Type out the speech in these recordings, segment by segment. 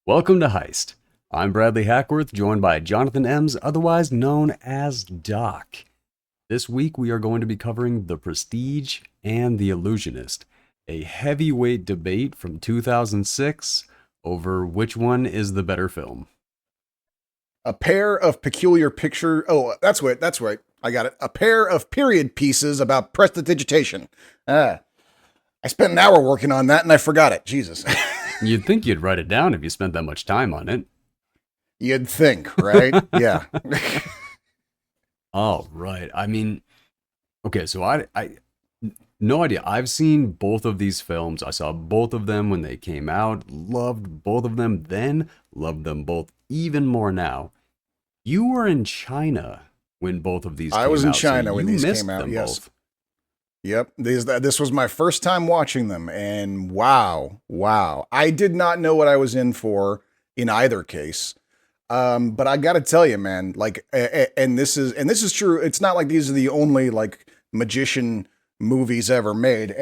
Welcome to Heist. I'm Bradley Hackworth, joined by Jonathan Ems, otherwise known as Doc. This week we are going to be covering The Prestige and The Illusionist, a heavyweight debate from 2006 over which one is the better film. A pair of peculiar picture. Oh, that's right. I got it. A pair of period pieces about prestidigitation. I spent an hour working on that and I forgot it. Jesus. You'd think you'd write it down if you spent that much time on it. You'd think, right? Yeah. Oh, right. I mean, okay, so I no idea. I've seen both of these films. I saw both of them when they came out. Loved both of them then. Loved them both even more now. You were in China when both of these came out. I was in So China when you these missed came out. them Yes. both. Yep. This was my first time watching them, and wow. I did not know what I was in for in either case. But I got to tell you, man, like, and this is true. It's not like these are the only like magician movies ever made,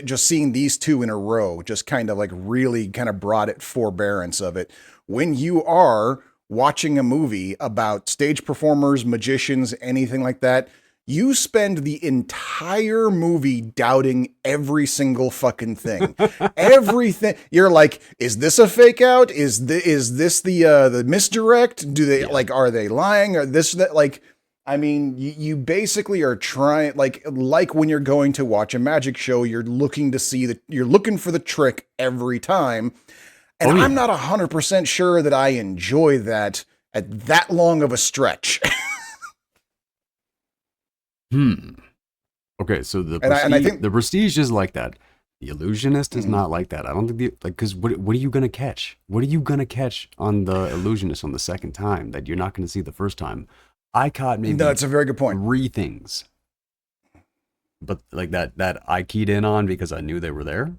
just seeing these two in a row just kind of like really kind of brought it forbearance of it. When you are watching a movie about stage performers, magicians, anything like that, you spend the entire movie doubting every single fucking thing. Everything. You're like, is this a fake out? Is this the misdirect? Do they are they lying or this that like I mean, you basically are trying like when you're going to watch a magic show, you're looking for the trick every time. And I'm not 100% sure that I enjoy that at that long of a stretch. Okay, so I think the Prestige is like that. The Illusionist is not like that. I don't think because what are you gonna catch? What are you gonna catch on the Illusionist on the second time that you're not gonna see the first time? I caught maybe that's a very good point. 3 things, but like that I keyed in on because I knew they were there.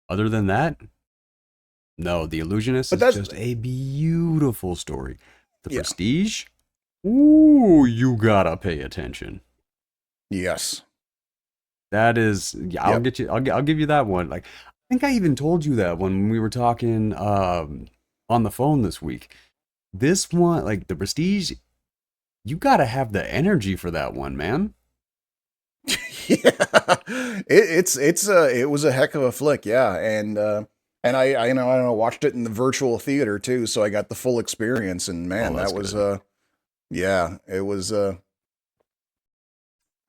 Other than that, no. The Illusionist is just a beautiful story. The Prestige, ooh, you gotta pay attention. Yes. That is, yeah, I'll get you. I'll give you that one. Like, I think I even told you that when we were talking on the phone this week. This one, like the Prestige, you gotta have the energy for that one, man. Yeah, it was a heck of a flick, yeah, and I you know I don't know watched it in the virtual theater too, so I got the full experience, and man, that was good. yeah, it was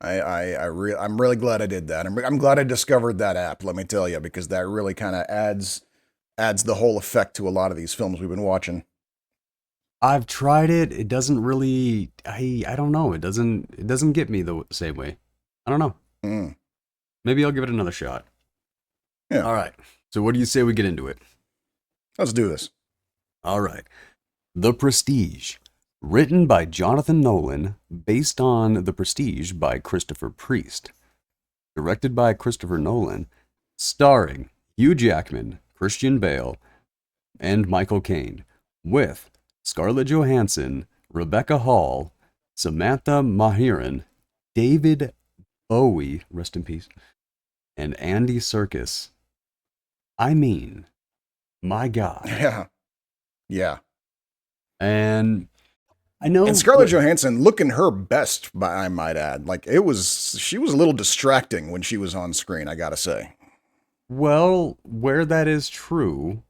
I'm really glad I did that. I'm glad I discovered that app. Let me tell you, because that really kind of adds the whole effect to a lot of these films we've been watching. I've tried it. It doesn't really. I don't know. It doesn't get me the same way. I don't know. Mm. Maybe I'll give it another shot. Yeah. All right. So what do you say we get into it? Let's do this. All right. The Prestige. Written by Jonathan Nolan, based on The Prestige by Christopher Priest. Directed by Christopher Nolan, starring Hugh Jackman, Christian Bale, and Michael Caine, with Scarlett Johansson, Rebecca Hall, Samantha Mahiran, David Bowie, rest in peace, and Andy Serkis. I mean, my God. Yeah. Yeah. And I know. And Scarlett Johansson looking her best, I might add. Like she was a little distracting when she was on screen, I gotta say. Well, where that is true,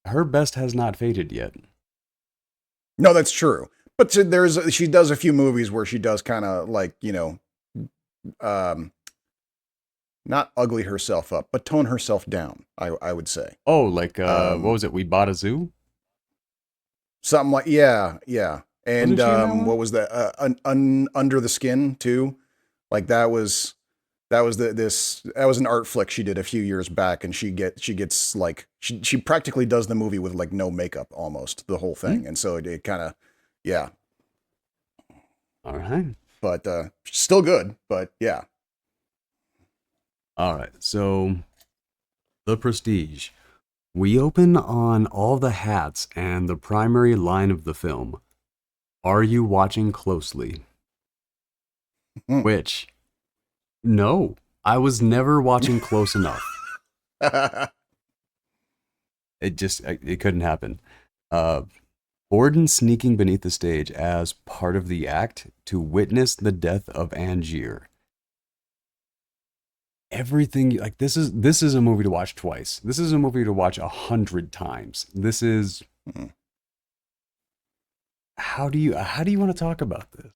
her best has not faded yet. No, that's true. But she does a few movies where she does kind of like, not ugly herself up, but tone herself down, I would say. Oh, like, what was it? We Bought a Zoo? Something like, yeah. And what was that? Under the Skin too. Like that was an art flick she did a few years back, and she gets like she practically does the movie with like no makeup almost the whole thing, and so it kind of yeah. All right, but still good, but yeah. All right, so The Prestige. We open on all the hats and the primary line of the film. Are you watching closely? Which, no, I was never watching close enough. it couldn't happen. Uh, Borden sneaking beneath the stage as part of the act to witness the death of Angier. Everything like this is a movie to watch twice. This is a movie to watch 100 times. This is Mhm. how do you want to talk about this?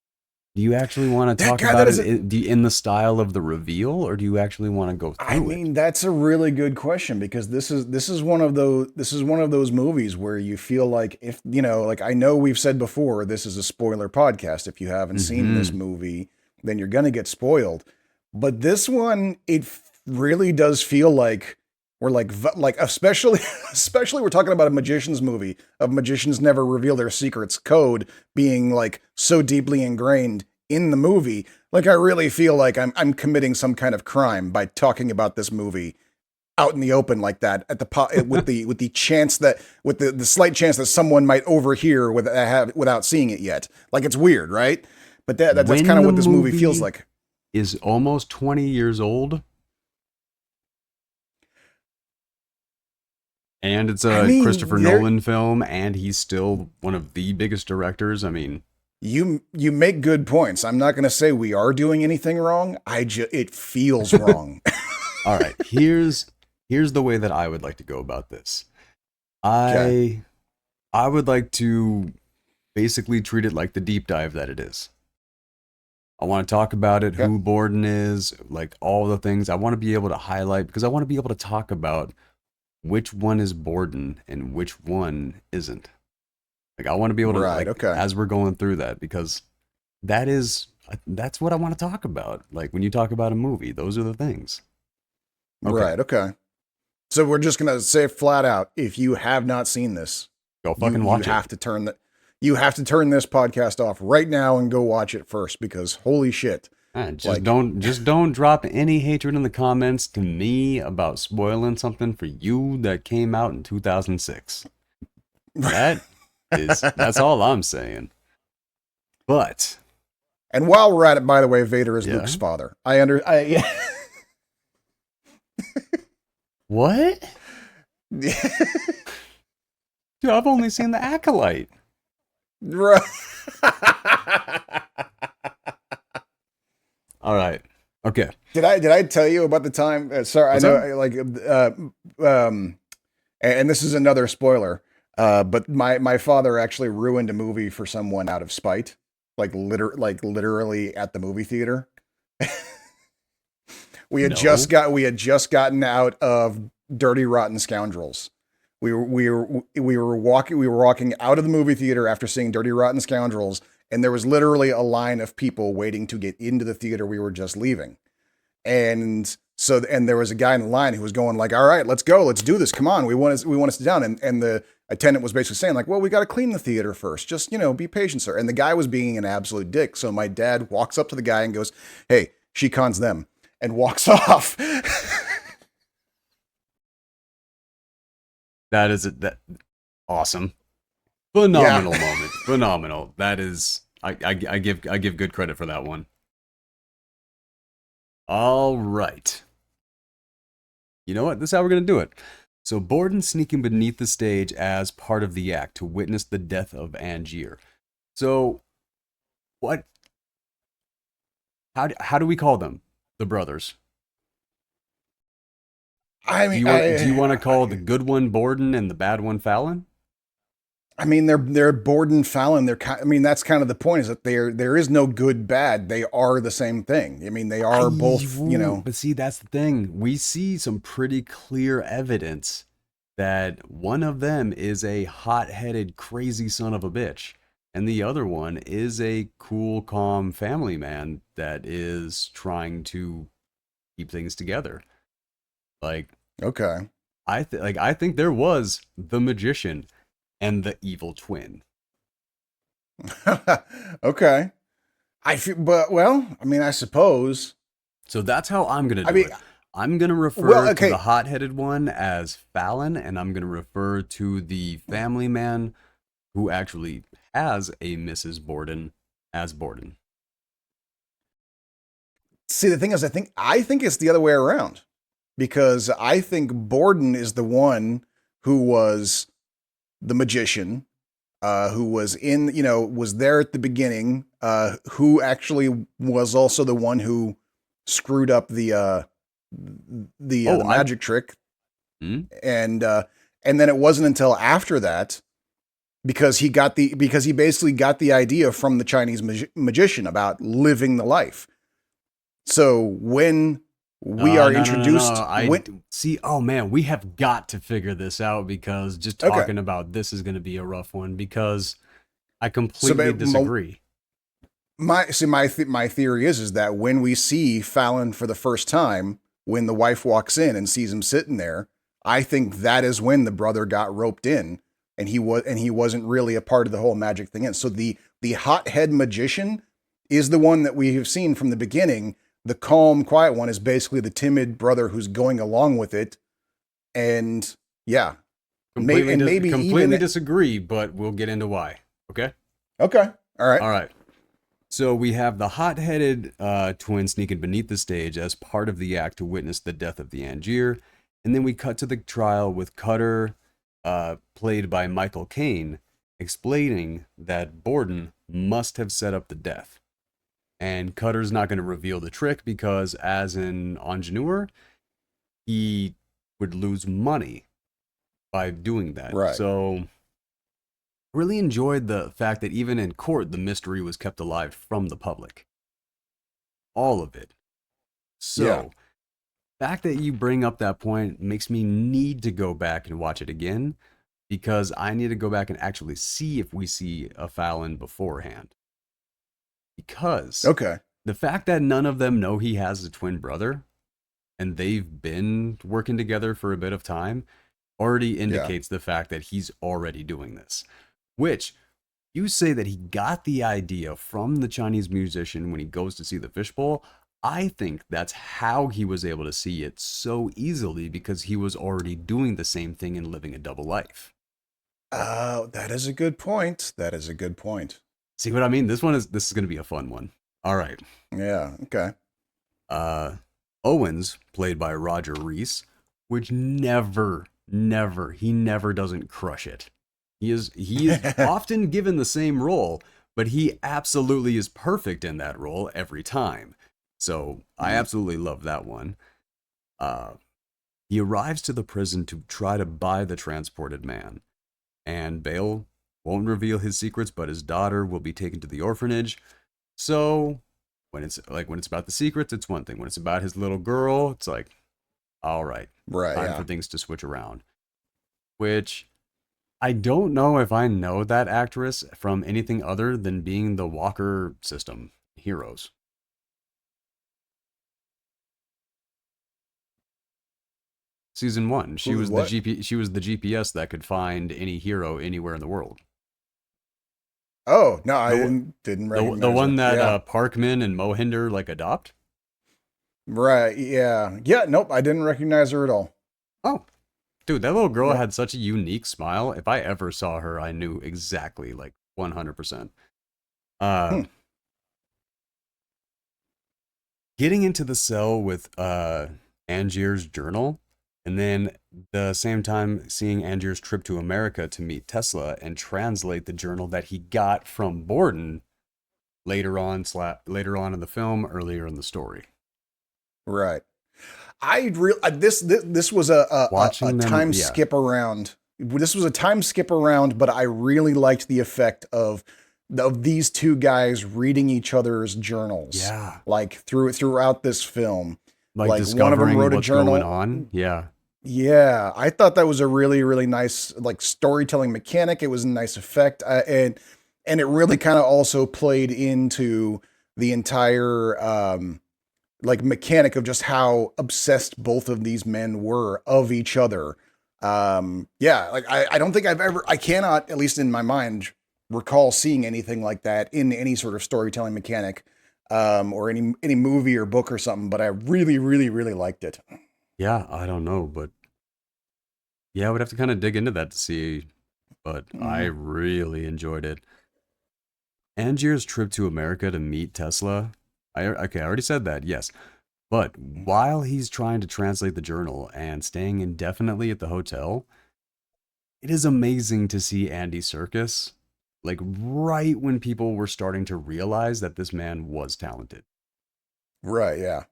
Do you actually want to That talk guy that about is it in the style of the reveal, or do you actually want to go I through it? mean, that's a really good question because this is one of those movies where you feel like if like I know we've said before, this is a spoiler podcast. If you haven't seen this Mm-hmm. movie, then you're gonna get spoiled. But this one, really does feel like we're like especially especially we're talking about a magician's movie of magicians never reveal their secrets code being like so deeply ingrained in the movie. Like I really feel like I'm committing some kind of crime by talking about this movie out in the open like that at with the chance that with the slight chance that someone might overhear without seeing it yet. Like it's weird, right? But that's kind When of the what this movie feels movie like. is almost 20 years old, and it's I a Christopher mean, Nolan film, and he's still one of the biggest directors. I mean, you make good points. I'm not going to say we are doing anything wrong. It feels wrong. all right, here's the way that I would like to go about this. Okay. I would like to basically treat it like the deep dive that it is. I want to talk about it, Okay. who Borden is, like all the things. I want to be able to highlight because I want to be able to talk about which one is Borden and which one isn't. Like I want to be able to Right. like Okay. as we're going through that because that's what I want to talk about. Like when you talk about a movie, those are the things. Okay, Right. Okay. So we're just going to say flat out, if you have not seen this, go you fucking you watch it. have to you have to turn this podcast off right now and go watch it first because holy shit. Just Like don't drop any hatred in the comments to me about spoiling something for you that came out in 2006. That's all I'm saying. But and while we're at it, by the way, Vader is yeah. Luke's father. I What? yeah. Dude, I've only seen the Acolyte. Right. All right. Okay. Did I tell you about the time? Sorry, I What's know. up? And this is another spoiler. But my father actually ruined a movie for someone out of spite, literally at the movie theater. No. We had just gotten out of Dirty Rotten Scoundrels. We were walking out of the movie theater after seeing Dirty Rotten Scoundrels, and there was literally a line of people waiting to get into the theater we were just leaving. And there was a guy in the line who was going like, "All right, let's go, let's do this. Come on, we want to sit down." And the attendant was basically saying like, "Well, we got to clean the theater first. Just be patient, sir." And the guy was being an absolute dick. So my dad walks up to the guy and goes, "Hey, she cons them," and walks off. That awesome. Yeah. Phenomenal moment. Phenomenal. That is I give good credit for that one. All right. You know what? This is how we're going to do it. So Borden sneaking beneath the stage as part of the act to witness the death of Angier. So what how do we call them? The brothers. I Do mean, you want to call the good one Borden and the bad one Fallon? I mean, they're Borden Fallon. I mean, that's kind of the point is that there is no good bad. They are the same thing. I mean, they are both. But see, that's the thing. We see some pretty clear evidence that one of them is a hot-headed, crazy son of a bitch, and the other one is a cool, calm family man that is trying to keep things together. Like Okay. I think there was the magician and the evil twin. Okay. I feel, but well, I mean, I suppose. So that's how I'm gonna I do mean, it. I'm gonna well, refer to the okay. hot-headed one as Fallon, and I'm gonna refer to the family man who actually has a Mrs. Borden as Borden. See, the thing is, I think it's the other way around because I think Borden is the one who was the magician, who was was there at the beginning, who actually was also the one who screwed up the Oh, I. magic trick, Hmm? and then it wasn't until after that because he basically got the idea from the Chinese magician about living the life. So when we are No. introduced, I when see. Oh man, we have got to figure this out because just okay, talking about this is going to be a rough one because I so completely disagree. my theory is that when we see Fallon for the first time, when the wife walks in and sees him sitting there, I think that is when the brother got roped in, and he wasn't really a part of the whole magic thing. And so the hothead magician is the one that we have seen from the beginning. The calm, quiet one is basically the timid brother who's going along with it, and yeah, maybe Completely even disagree, but we'll get into why. Okay. okay, all right, All right. So we have the hot-headed twin sneaking beneath the stage as part of the act to witness the death of the Angier, and then we cut to the trial with Cutter, played by Michael Caine, explaining that Borden must have set up the death, and Cutter's not going to reveal the trick because, as an ingenue, he would lose money by doing that. right, So really enjoyed the fact that even in court, the mystery was kept alive from the public. All of it. yeah. So, fact that you bring up that point makes me need to go back and watch it again because I need to go back and actually see if we see a Fallon beforehand. Because Okay. the fact that none of them know he has a twin brother and they've been working together for a bit of time already Yeah. indicates the fact that he's already doing this. Which you say that he got the idea from the Chinese musician when he goes to see the fishbowl. I think that's how he was able to see it so easily because he was already doing the same thing and living a double life. That is a good point. That is a good point. See what I mean? This is going to be a fun one. All right. Yeah. Okay. Uh Owens, played by Roger Reese, which he never doesn't crush it. He is often given the same role, but he absolutely is perfect in that role every time. So I absolutely love that one. Uh, he arrives to the prison to try to buy the transported man, and Bale won't reveal his secrets, but his daughter will be taken to the orphanage. So when it's about the secrets, it's one thing. When it's about his little girl, it's like, all right, Right. time Yeah. for things to switch around. Which I don't know if I know that actress from anything other than being the Walker system Heroes. Season 1, she Who's was the what? GP she was the GPS that could find any hero anywhere in the world. Oh no, I The didn't the recognize one her. that Yeah. Parkman and Mohinder like adopt? Right. Yeah. Yeah. Nope. I didn't recognize her at all. Oh, dude, that little girl Yep. had such a unique smile. If I ever saw her, I knew exactly, like 100%. Uh Hmm. Getting into the cell with Angier's journal, and then the same time seeing Angier's trip to America to meet Tesla and translate the journal that he got from Borden later on in the film, earlier in the story. Right. This was a Watching them, time yeah, skip around. This was a time skip around, but I really liked the effect of these two guys reading each other's journals, yeah, like throughout this film. like Like one of them discovering wrote a what's going journal. on. Yeah, Yeah, I thought that was a really, really nice like storytelling mechanic. It was a nice effect, and it really kind of also played into the entire like mechanic of just how obsessed both of these men were of each other. Yeah, like I don't think I cannot, at least in my mind, recall seeing anything like that in any sort of storytelling mechanic, or any movie or book or something. But I really, really, really liked it. yeah. I don't know, but yeah, I would have to kind of dig into that to see. But I Mhm. really enjoyed it. Angier's trip to America to meet Tesla. I already said that. Yes. But while he's trying to translate the journal and staying indefinitely at the hotel, it is amazing to see Andy Serkis, like right when people were starting to realize that this man was talented. Right, yeah.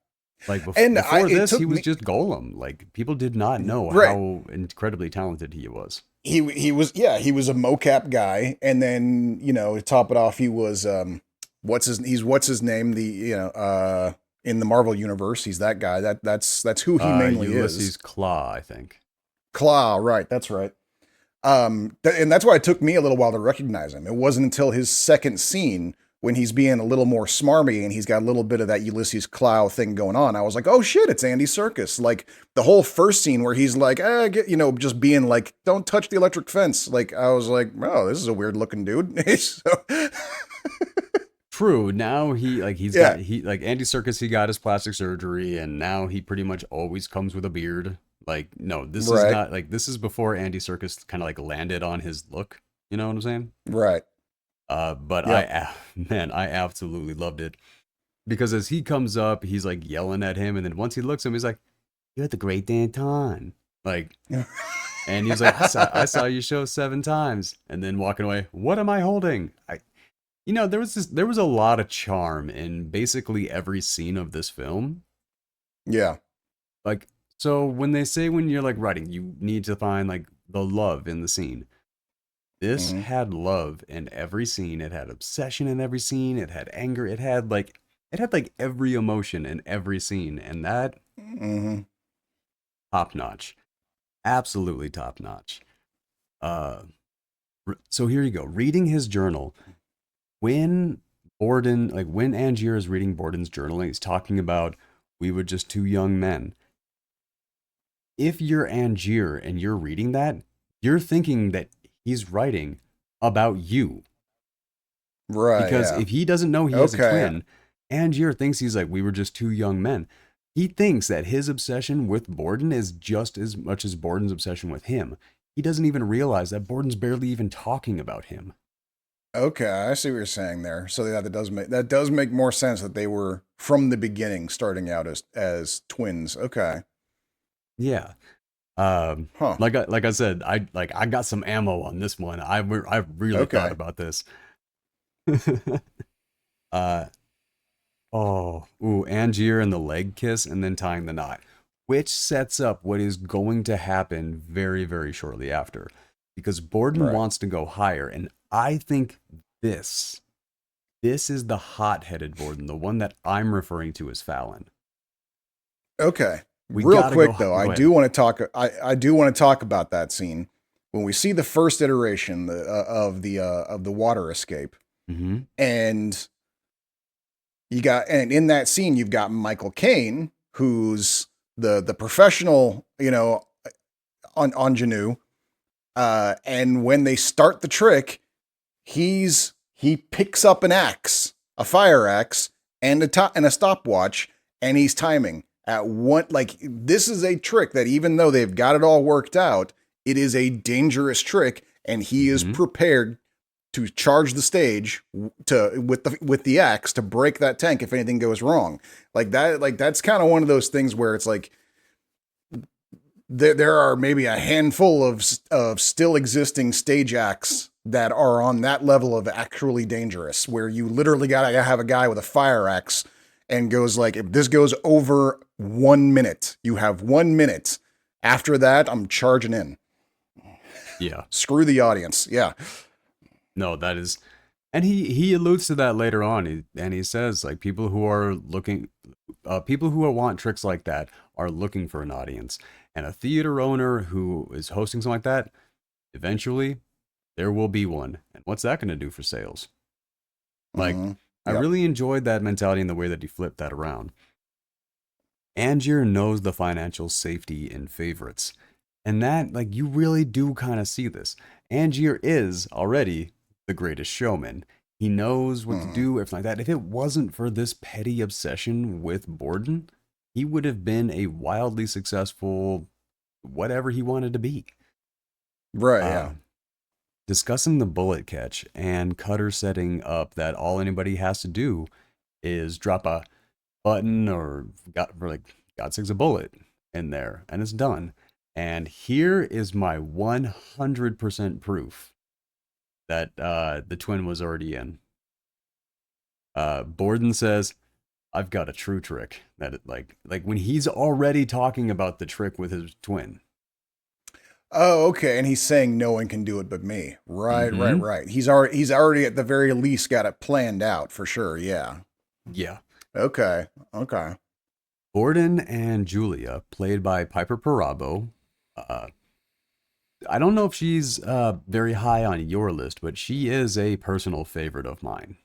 Like And before it this, he took was me just Golem. Like people did not know right. how incredibly talented he was. He was, yeah, he was a mocap guy, and then, you know, to top it off, he was what's his name, the, you know, in the Marvel universe, he's that guy. That's who he mainly is. Ulysses Claw, I think. Claw, right, that's right. And that's why it took me a little while to recognize him. It wasn't until his second scene when he's being a little more smarmy and he's got a little bit of that Ulysses Clow thing going on. I was like, oh shit, it's Andy Serkis. Like the whole first scene where he's like, you know, just being like, don't touch the electric fence. Like I was like, oh, this is a weird looking dude. So, True. Now he's yeah, got Andy Serkis, he got his plastic surgery and now he pretty much always comes with a beard. Like, no, this is right, not like this is before Andy Serkis kind of like landed on his look. You know what I'm saying? right, But yeah, man, I absolutely loved it because as he comes up, he's like yelling at him, and then once he looks at him, he's like, "You had the great Danton," like, and he was like, I saw you show 7 times," and then walking away. What am I holding? There was a lot of charm in basically every scene of this film. yeah, Like, so when they say when you're like writing, you need to find like the love in the scene. This hmm had love in every scene. It had obsession in every scene. It had anger. It had like every emotion in every scene, and that hmm top notch, absolutely top notch. Uh, so here you go. Reading his journal when when Angier is reading Borden's journal, and he's talking about we were just two young men. If you're Angier and you're reading that, you're thinking that he's writing about you. right, Because yeah, if he doesn't know he has a okay, twin, Angier thinks he's like, we were just two young men. He thinks that his obsession with Borden is just as much as Borden's obsession with him. He doesn't even realize that Borden's barely even talking about him. okay. I see what you're saying there. So yeah, that does make more sense that they were from the beginning starting out as twins. Okay, Yeah. Um, huh? like I said, I got some ammo on this one. I really thought Okay. about this. uh, Angier and the leg kiss and then tying the knot, which sets up what is going to happen very, very shortly after. Because Borden Right. wants to go higher, and I think this this is the hot-headed Borden, the one that I'm referring to as Fallon. Okay. We Real gotta go. quick though, Go I ahead. do want to talk. I do want to talk about that scene when we see the first iteration of the water escape, Mm-hmm. and and in that scene you've got Michael Caine, who's the professional, you know, on ingenue. And when they start the trick, he picks up an axe, a fire axe, and a stopwatch, and he's timing at one. Like this is a trick that even though they've got it all worked out, it is a dangerous trick, and he is Mm-hmm. prepared to charge the stage with the axe to break that tank if anything goes wrong. Like that, like that's kind of one of those things where it's like there are maybe a handful of still existing stage acts that are on that level of actually dangerous, where you literally gotta have a guy with a fire axe and goes like, if this goes over 1 minute, you have 1 minute. After that, I'm charging in. Yeah. Screw the audience. Yeah. No, that is, and he alludes to that later on, and he says like people who want tricks like that are looking for an audience, and a theater owner who is hosting something like that, eventually there will be one, and what's that going to do for sales? Like, Mm-hmm. I Yep. really enjoyed that mentality and the way that he flipped that around. Angier knows the financial safety in favorites. And that, like, you really do kind of see this. Angier is already the greatest showman. He knows what to Mm-hmm. do, everything like that. If it wasn't for this petty obsession with Borden, he would have been a wildly successful whatever he wanted to be. Right. Uh, Yeah. Discussing the bullet catch and Cutter setting up that all anybody has to do is drop a button or God sakes a bullet in there and it's done. And here is my 100% proof that the twin was already in. Borden says, I've got a true trick. That like when he's already talking about the trick with his twin. Oh, okay. And he's saying no one can do it but me. Right, right, Mm-hmm. right. He's already at the very least got it planned out for sure. Yeah. Yeah. Okay. Okay. Borden and Julia, played by Piper Perabo. I don't know if she's very high on your list, but she is a personal favorite of mine.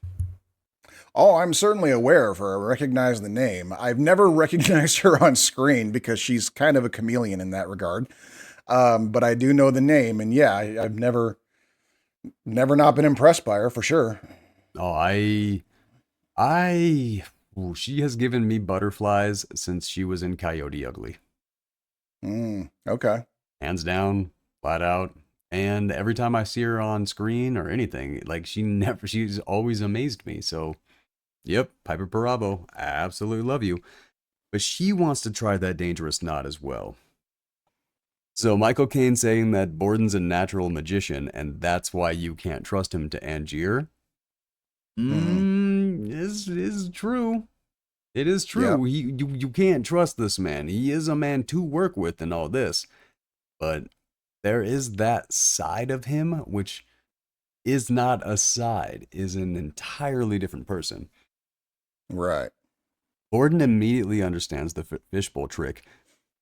Oh, I'm certainly aware of her. I recognize the name. I've never recognized her on screen because she's kind of a chameleon in that regard. But I do know the name, and yeah, I've never not been impressed by her for sure. Oh, ooh, she has given me butterflies since she was in Coyote Ugly. Okay. Hands down, flat out. And every time I see her on screen or anything, like she's always amazed me. So, yep, Piper Perabo, I absolutely love you. But she wants to try that dangerous knot as well. So Michael Caine saying that Borden's a natural magician and that's why you can't trust him to Angier. Mm-hmm. Is true. It is Yep. true. You can't trust this man. He is a man to work with and all this. But there is that side of him which is not a side, is an entirely different person. Right. Borden immediately understands the fishbowl trick,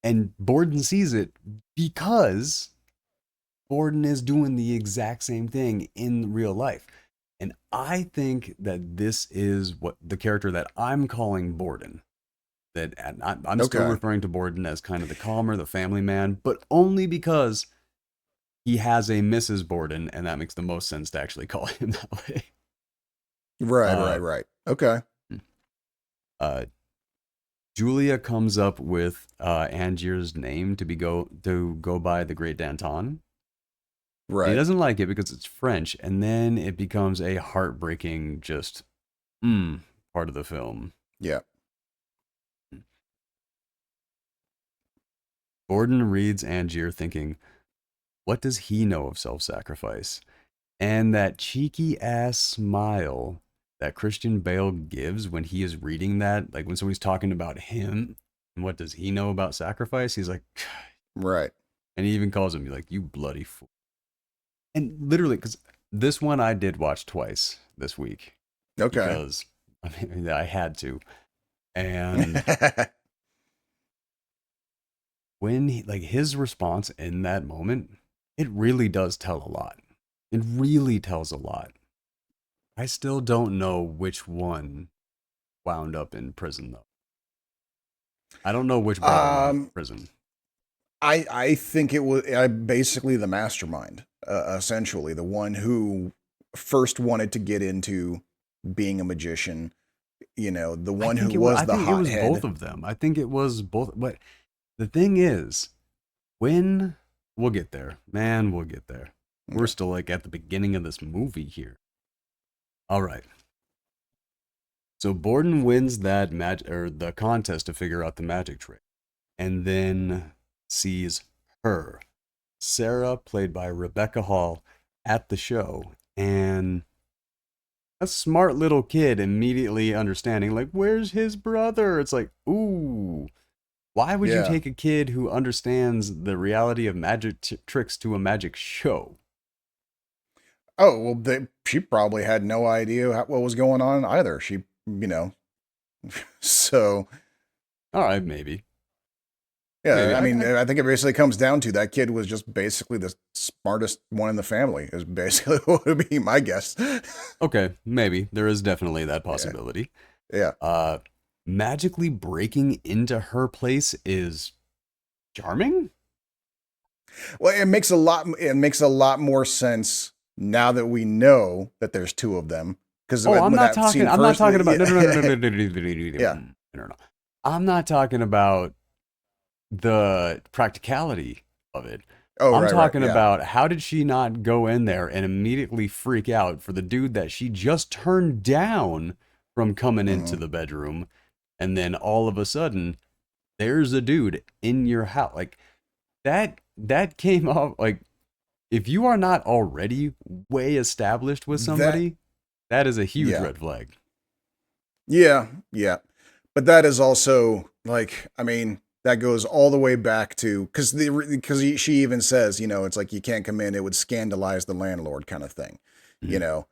and Borden sees it because Borden is doing the exact same thing in real life. And I think that this is what the character that I'm calling Borden. That I'm still Okay. referring to Borden as kind of the calmer, the family man, but only because he has a Mrs. Borden, and that makes the most sense to actually call him that way. Right. Uh, Right. Right. Okay. uh, Julia comes up with Angier's name to go by the Great Danton. He Right. doesn't like it because it's French, and then it becomes a heartbreaking just part of the film. Yeah. Borden reads Angier thinking, what does he know of self-sacrifice? And that cheeky ass smile that Christian Bale gives when he is reading that, like when somebody's talking about him and what does he know about sacrifice? He's like, Right. and he even calls him like, you bloody fool. And literally, because this one I did watch twice this week Okay. because I mean, I had to. And when like his response in that moment, it really does tell a lot. It really tells a lot. I still don't know which one wound up in prison though. I don't know which brother wound up in um, prison. I think it was basically the mastermind, essentially the one who first wanted to get into being a magician. You know, the one who I was the think it was both hothead. of them. I think it was both. But the thing is, when we'll get there, man, we'll get there. We're Okay. still like at the beginning of this movie here. All right. So Borden wins that the contest to figure out the magic trick, and then sees her, Sarah, played by Rebecca Hall, at the show, and a smart little kid immediately understanding, like, where's his brother? It's like, ooh, why would you Yeah. take a kid who understands the reality of magic tricks to a magic show? Oh well, she probably had no idea what was going on either. She, you know, so All right, maybe, yeah. maybe. I mean, I think it basically comes down to that kid was just basically the smartest one in the family. Is basically what would be my guess. Okay, maybe there is definitely that Yeah. possibility. Yeah. Uh, Magically breaking into her place is charming. Well, it makes a lot. It makes a lot more sense now that we know that there's two of them. Because Oh, when that scene I'm not first, talking about, no, no, no, no, no, yeah, no, no, no, no, yeah. no, no, no. I'm not talking about the practicality of it. Oh, I'm right, talking yeah. about how did she not go in there and immediately freak out for the dude that she just turned down from coming into Hmm. the bedroom, and then all of a sudden there's a dude in your house. Like that came off like, if you are not already way established with That, somebody, that is a huge yeah, red flag. yeah, yeah. But that is also like, I mean, that goes all the way back to because she even says, it's like you can't come in; it would scandalize the landlord, kind of thing, you Mhm. know.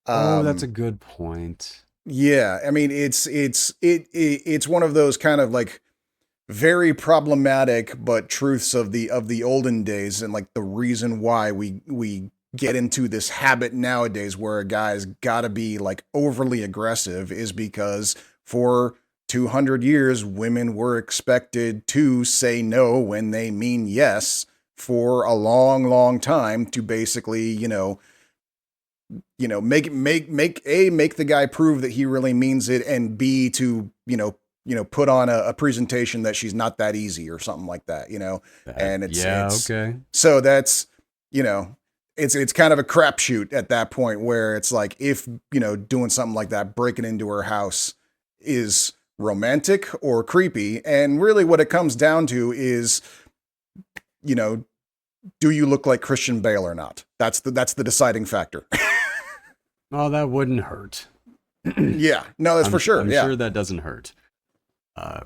Oh, that's a Um, good point. yeah, I mean, it's one of those kind of like very problematic but truths of the olden days, and like the reason why we get into this habit nowadays where a guy's got to be like overly aggressive is because for 200 years women were expected to say no when they mean yes for a long time, to basically, make the guy prove that he really means it, and B, to put on a presentation that she's not that easy or something like that, and Yeah, it's okay. so that's you know it's kind of a crapshoot at that point, where it's like, if doing something like that, breaking into her house, is romantic or creepy. And really what it comes down to is, you know do you look like Christian Bale or not? That's the deciding factor. Oh, that wouldn't hurt. Yeah, no, that's for sure. I'm Yeah. sure that doesn't hurt. Uh,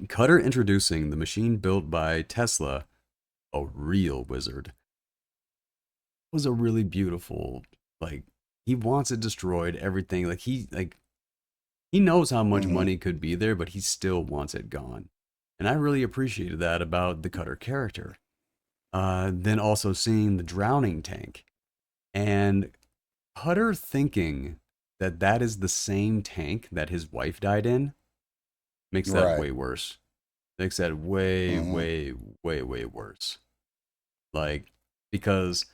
Cutter introducing the machine built by Tesla, a real wizard, was a really beautiful, like, he wants it destroyed, everything. He knows how much Hmm. money could be there, but he still wants it gone. And I really appreciated that about the Cutter character. Then also seeing the drowning tank and Cutter thinking that that is the same tank that his wife died in makes that Right. way worse. Makes that way, Hmm. way, way, way worse. Like, because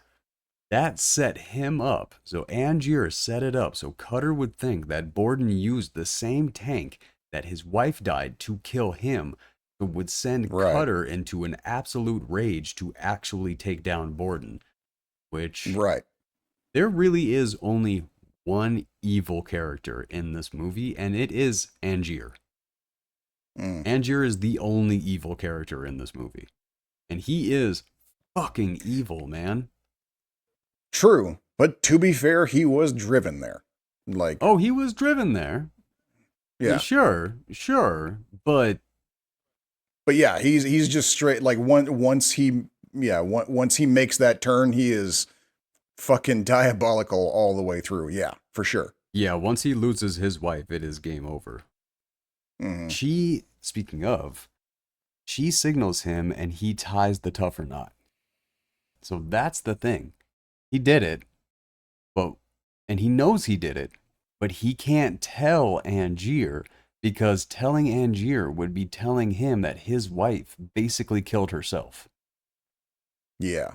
that set him up. So Angier set it up so Cutter would think that Borden used the same tank that his wife died to kill him. So would send Right. Cutter into an absolute rage to actually take down Borden. Which, Right. there really is only one evil character in this movie, and it is Angier. Mm. Angier is the only evil character in this movie. And he is fucking evil, man. True, but to be fair, he was driven there. Like, Oh, he was driven there. yeah, Sure, sure. But but yeah, he's just straight. Like, once he, yeah, once he makes that turn, he is fucking diabolical all the way through. Yeah, for sure. yeah, once he loses his wife, it is game over. Hmm. Speaking of, she signals him and he ties the tougher knot. So that's the thing. He did it, but, and he knows he did it, but he can't tell Angier because telling Angier would be telling him that his wife basically killed herself. Yeah.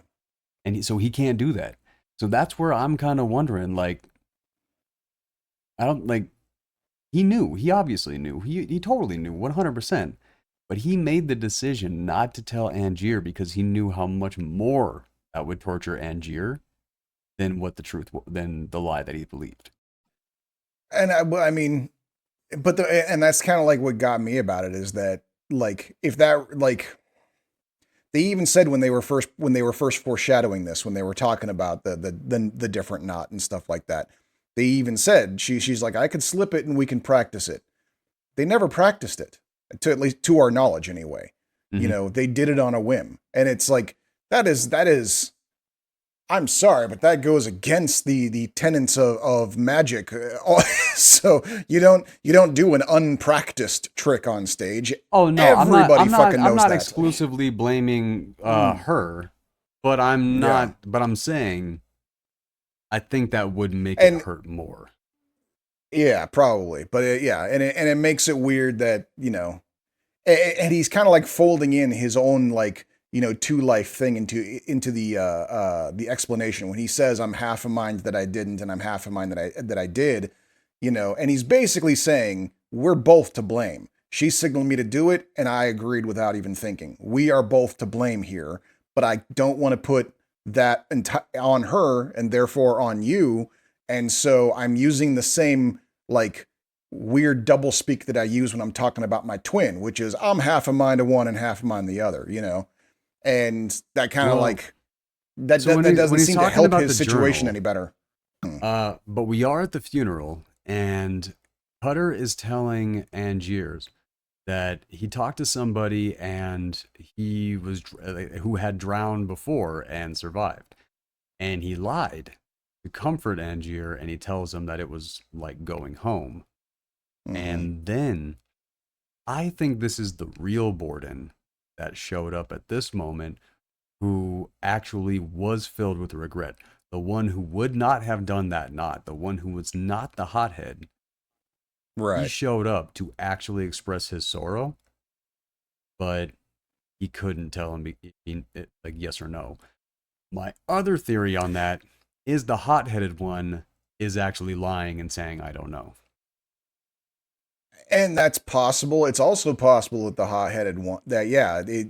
So he can't do that. So that's where I'm kind of wondering, like, I don't like, he knew, he obviously knew, he totally knew 100%, but he made the decision not to tell Angier because he knew how much more that would torture Angier than than the lie that he believed. And I mean, and that's kind of like what got me about it, is that, like, if that, like, they even said when they were first foreshadowing this, when they were talking about the different knot and stuff like that, they even said, she's like, I could slip it and we can practice it. They never practiced it, to at least to our knowledge anyway. Hmm. They did it on a whim, and it's like, that is, I'm sorry, but that goes against the tenets of magic. So you don't do an unpracticed trick on stage. Oh no, Everybody fucking I'm knows not that. exclusively blaming Mm, her, yeah, but I'm saying I think that would make it and hurt more. yeah, probably, but yeah, and it makes it weird that, and he's kind of like folding in his own, like, two life thing into the explanation when he says, I'm half a mind that I didn't, and I'm half a mind that I did, and he's basically saying, we're both to blame. She signaled me to do it, and I agreed without even thinking. We are both to blame here, but I don't want to put that on her and therefore on you. And so I'm using the same, like, weird double speak that I use when I'm talking about my twin, which is, I'm half a mind of one and half a mind the other. and that kind of Well, like that, so that when doesn't he's seem to talking help about his the situation journal, any better. Hmm. but we are at the funeral, and Cutter is telling Angiers that he talked to somebody and he was who had drowned before and survived, and he lied to comfort Angier, and he tells him that it was like going home. Mm-hmm. And then I think this is the real Borden that showed up at this moment, who actually was filled with regret. The one who would not have done that knot, the one who was not the hothead, he Right. showed up to actually express his sorrow, but he couldn't tell him like yes or no. My other theory on that is the hot-headed one is actually lying and saying I don't know. And that's possible. It's also possible that the hot-headed one that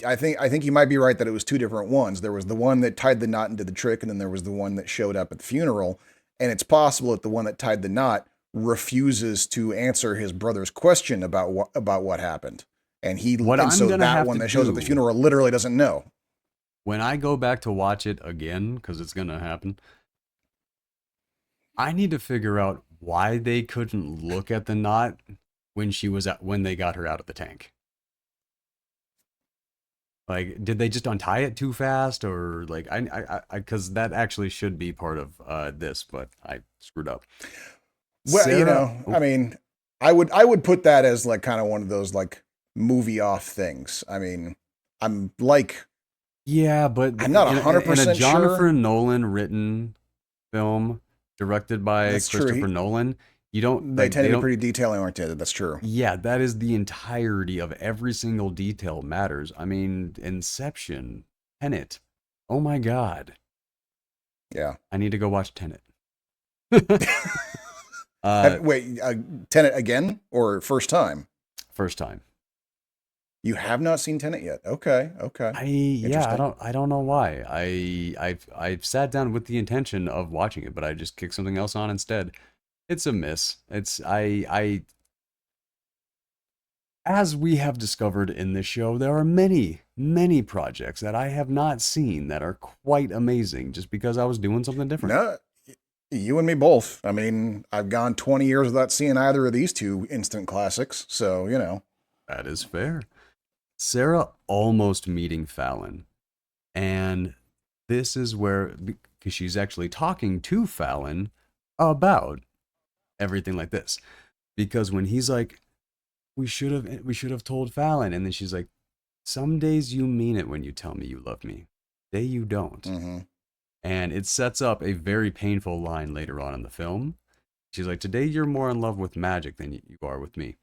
I think you might be right that it was two different ones. There was the one that tied the knot and did the trick, and then there was the one that showed up at the funeral. And it's possible that the one that tied the knot refuses to answer his brother's question about what happened. What And I'm so gonna that have one to that shows up at the do funeral literally doesn't know. when I go back to watch it again, because it's gonna happen, I need to figure out why they couldn't look at the knot when they got her out of the tank. Like, did they just untie it too fast, or like because that actually should be part of this, but I screwed up. Well, Sarah, I oh, mean, I would put that as like kind of one of those like movie off things. I mean, I'm like yeah, but I'm not a hundred in a percent sure. Jonathan Nolan written film directed by That's true. Christopher Nolan, you don't They like tend they to be don't. pretty detail oriented. That's true. Yeah, that is the entirety of every single detail matters. I mean, Inception, Tenet. Oh my God, Yeah. I need to go watch Tenet. uh, Wait, Tenet again or first time? first time. You have not seen Tenet yet. Okay. Okay. Yeah, Interesting. I don't know why. I've sat down with the intention of watching it, but I just kicked something else on instead. It's a miss. It's I as we have discovered in this show, there are many projects that I have not seen that are quite amazing just because I was doing something different. No, you and me both. I mean, I've gone 20 years without seeing either of these two instant classics. So, That is fair. Sarah almost meeting Fallon, and this is where because she's actually talking to Fallon about everything like this. Because when he's like, we should have told Fallon, and then she's like, some days you mean it when you tell me you love me. Day you don't. hmm And it sets up a very painful line later on in the film. She's like, today you're more in love with magic than you are with me.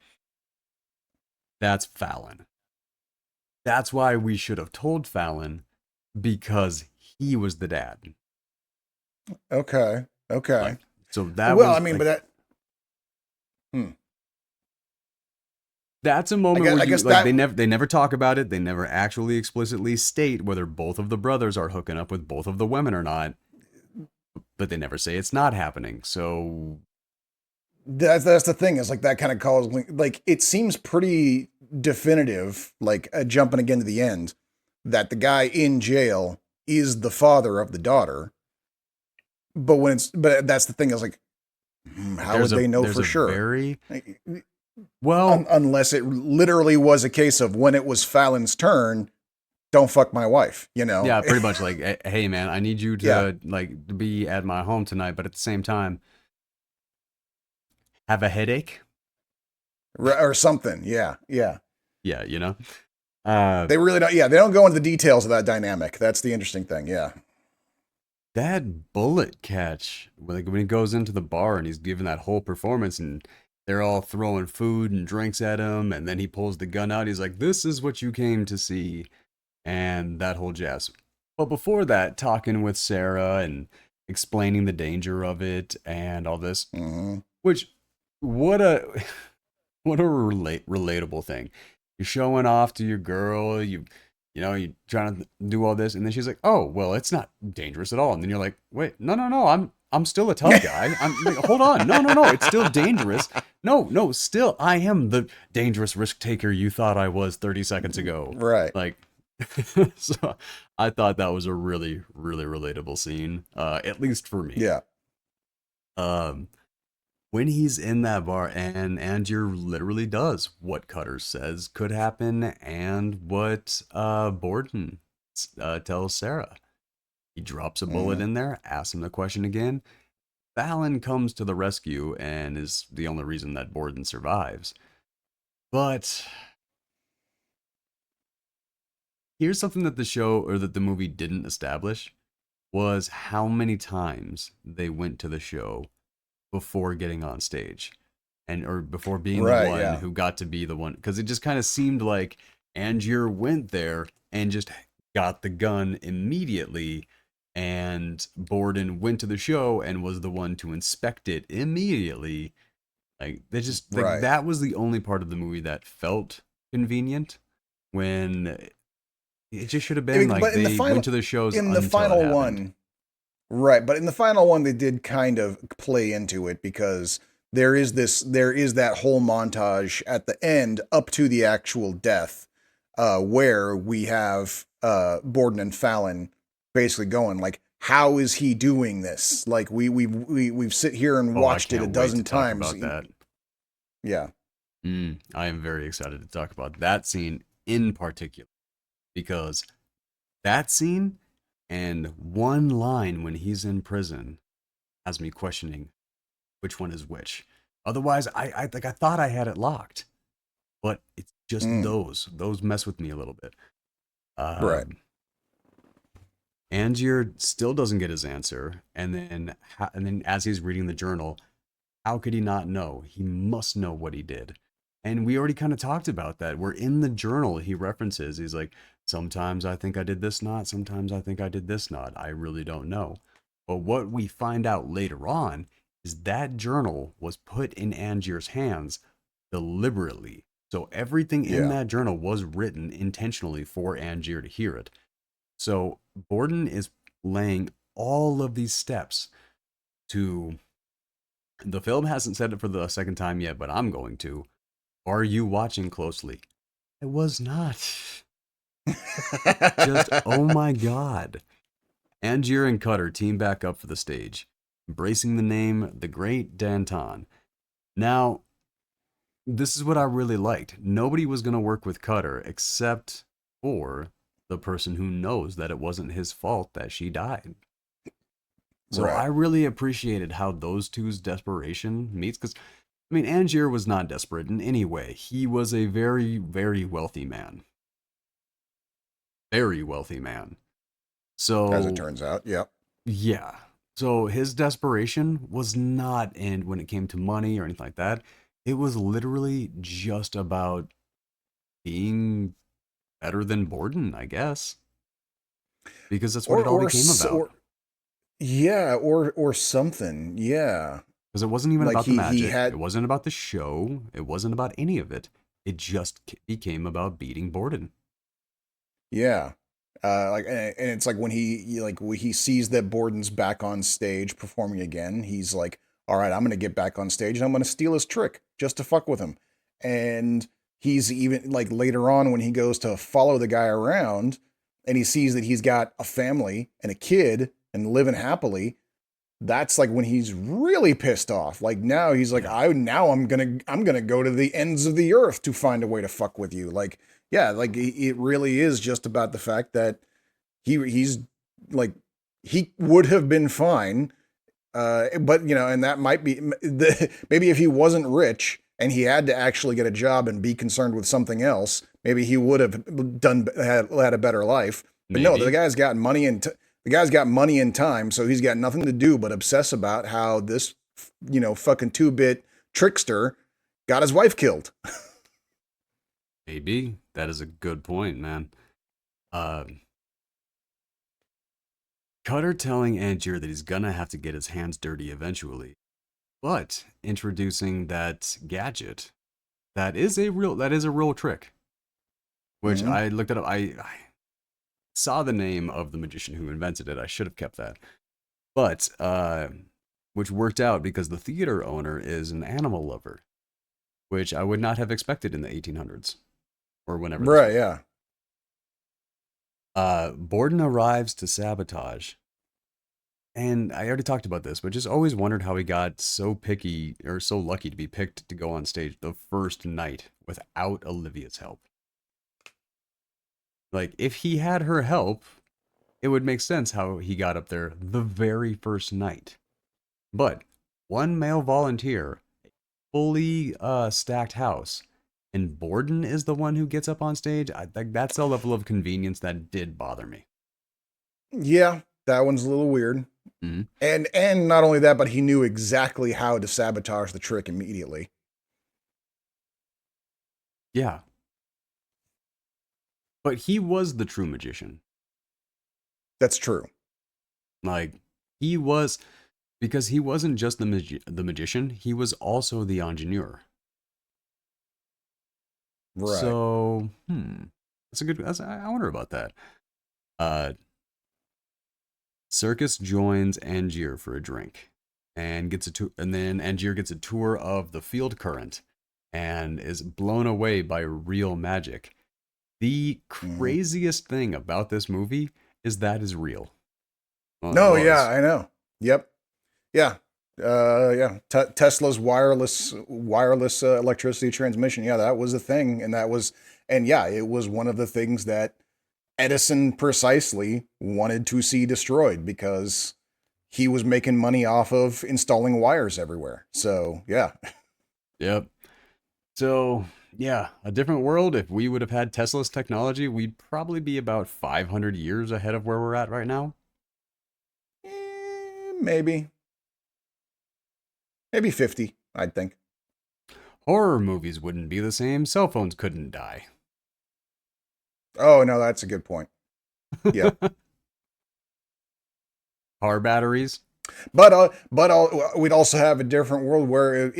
That's Fallon. That's why we should have told Fallon, because he was the dad. Okay. Okay. Like, so that Well, I was mean, like, but hmm. that's a moment where I you guess like that, they never talk about it. They never actually explicitly state whether both of the brothers are hooking up with both of the women or not, but they never say it's not happening. So that's the thing is like that kind of calls like it seems pretty definitive, like jumping again to the end, that the guy in jail is the father of the daughter. But that's the thing is like, how would they know there's for a sure? very well, Unless it literally was a case of when it was Fallon's turn, don't fuck my wife, yeah, pretty much like, hey man, I need you Yeah, to like to be at my home tonight, but at the same time, have a headache. or something. Yeah, yeah. Yeah, uh, They really don't. Yeah, they don't go into the details of that dynamic. That's the interesting thing. Yeah. that bullet catch, like when he goes into the bar and he's giving that whole performance, and they're all throwing food and drinks at him, and then he pulls the gun out. He's like, "This is what you came to see," and that whole jazz. But before that, talking with Sarah and explaining the danger of it and all this, hmm which what a what a relatable thing. You're showing off to your girl, you trying to do all this, and then she's like, "Oh, well, it's not dangerous at all." And then you're like, "Wait, no, I'm still a tough guy. I'm like, hold on, no, it's still dangerous. No, still, I am the dangerous risk taker you thought I was 30 seconds ago. Right. Like, So I thought that was a really, really relatable scene, at least for me. Yeah. Um, when he's in that bar and Angier literally does what Cutter says could happen and what Borden tells Sarah. He drops a bullet Hmm. in there, asks him the question again. Fallon comes to the rescue and is the only reason that Borden survives. But here's something that the show or that the movie didn't establish was how many times they went to the show before getting on stage and or before being the Right. one Yeah. who got to be the one, because it just kind of seemed like Angier went there and just got the gun immediately, and Borden went to the show and was the one to inspect it immediately. Like they just like Right. that was the only part of the movie that felt convenient, when it just should have I been mean, like but they went to the shows in the until it final happened. one, right? But in the final one, they did kind of play into it because there is that whole montage at the end up to the actual death, where we have Borden and Fallon basically going like, how is he doing this? Like we've sit here and Oh, I watched it a can't wait to dozen talk times. about that. Yeah. I am very excited to talk about that scene in particular, because that scene and one line when he's in prison has me questioning which one is which. Otherwise, I thought I had it locked, but it's just Mm, those mess with me a little bit. right. Um, Angier still doesn't get his answer, and then as he's reading the journal, how could he not know? He must know what he did. And we already kind of talked about that. We're in the journal he references. He's like, sometimes I think I did this not, sometimes I think I did this not. I really don't know. But what we find out later on is that journal was put in Angier's hands deliberately. So everything in Yeah. that journal was written intentionally for Angier to hear it. So Borden is laying all of these steps to, the film hasn't said it for the second time yet, but I'm going to. Are you watching closely? I was not. Just, oh my God. Angier and Cutter team back up for the stage, embracing the name The Great Danton. Now, this is what I really liked. Nobody was going to work with Cutter except for the person who knows that it wasn't his fault that she died. So I Right. really appreciated how those two's desperation meets, because I mean, Angier was not desperate in any way. He was a very, very wealthy man. Very wealthy man. As it So, turns out. Yep. yeah. So his desperation was not in when it came to money or anything like that. It was literally just about being better than Borden, I guess, because that's what it all became about. Or yeah, or something. Yeah. Because it wasn't even Like about the he magic. It had wasn't about the show. It wasn't about any of it. It just became about beating Borden. yeah. Like and it's like when when he sees that Borden's back on stage performing again, he's like, "All right, I'm going to get back on stage and I'm going to steal his trick just to fuck with him." And he's even like later on when he goes to follow the guy around and he sees that he's got a family and a kid and living happily, that's like when he's really pissed off. Like now he's like, Yeah. I'm gonna go to the ends of the earth to find a way to fuck with you. Like, yeah, like it really is just about the fact that he's like he would have been fine. But you know, and that might be maybe if he wasn't rich and he had to actually get a job and be concerned with something else, maybe he would have had a better life. But no, the Maybe. guy's got money and the guy's got money and time, so he's got nothing to do but obsess about how this fucking 2-bit trickster got his wife killed. Maybe. That is a good point, man. Uh, Cutter telling Angier that he's gonna have to get his hands dirty eventually, but introducing that gadget that is a real trick, which Mm-hmm. I looked it up. I saw the name of the magician who invented it. I should have kept that, but which worked out because the theater owner is an animal lover, which I would not have expected in the 1800s or whenever this Right? was. Yeah. Borden arrives to sabotage. And I already talked about this, but just always wondered how he got so picky or so lucky to be picked to go on stage the first night without Olivia's help. Like, if he had her help, it would make sense how he got up there the very first night. But one male volunteer, fully stacked house, and Borden is the one who gets up on stage. Like, that's a level of convenience that did bother me. Yeah, that one's a little weird. Mm-hmm. And not only that, but he knew exactly how to sabotage the trick immediately. Yeah. But he was the true magician. That's true. Like, he was, because he wasn't just the magician, he was also the ingenieur. Right. So, I wonder about that. Circus joins Angier for a drink and then Angier gets a tour of the field current and is blown away by real magic. The craziest thing about this movie is that is real. Well, no, yeah, I know. Yep. Yeah. Tesla's wireless electricity transmission. Yeah, that was a thing. And yeah, it was one of the things that Edison precisely wanted to see destroyed because he was making money off of installing wires everywhere. So, yeah. Yep. So, yeah, a different world. If we would have had Tesla's technology, we'd probably be about 500 years ahead of where we're at right now. Maybe 50, I'd think. Horror movies wouldn't be the same. Cell phones couldn't die. Oh, no, that's a good point. Yeah. Car batteries. But we'd also have a different world where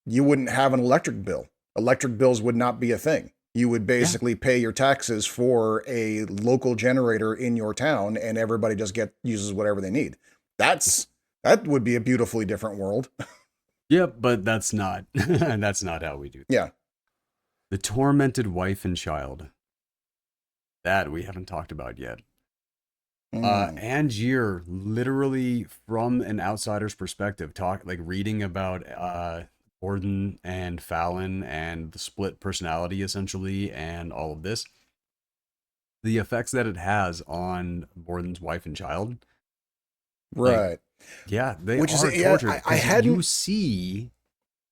you wouldn't have an electric bill. Electric bills would not be a thing. You would basically pay your taxes for a local generator in your town, and everybody just uses whatever they need. That would be a beautifully different world. Yep, but that's not how we do that. Yeah. The tormented wife and child. That we haven't talked about yet. Angier, literally from an outsider's perspective, reading about Borden and Fallon and the split personality essentially and all of this. The effects that it has on Borden's wife and child. Right. Yeah, they are tortured. Yeah, you see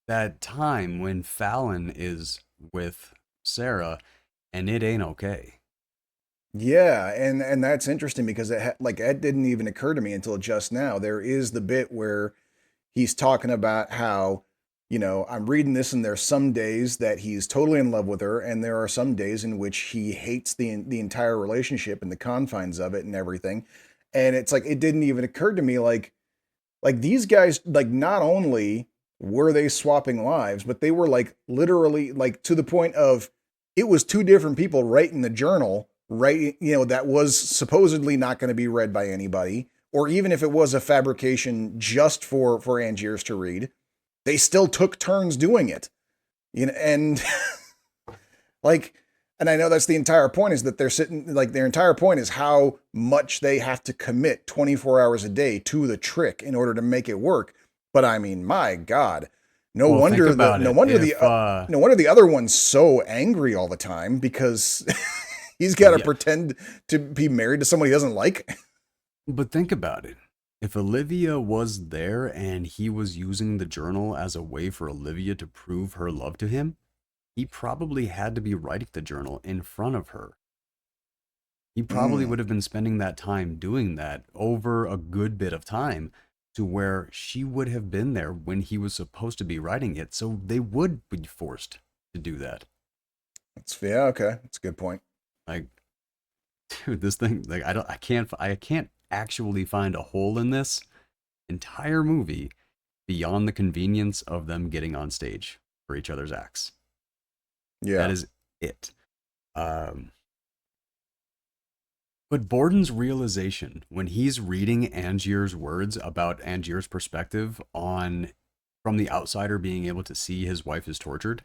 that time when Fallon is with Sarah, and it ain't okay. Yeah, and that's interesting because it didn't even occur to me until just now. There is the bit where he's talking about how, I'm reading this, and there's some days that he's totally in love with her, and there are some days in which he hates the entire relationship and the confines of it and everything. And it's like it didn't even occur to me like these guys, like, not only were they swapping lives, but they were like literally like to the point of it was two different people writing the journal, right? That was supposedly not going to be read by anybody, or even if it was a fabrication just for Angiers to read, they still took turns doing it. And and I know that's the entire point, is that they're sitting, like, their entire point is how much they have to commit 24 hours a day to the trick in order to make it work. But I mean, my God, no wonder the other one's so angry all the time, because he's got to pretend to be married to somebody he doesn't like. But think about it. If Olivia was there and he was using the journal as a way for Olivia to prove her love to him, he probably had to be writing the journal in front of her. He probably would have been spending that time doing that over a good bit of time, to where she would have been there when he was supposed to be writing it. So they would be forced to do that. Okay. That's a good point. Like, dude, this thing, like, I can't actually find a hole in this entire movie beyond the convenience of them getting on stage for each other's acts. Yeah. That is it. But Borden's realization when he's reading Angier's words about Angier's perspective from the outsider being able to see his wife is tortured.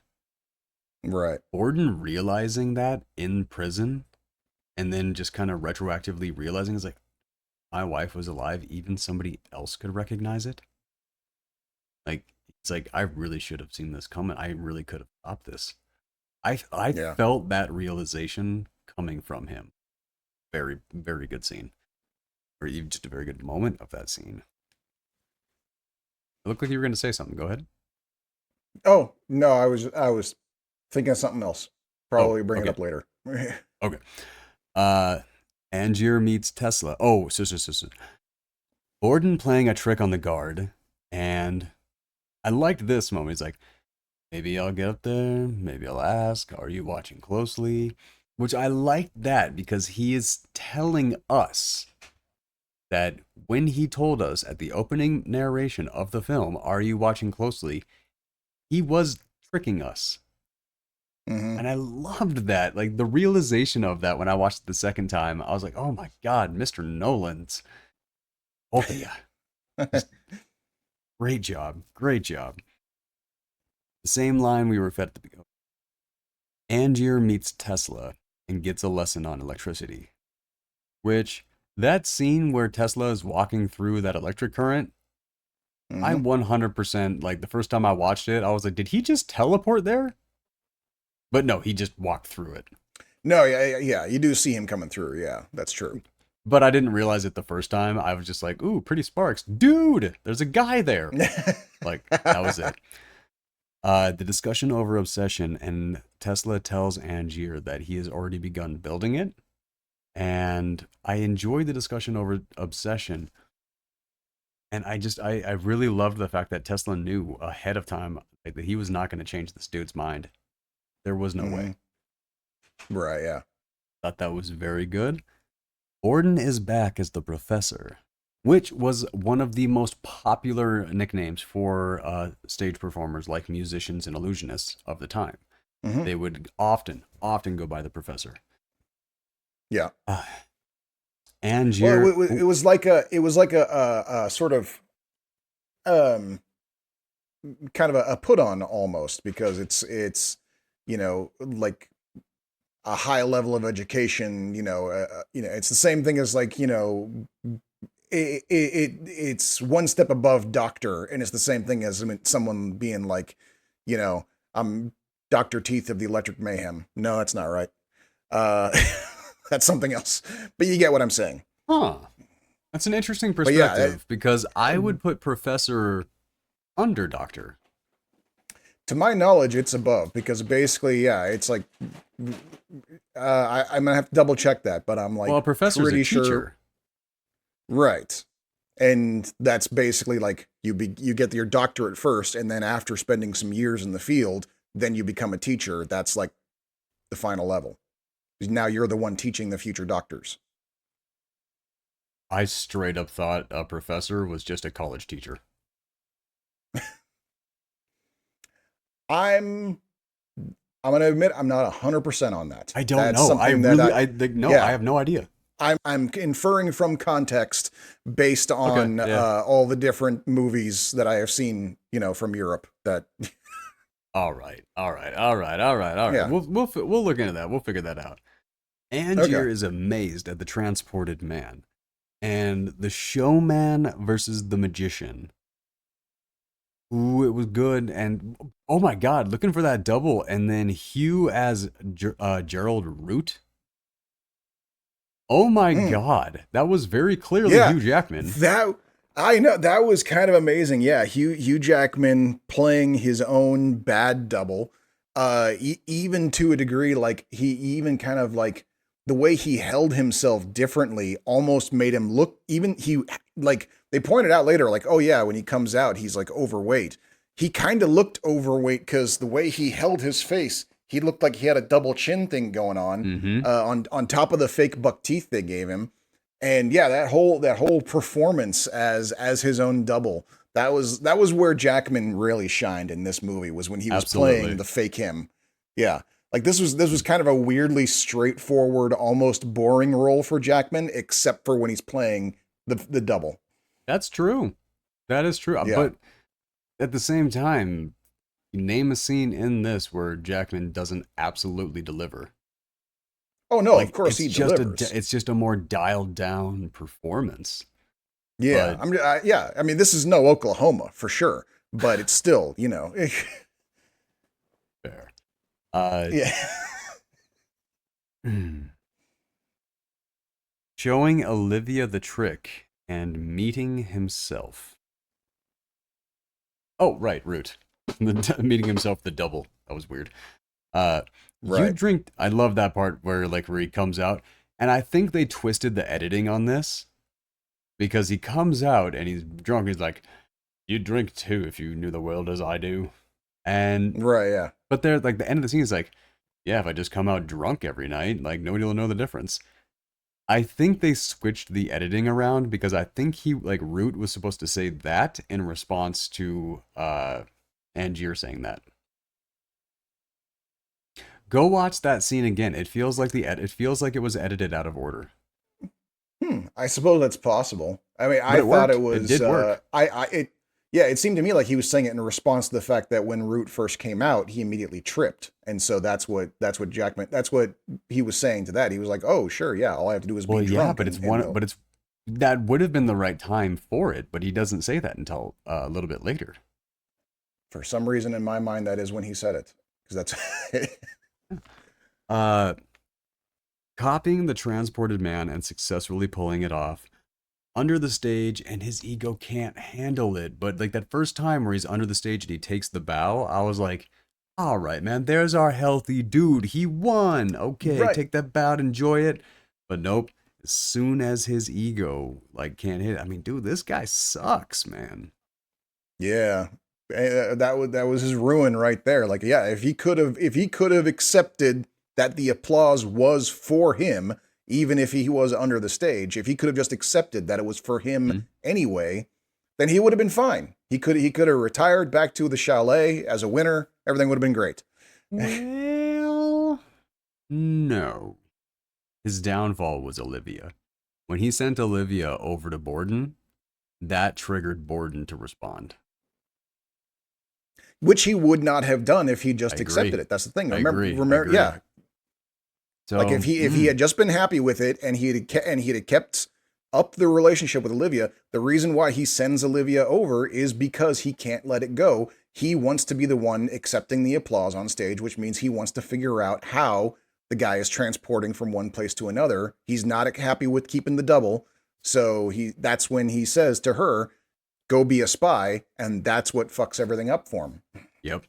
Right. Borden realizing that in prison and then just kind of retroactively realizing it's like, my wife was alive, even somebody else could recognize it. Like, it's like, I really should have seen this coming. I really could have stopped this. I Yeah. felt that realization coming from him. Very, very good scene. Or even just a very good moment of that scene. It looked like you were going to say something. Go ahead. Oh, no, I was thinking of something else. Oh, Probably bring it okay. up later. Okay. Angier meets Tesla. Oh, so. Borden playing a trick on the guard. And I liked this moment. He's like, maybe I'll get up there. Maybe I'll ask, are you watching closely? Which I liked that because he is telling us that when he told us at the opening narration of the film, are you watching closely? He was tricking us. Mm-hmm. And I loved that. Like the realization of that when I watched it the second time, I was like, oh my God, Mr. Nolan's. Oh, yeah. Great job. Great job. The same line we were fed at the beginning. Angier meets Tesla and gets a lesson on electricity. Which, that scene where Tesla is walking through that electric current, I Mm-hmm. 100%, like the first time I watched it, I was like, did he just teleport there? But no, he just walked through it. No, yeah, you do see him coming through. Yeah, that's true. But I didn't realize it the first time. I was just like, ooh, pretty sparks. Dude, there's a guy there. Like, that was it. The discussion over obsession, and Tesla tells Angier that he has already begun building it. And I enjoyed the discussion over obsession. And I really loved the fact that Tesla knew ahead of time like, that he was not going to change this dude's mind. There was no way. Right, yeah. Thought that was very good. Borden is back as the professor, which was one of the most popular nicknames for stage performers like musicians and illusionists of the time. Mm-hmm. They would often go by the professor. Yeah. Angier. Well, it was like a sort of um kind of a put on almost because it's like a high level of education. It's the same thing as like it's one step above doctor, and it's the same thing as someone being like, I'm Dr. Teeth of the Electric Mayhem. No, that's not right. Uh, that's something else. But you get what I'm saying. Huh. That's an interesting But yeah, perspective because I would put professor under doctor. to my knowledge, it's above because basically, yeah, it's like I'm gonna have to double check that, but I'm like Well, a professor's pretty a teacher. sure. Right. And that's basically like you get your doctorate first, and then after spending some years in the field, then you become a teacher. That's like the final level. Now you're the one teaching the future doctors. I straight up thought a professor was just a college teacher. I'm gonna admit I'm not 100% on that. I don't That's know. something I have no idea. I'm inferring from context based on Okay, yeah. all the different movies that I have seen, from Europe. That All right. Yeah. We'll look into that. We'll figure that out. Angier Okay. is amazed at the transported man, and the showman versus the magician. Ooh, it was good, and oh my God, looking for that double, and then Hugh as Gerald Root. Oh my Mm. God, that was very clearly Yeah. Hugh Jackman. That I know that was kind of amazing. Yeah, Hugh Jackman playing his own bad double, even to a degree, like he even kind of like the way he held himself differently almost made him look even he like they pointed out later, like, oh yeah, when he comes out, he's like overweight. He kind of looked overweight because the way he held his face, he looked like he had a double chin thing going on, Mm-hmm. on top of the fake buck teeth they gave him. And yeah, that whole performance as his own double, that was where Jackman really shined in this movie, was when he was Absolutely. playing the fake him. Yeah. Like this was kind of a weirdly straightforward, almost boring role for Jackman, except for when he's playing the double. That's true. That is true. Yeah. But at the same time, name a scene in this where Jackman doesn't absolutely deliver. Oh no, of Like course he delivers. it's just a more dialed down performance. Yeah, But yeah. I mean, this is no Oklahoma for sure, but it's still, you know, fair. Uh, yeah. showing Olivia the trick and meeting himself. Oh, right, Root. Meeting himself the double. That was weird. You Right. drink. I love that part where he comes out, and I think they twisted the editing on this because he comes out and he's drunk. He's like, "You drink too if you knew the world as I do," and Right. Yeah. but they're like the end of the scene is like, "Yeah, if I just come out drunk every night, like nobody will know the difference." I think they switched the editing around because I think he like Root was supposed to say that in response to Angier saying that. Go watch that scene again. It feels like it feels like it was edited out of order. I suppose that's possible. I mean, But I it thought worked. it was, It did work. yeah, it seemed to me like he was saying it in response to the fact that when Root first came out, he immediately tripped. And so that's what Jackman, that's what he was saying to that. He was like, oh, sure. Yeah. All I have to do is Well, be yeah, drunk. but it's that would have been the right time for it, but he doesn't say that until a little bit later. For some reason in my mind, that is when he said it. Because that's, Uh, copying the transported man and successfully pulling it off under the stage, and his ego can't handle it. But like that first time where he's under the stage and he takes the bow, I was like, all right, man, there's our healthy dude. He won. Okay, right. take that bow and enjoy it. But nope. As soon as his ego like can't hit, I mean, dude, this guy sucks, man. Yeah. That was his ruin right there. Like, yeah, if he could have accepted that the applause was for him, even if he was under the stage, if he could have just accepted that it was for him anyway, then he would have been fine. He could have retired back to the chalet as a winner. Everything would have been great. Well, no. His downfall was Olivia. When he sent Olivia over to Borden, that triggered Borden to respond. Which he would not have done if he just I accepted agree. it. That's the thing. I Remember, agree. yeah. So, Like if he had just been happy with it and he had kept up the relationship with Olivia, the reason why he sends Olivia over is because he can't let it go. He wants to be the one accepting the applause on stage, which means he wants to figure out how the guy is transporting from one place to another. He's not happy with keeping the double. So that's when he says to her, go be a spy. And that's what fucks everything up for him. Yep.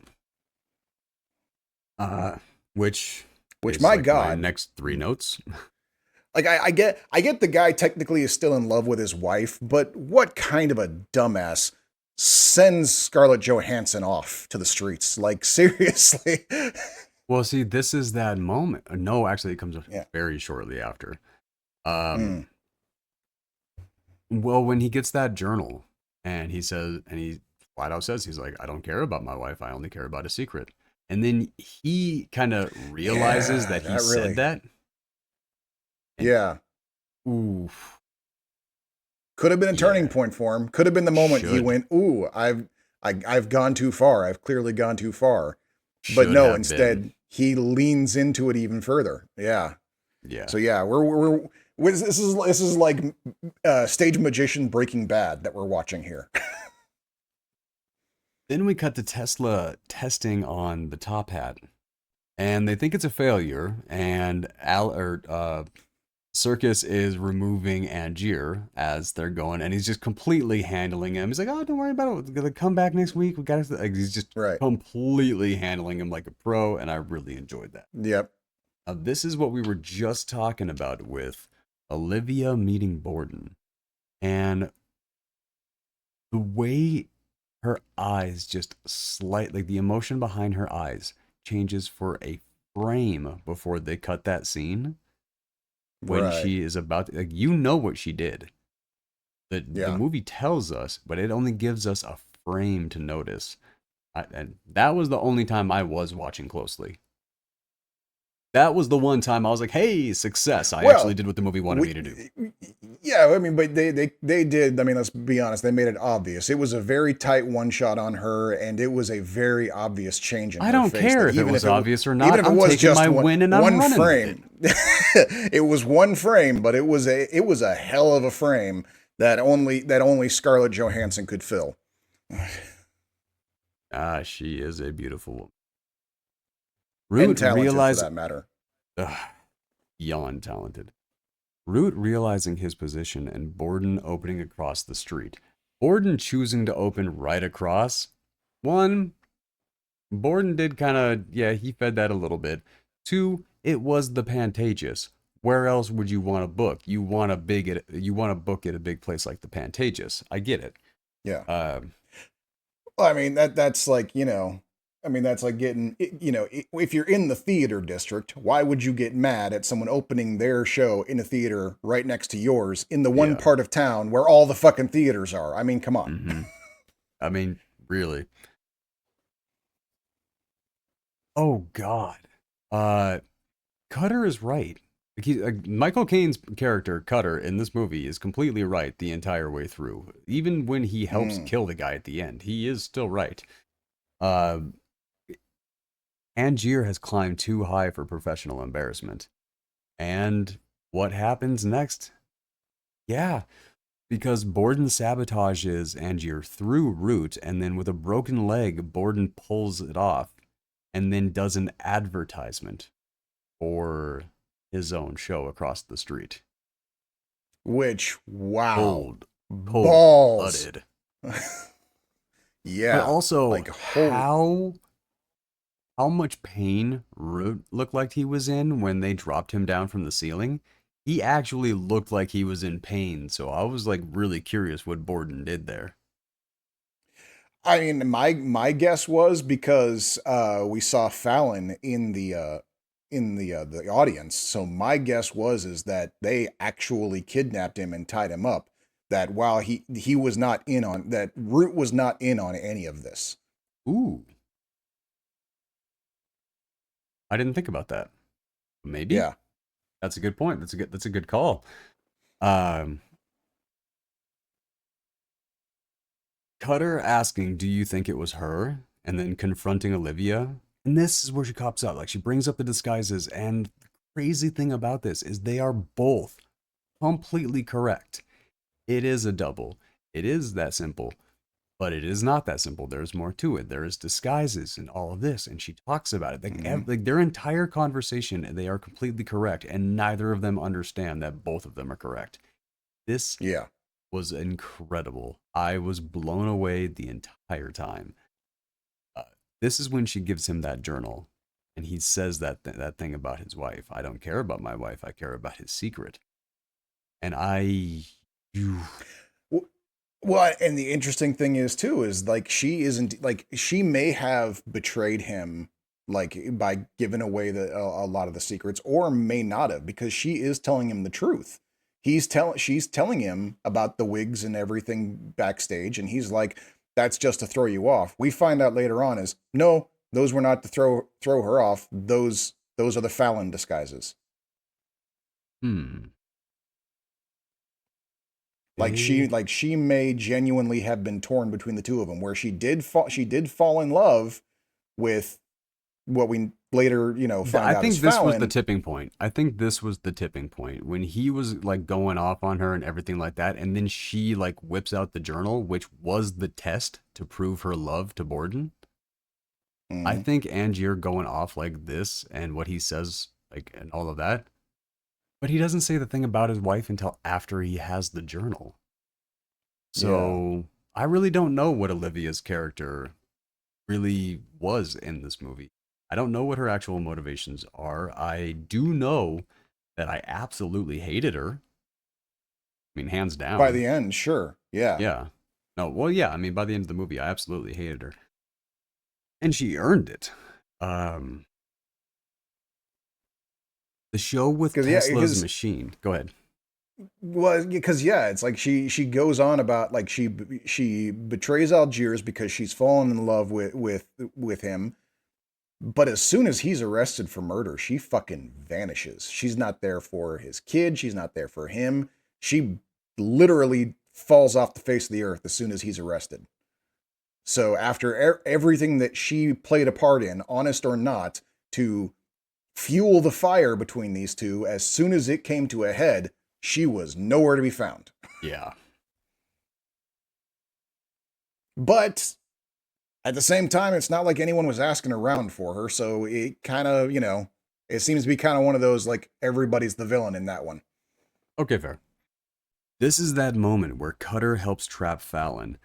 Which My like God, my next 3 notes. like I get the guy technically is still in love with his wife, but what kind of a dumbass sends Scarlett Johansson off to the streets? Like seriously. Well, see, this is that moment. No, actually, it comes Yeah. very shortly after. Well, when he gets that journal and he flat out says, he's like, I don't care about my wife. I only care about a secret. And then he kind of realizes that he said that. And, yeah. Oof. Could have been a turning point for him. Could have been the moment he Should. went, ooh, I've gone too far. I've clearly gone too far. Should But no, have instead been. he leans into it even further. Yeah. Yeah. So yeah, this is like stage magician Breaking Bad that we're watching here. Then we cut to Tesla testing on the top hat, and they think it's a failure. And Circus is removing Angier as they're going, and he's just completely handling him. He's like, "Oh, don't worry about it. We're gonna come back next week. We got to." Like, he's just Right. completely handling him like a pro, and I really enjoyed that. Yep. This is what we were just talking about with Olivia meeting Borden, and the way her eyes just slightly, the emotion behind her eyes changes for a frame before they cut that scene. When Right. she is about to, like, you know what she did. The movie tells us, but it only gives us a frame to notice. And that was the only time I was watching closely. That was the one time I was like, hey, success. I actually did what the movie wanted me to do. Yeah, I mean, but they did. I mean, let's be honest. They made it obvious. It was a very tight one shot on her, and it was a very obvious change in her I don't face care that if it was obvious or not. Even if it I'm was taking just my win and I'm one running frame. with it. it was one frame, but it was a hell of a frame that only Scarlett Johansson could fill. Ah, she is a beautiful woman. And Root talented for realized, that matter. yawn talented. Root realizing his position and Borden opening across the street. Borden choosing to open right across. One, Borden did kind of, yeah, he fed that a little bit. Two, it was the Pantages. Where else would you want to book? You want to book at a big place like the Pantages. I get it. Yeah. Uh, Well, I mean that's like, that's like getting, if you're in the theater district, why would you get mad at someone opening their show in a theater right next to yours in the one Yeah. part of town where all the fucking theaters are? I mean, come on. Mm-hmm. I mean, really. Oh God. Cutter is right. Michael Caine's character Cutter in this movie is completely right the entire way through. Even when he helps kill the guy at the end, he is still right. Uh, Angier has climbed too high for professional embarrassment. And what happens next? Yeah, because Borden sabotages Angier through Root, and then with a broken leg, Borden pulls it off and then does an advertisement for his own show across the street. Which, wow. Balls. Blooded. Yeah. But also, like how much pain Root looked like he was in when they dropped him down from the ceiling. He actually looked like he was in pain, so I was like really curious what Borden did there. I mean, my guess was because we saw Fallon in the audience. So my guess is that they actually kidnapped him and tied him up. That while he was not in on that, Root was not in on any of this. Ooh, I didn't think about that. Maybe. Yeah, That's a good point. That's a good call. Um, Cutter asking, "Do you think it was her?" and then confronting Olivia. And this is where she cops out. Like she brings up the disguises, and the crazy thing about this is they are both completely correct. It is a double. It is that simple. But it is not that simple. There's more to it. There is disguises and all of this, and she talks about it. Like their entire conversation, they are completely correct, and neither of them understand that both of them are correct. This was incredible. I was blown away the entire time. This is when she gives him that journal, and he says that thing about his wife. I don't care about my wife. I care about his secret. And Well, and the interesting thing is too is like she may have betrayed him like by giving away a lot of the secrets, or may not have, because she is telling him the truth. She's telling him about the wigs and everything backstage, and he's like, "That's just to throw you off." We find out later on is no, those were not to throw her off. Those are the Fallon disguises. Like she may genuinely have been torn between the two of them, where she did fall in love with what we later, find out. I think is this Fallon. was the tipping point. I think this was the tipping point when he was like going off on her and everything like that, and then she like whips out the journal, which was the test to prove her love to Borden. I think Angier going off like this and what he says, like, and all of that, but he doesn't say the thing about his wife until after he has the journal. So I really don't know what Olivia's character really was in this movie. I don't know what her actual motivations are. I do know that I absolutely hated her. I mean, hands down. By the end, sure. Yeah. Yeah. No, well, yeah. I mean, by the end of the movie, I absolutely hated her. And she earned it. The show with Tesla's machine. Go ahead. Well, because it's like she goes on about like she betrays Algiers because she's fallen in love with him, but as soon as he's arrested for murder, she fucking vanishes. She's not there for his kid. She's not there for him. She literally falls off the face of the earth as soon as he's arrested. So after everything that she played a part in, honest or not, to fuel the fire between these two, as soon as it came to a head, she was nowhere to be found. Yeah. But at the same time, it's not like anyone was asking around for her, so it kind of, it seems to be kind of one of those, like, everybody's the villain in that one. Okay, fair. This is that moment where Cutter helps trap Fallon,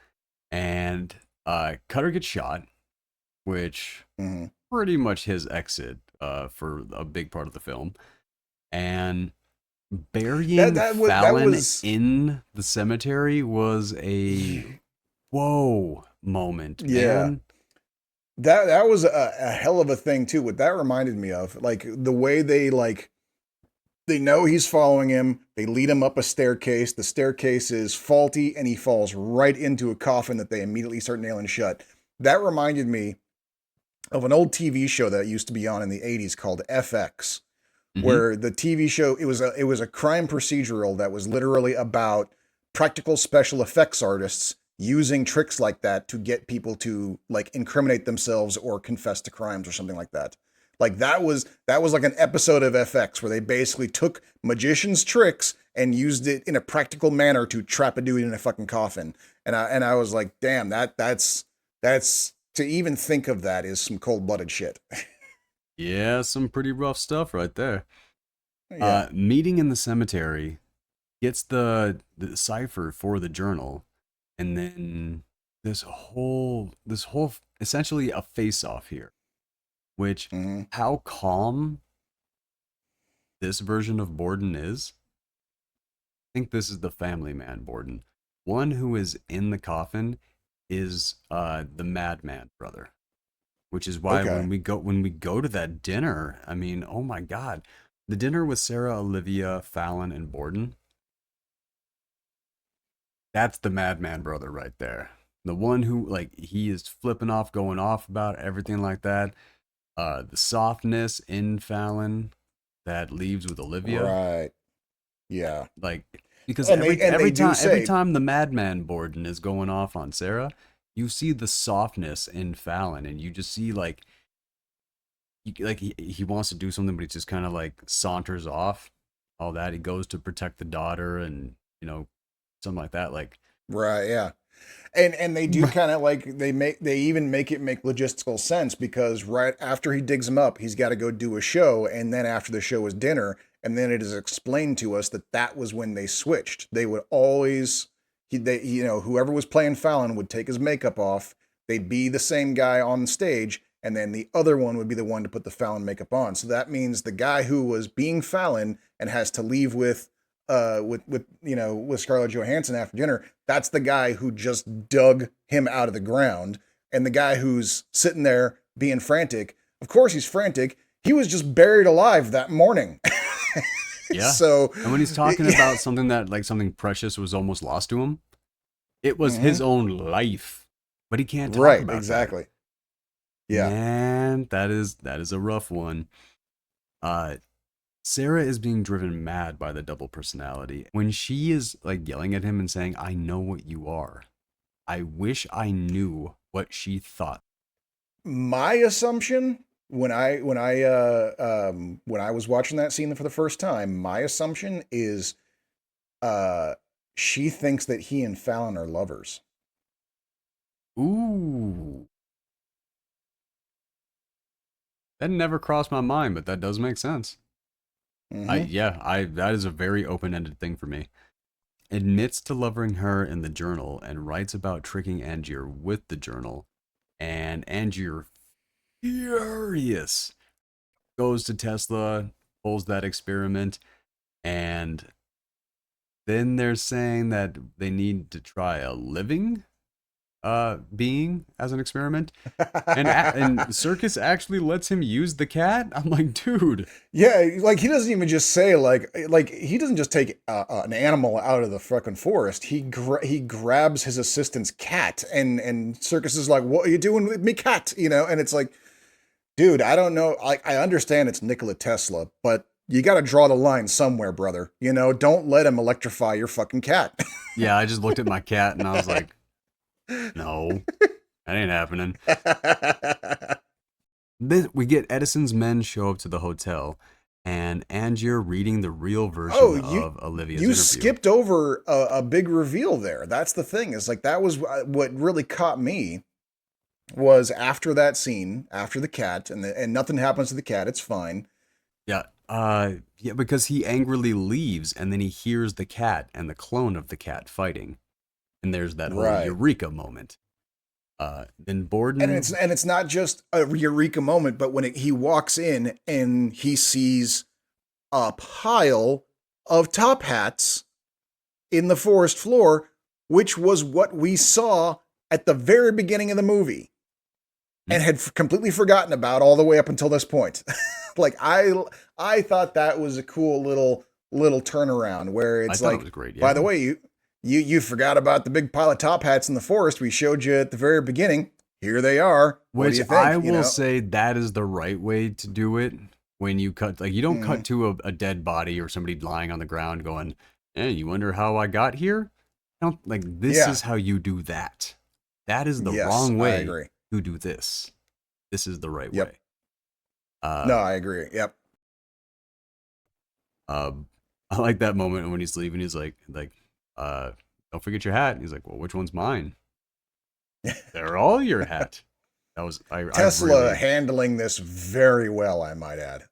and Cutter gets shot, which pretty much his exit for a big part of the film. And burying Fallon in the cemetery was a whoa moment. Yeah. Man. That was a hell of a thing too. What that reminded me of, like the way they know he's following him. They lead him up a staircase. The staircase is faulty and he falls right into a coffin that they immediately start nailing shut. That reminded me of an old TV show that used to be on in the 80s called FX, where the TV show, it was a crime procedural that was literally about practical special effects artists using tricks like that to get people to like incriminate themselves or confess to crimes or something like that. Like that was like an episode of FX where they basically took magicians' tricks and used it in a practical manner to trap a dude in a fucking coffin. And I was like, damn, that's to even think of that is some cold-blooded shit. Yeah, some pretty rough stuff right there. Yeah. Meeting in the cemetery gets the cipher for the journal, and then this whole essentially a face-off here, which how calm this version of Borden is. I think this is the family man Borden. One who is in the coffin is the madman brother, which is why when we go to that dinner, I mean, oh my God, the dinner with Sarah, Olivia, Fallon, and Borden. That's the madman brother right there. The one who, like, he is flipping off, going off about everything like that. The softness in Fallon that leaves with Olivia. Right. Yeah. Like, because every time the madman Borden is going off on Sarah, you see the softness in Fallon, and you just see like he wants to do something, but he just kind of like saunters off. All that, he goes to protect the daughter, and something like that. Like, right, yeah. And they do kind of like they even make it make logistical sense, because right after he digs him up, he's got to go do a show, and then after the show is dinner, and then it is explained to us that was when they switched. They would always whoever was playing Fallon would take his makeup off. They'd be the same guy on stage, and then the other one would be the one to put the Fallon makeup on. So that means the guy who was being Fallon and has to leave with Scarlett Johansson after dinner, that's the guy who just dug him out of the ground. And the guy who's sitting there being frantic, of course he's frantic. He was just buried alive that morning. Yeah. So, and when he's talking about something that, like, something precious was almost lost to him, it was his own life, but he can't talk about exactly. That. Yeah. Man, that is a rough one. Sarah is being driven mad by the double personality. When she is like yelling at him and saying, "I know what you are," I wish I knew what she thought. My assumption when I was watching that scene for the first time, my assumption is she thinks that he and Fallon are lovers. Ooh. That never crossed my mind, but that does make sense. That is a very open-ended thing for me. Admits to loving her in the journal and writes about tricking Angier with the journal. And Angier, furious, goes to Tesla, pulls that experiment, and then they're saying that they need to try a living being as an experiment, and Circus actually lets him use the cat. I'm like, dude, yeah, like he doesn't even just say like he doesn't just take an animal out of the fucking forest. He grabs his assistant's cat, and Circus is like, "What are you doing with me cat?" And it's like, dude, I don't know. I understand it's Nikola Tesla, but you got to draw the line somewhere, brother. Don't let him electrify your fucking cat. Yeah, I just looked at my cat and I was like, no, that ain't happening. we get Edison's men show up to the hotel, and Angier reading the real version Oh, of Olivia's you interview. skipped over a big reveal there. That's the thing. Is like that was what really caught me was after that scene, after the cat, and nothing happens to the cat. It's fine. Yeah. Yeah, because he angrily leaves, and then he hears the cat and the clone of the cat fighting, and there's that whole Right. eureka moment. Then Borden, And it's not just a eureka moment, but when he walks in and he sees a pile of top hats in the forest floor, which was what we saw at the very beginning of the movie and had completely forgotten about all the way up until this point. Like I thought that was a cool little turnaround where it's like, it was great. Yeah. by the way, you forgot about the big pile of top hats in the forest we showed you at the very beginning. Here they are. What Which do you think? I will say that is the right way to do it. When you cut, like, you don't cut to a dead body or somebody lying on the ground going, "Hey, you wonder how I got here?" This is how you do that. That is the wrong way I agree. to do this. This is the right Yep. way. No, I agree. Yep. I like that moment when he's leaving. He's like, don't forget your hat. He's like, well, which one's mine? They're all your hat. That was Tesla handling this very well, I might add.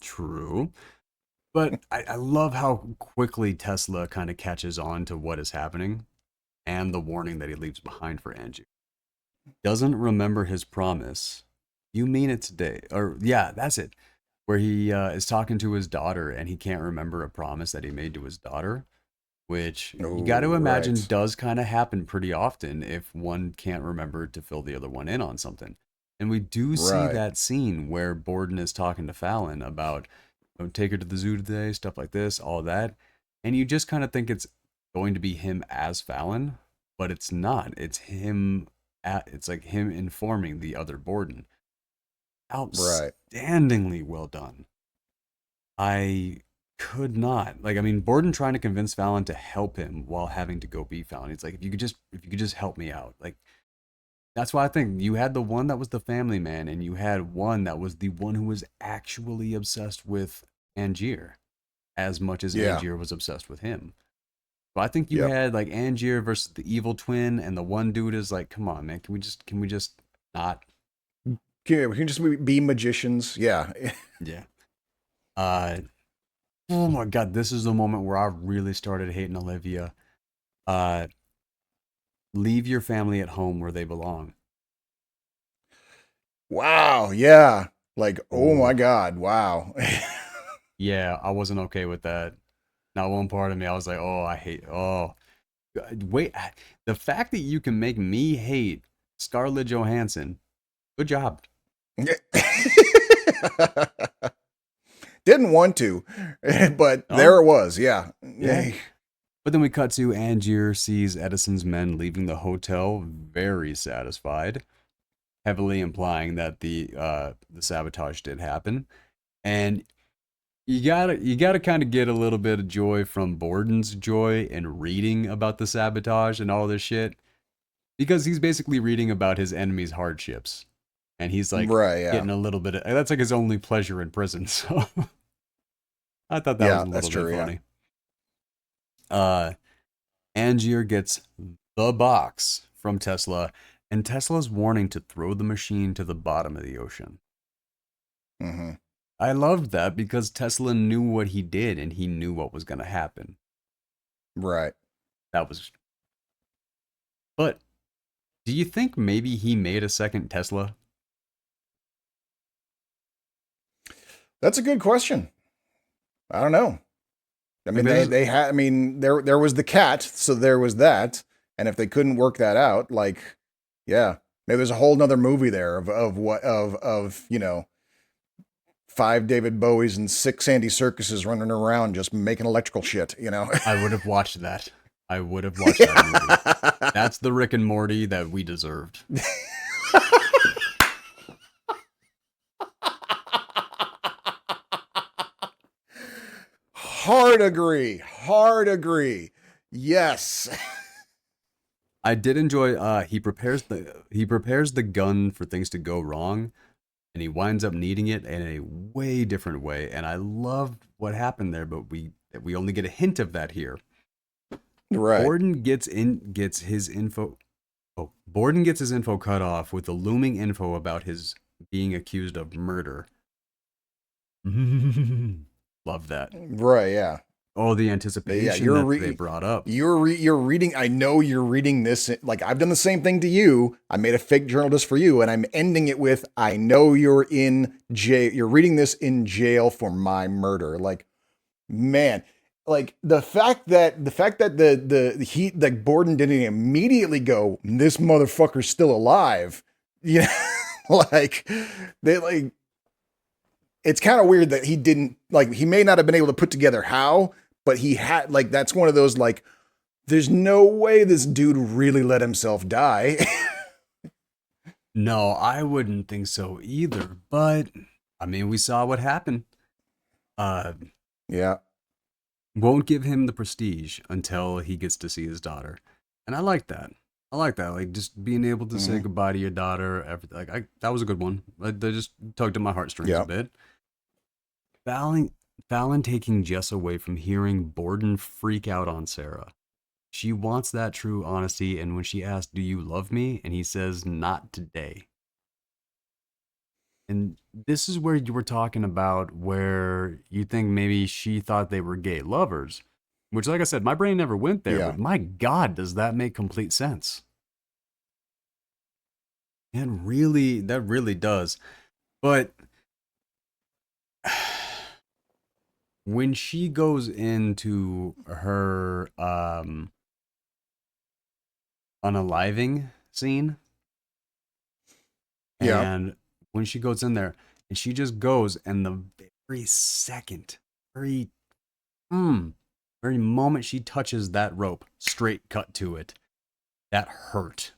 True. But I love how quickly Tesla kind of catches on to what is happening and the warning that he leaves behind for Angie. Doesn't remember his promise. You mean it today? Or, yeah, that's it. Where he is talking to his daughter and he can't remember a promise that he made to his daughter, which you got to imagine does kind of happen pretty often if one can't remember to fill the other one in on something. And we do see that scene where Borden is talking to Fallon about, take her to the zoo today, stuff like this, all that. And you just kind of think it's going to be him as Fallon, but it's not. It's him. It's like him informing the other Borden. Outstandingly well done. I could not. Borden trying to convince Fallon to help him while having to go be Fallon. It's like, if you could just help me out. Like, that's why I think you had the one that was the family man, and you had one that was the one who was actually obsessed with Angier as much as Angier was obsessed with him. So I think you had like Angier versus the evil twin, and the one dude is like, come on, man, can we just not? Yeah, we can just be magicians. Yeah. Yeah. Oh my God, this is the moment where I really started hating Olivia. Leave your family at home where they belong. Wow. Yeah. Like, oh my God. Wow. Yeah, I wasn't okay with that. Not one part of me. I was like, wait, the fact that you can make me hate Scarlett Johansson, good job. Didn't want to, but there it was. Yeah. But then we cut to Angier sees Edison's men leaving the hotel, very satisfied, heavily implying that the sabotage did happen. And you gotta kind of get a little bit of joy from Borden's joy in reading about the sabotage and all this shit, because he's basically reading about his enemy's hardships, and he's like getting a little bit of, that's like his only pleasure in prison. So I thought that was a little bit funny. Angier gets the box from Tesla, and Tesla's warning to throw the machine to the bottom of the ocean. Mm-hmm. I loved that because Tesla knew what he did and he knew what was going to happen. Right. But do you think maybe he made a second Tesla? That's a good question. I don't know. I mean, they had, there was the cat, so there was that. And if they couldn't work that out, like, yeah, maybe there's a whole nother movie there of 5 David Bowies and 6 Andy Serkises running around just making electrical shit, I would have watched that. I would have watched that movie. That's the Rick and Morty that we deserved. Hard agree. Yes. I did enjoy. He prepares the gun for things to go wrong, and he winds up needing it in a way different way. And I loved what happened there, but we only get a hint of that here. Right. Borden gets his info cut off with the looming info about his being accused of murder. Love that. Right. Yeah. Oh, the Yeah. anticipation that they brought up. You're reading. I know you're reading this. Like I've done the same thing to you. I made a fake journal just for you, and I'm ending it with, "I know you're in jail. You're reading this in jail for my murder." Like, man, like the fact that Borden didn't immediately go, "This motherfucker's still alive." Yeah, like they like. It's kind of weird that he didn't like. He may not have been able to put together how, but he had like. That's one of those like. There's no way this dude really let himself die. No, I wouldn't think so either. But I mean, we saw what happened. Uh, Yeah. won't give him the prestige until he gets to see his daughter, and I like that. I like that. Like just being able to say Mhm. goodbye to your daughter. Everything. That was a good one. They just tugged at my heartstrings a Yeah. bit. Fallon, Fallon taking Jess away from hearing Borden freak out on Sarah. She wants that true honesty, and when she asks, "Do you love me?" and he says, "Not today." And this is where you were talking about where you think maybe she thought they were gay lovers, which, like I said, my brain never went there, Yeah. but my God, does that make complete sense? And really, that really does. But when she goes into her unaliving scene, Yeah. and when she goes in there and she just goes, and the very second, very, very moment she touches that rope, straight cut to it, that hurt.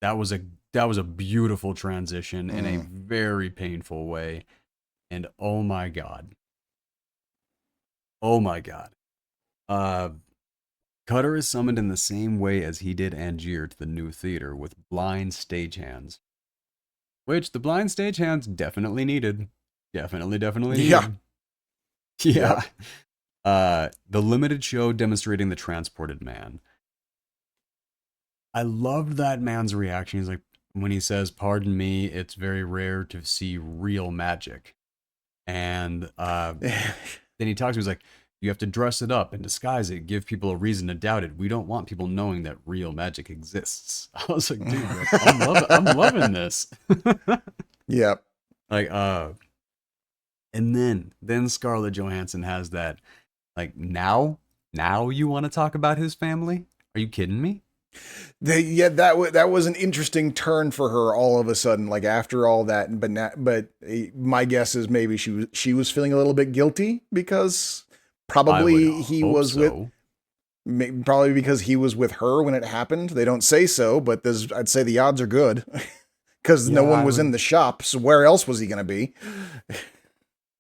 That was a beautiful transition in a Mm. very painful way. And oh my God. Oh my God. Uh, Cutter is summoned in the same way as he did Angier to the new theater with blind stagehands, which the blind stagehands definitely needed. Definitely Yeah. needed. Yep. Yeah. The limited show demonstrating the transported man. I loved that man's reaction. He's like, when he says, "Pardon me, it's very rare to see real magic." And then he talks to me, he's like, "You have to dress it up and disguise it, give people a reason to doubt it. We don't want people knowing that real magic exists." I was like, dude, like, I'm loving this. Yep. Like, and then Scarlett Johansson has that, like, now you want to talk about his family? Are you kidding me? That was an interesting turn for her all of a sudden, like after all that. But my guess is maybe she was feeling a little bit guilty because I would probably hope so. probably because he was with her when it happened. They don't say so, but I'd say the odds are good because no Yeah, one I was in would. the shop. So where else was he going to be?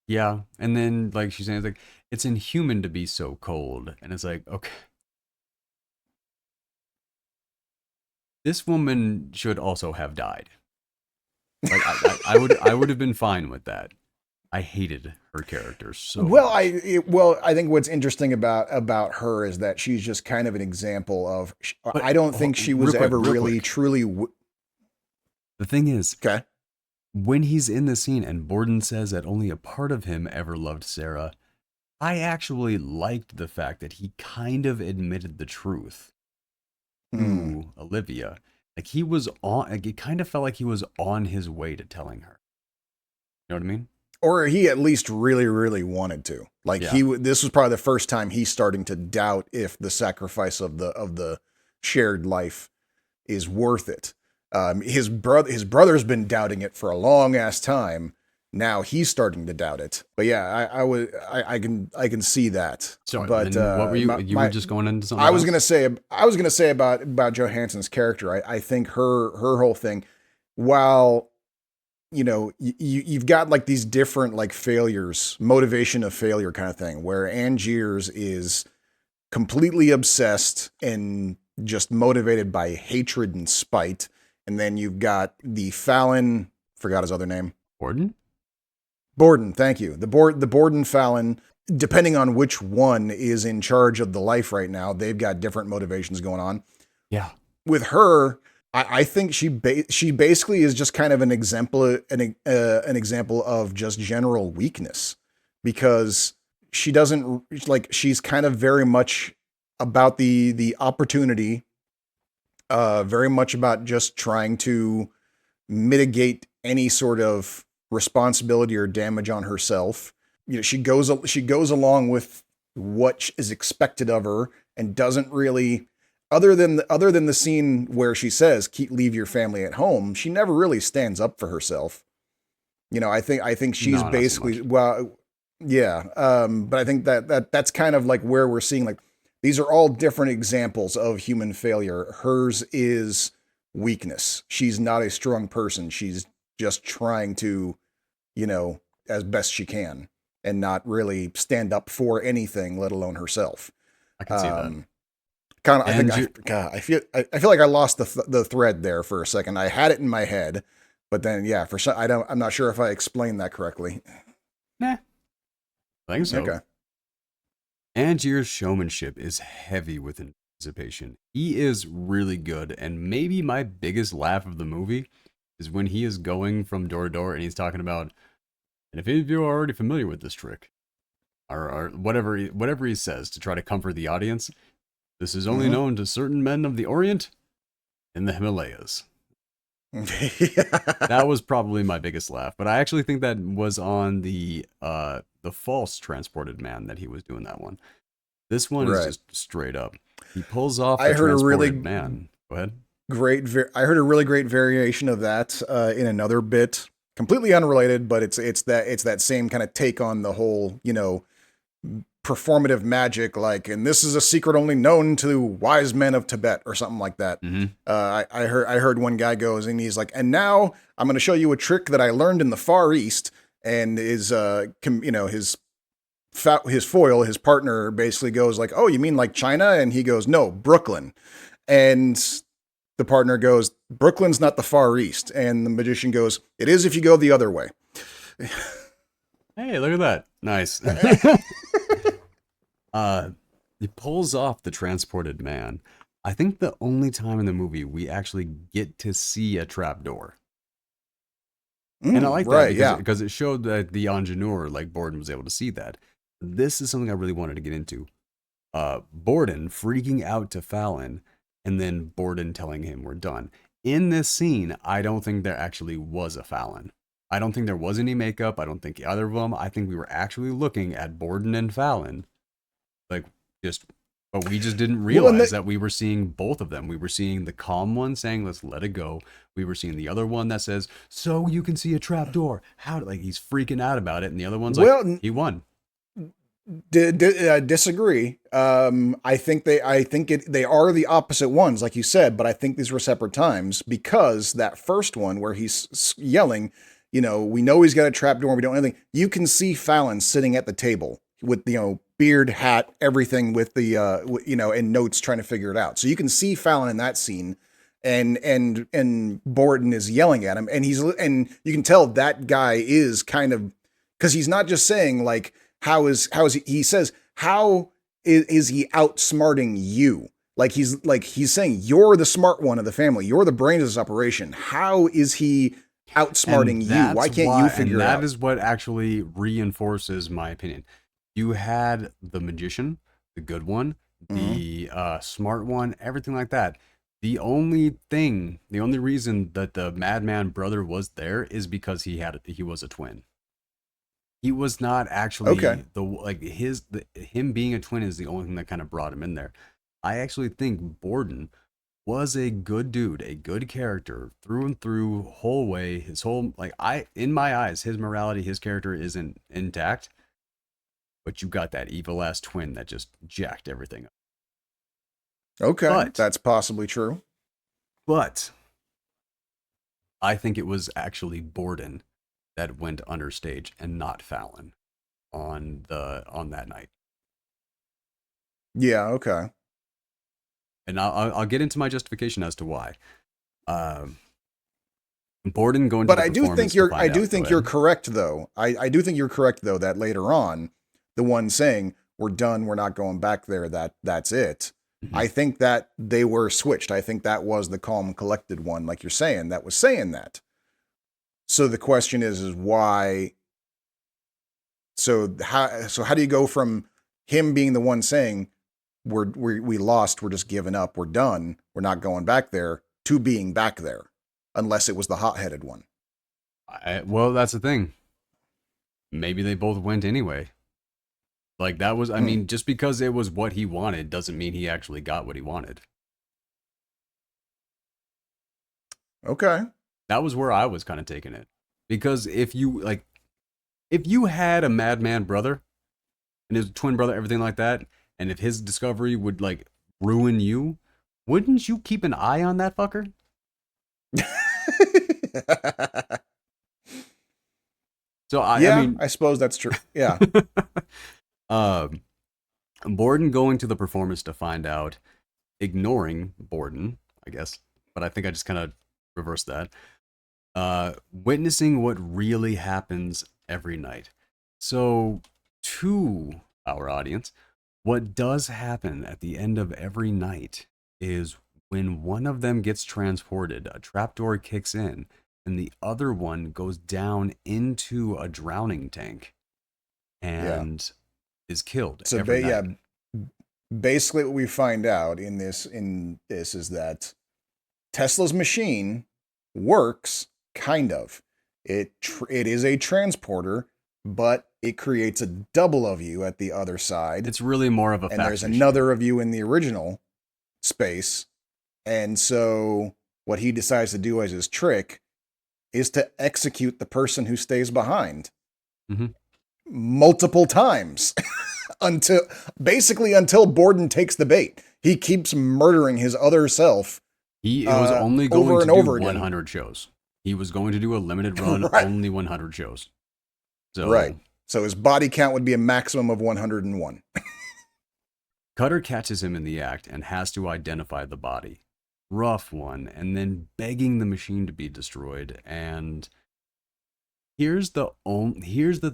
Yeah, and then like she's saying, it's like it's inhuman to be so cold, and it's like, okay, this woman should also have died. Like I would have been fine with that. I hated her character so much. I think what's interesting about her is that she's just kind of an example of. But I don't think she was ever real really quick. truly. The thing is, Okay. when he's in the scene and Borden says that only a part of him ever loved Sarah, I actually liked the fact that he kind of admitted the truth Hmm. to Olivia. Like he was on, like it kind of felt like he was on his way to telling her. You know what I mean? Or he at least really, really wanted to. Like Yeah. this was probably the first time he's starting to doubt if the sacrifice of the shared life is worth it. His brother's been doubting it for a long ass time. Now he's starting to doubt it. But yeah, I can see that. Sorry. But Then what were you? You were my just going into something I was else? gonna say about Johansson's character. I think her whole thing, while you've got like these different like failures, motivation of failure kind of thing, where Angier's is completely obsessed and just motivated by hatred and spite. And then you've got the Fallon, forgot his other name. Borden? Borden, thank you. The Borden Fallon, depending on which one is in charge of the life right now, they've got different motivations going on. Yeah. With her, I think she basically is just kind of an example of just general weakness, because she doesn't, like, she's kind of very much about the opportunity, very much about just trying to mitigate any sort of responsibility or damage on herself. You know, she goes along with what is expected of her, and doesn't really, other than the scene where she says leave your family at home, she never really stands up for herself. You know, I think she's No, not so basically, much. well, yeah. But I think that's kind of like where we're seeing, like, these are all different examples of human failure. Hers is weakness. She's not a strong person. She's just trying to, you know, as best she can, and not really stand up for anything, let alone herself. I can see that. Kind of, I And think I feel like I lost the thread there for a second. I had it in my head, but then yeah, for some, I'm not sure if I explained that correctly. nah, I think so. Okay. Angier's showmanship is heavy with anticipation. He is really good, and maybe my biggest laugh of the movie is when he is going from door to door and he's talking about, and if any of you are already familiar with this trick, or whatever he says to try to comfort the audience, this is only known to certain men of the Orient in the Himalayas. That was probably my biggest laugh, but I actually think that was on the false transported man that he was doing that one. This one is just straight up. He pulls off the transported man. Go ahead. I heard a really great variation of that in another bit, completely unrelated, but it's that same kind of take on the whole, you know, performative magic, like, and this is a secret only known to wise men of Tibet or something like that. I heard one guy goes and he's like, and now I'm going to show you a trick that I learned in the Far East, and his his foil, his partner, basically goes like, oh, you mean like China? And he goes, no, Brooklyn. And the partner goes, Brooklyn's not the Far East. And the magician goes, it is if you go the other way. Hey, look at that. Nice. He pulls off the transported man. I think the only time in the movie we actually get to see a trapdoor. And I like that because it showed that the ingenieur, like Borden, was able to see that. This is something I really wanted to get into. Borden freaking out to Fallon, and then Borden telling him we're done. In this scene, I don't think there actually was a Fallon. I don't think there was any makeup. I don't think either of them. I think we were actually looking at Borden and Fallon. Like, but we just didn't realize that we were seeing both of them. We were seeing the calm one saying, let's let it go. We were seeing the other one that says, so you can see a trap door. Like, he's freaking out about it. And the other one's like, he won. Disagree. I think they are the opposite ones, like you said, but I think these were separate times, because that first one where he's yelling, you know he's got a trap door, we don't know anything. You can see Fallon sitting at the table with, you know, beard, hat, everything, with the and notes, trying to figure it out. So you can see Fallon in that scene, and Borden is yelling at him, and you can tell that guy is kind of, because he's not just saying like, how is he says, how is he outsmarting you? Like he's saying, you're the smart one of the family, you're the brains of this operation. How is he outsmarting you? Why can't you figure it out? That is what actually reinforces my opinion. You had the magician, the good one, the smart one, everything like that. The only reason that the madman brother was there is because he was a twin. He was not actually him being a twin is the only thing that kind of brought him in there. I actually think Borden was a good dude, a good character through and through, whole way. His whole, in my eyes, his morality, his character isn't intact. But you got that evil ass twin that just jacked everything up. Okay, that's possibly true. But I think it was actually Borden that went understage and not Fallon on that night. Yeah, okay. and I'll get into my justification as to why. Um, Borden going to But the I do performance think to you're find I do out. Go think you're ahead. correct though. I do think you're correct though that later on, the one saying we're done, we're not going back there, that's it. Mhm. I think that they were switched. I think that was the calm collected one, like you're saying, that was saying that. So the question is why so how do you go from him being the one saying we lost, we're just giving up, we're done, we're not going back there, to being back there, unless it was the hot-headed one. Well, that's the thing. Maybe they both went anyway. Like that was, I Hmm. mean, just because it was what he wanted doesn't mean he actually got what he wanted. Okay. That was where I was kind of taking it. Because if you had a madman brother and his twin brother, everything like that, and if his discovery would like ruin you, wouldn't you keep an eye on that fucker? So I Yeah, mean, I suppose that's true. Yeah. um, Borden going to the performance to find out, ignoring Borden, I guess, but I think I just kind of reversed that. Witnessing what really happens every night. So, to our audience, what does happen at the end of every night is when one of them gets transported, a trapdoor kicks in, and the other one goes down into a drowning tank Yeah. and is killed So every yeah, night. basically what we find out in this is that Tesla's machine works kind of. It is a transporter, but it creates a double of you at the other side, It's really more of a and fax there's machine. another of you in the original space. And so what he decides to do as his trick is to execute the person who stays behind Hmm. multiple times until until Borden takes the bait. He keeps murdering his other self He was only going over to and do over again. 100 shows. He was going to do a limited run, Right. only 100 shows. Right. So So his body count would be a maximum of 101. Cutter catches him in the act and has to identify the body. Rough one, and then begging the machine to be destroyed. And here's the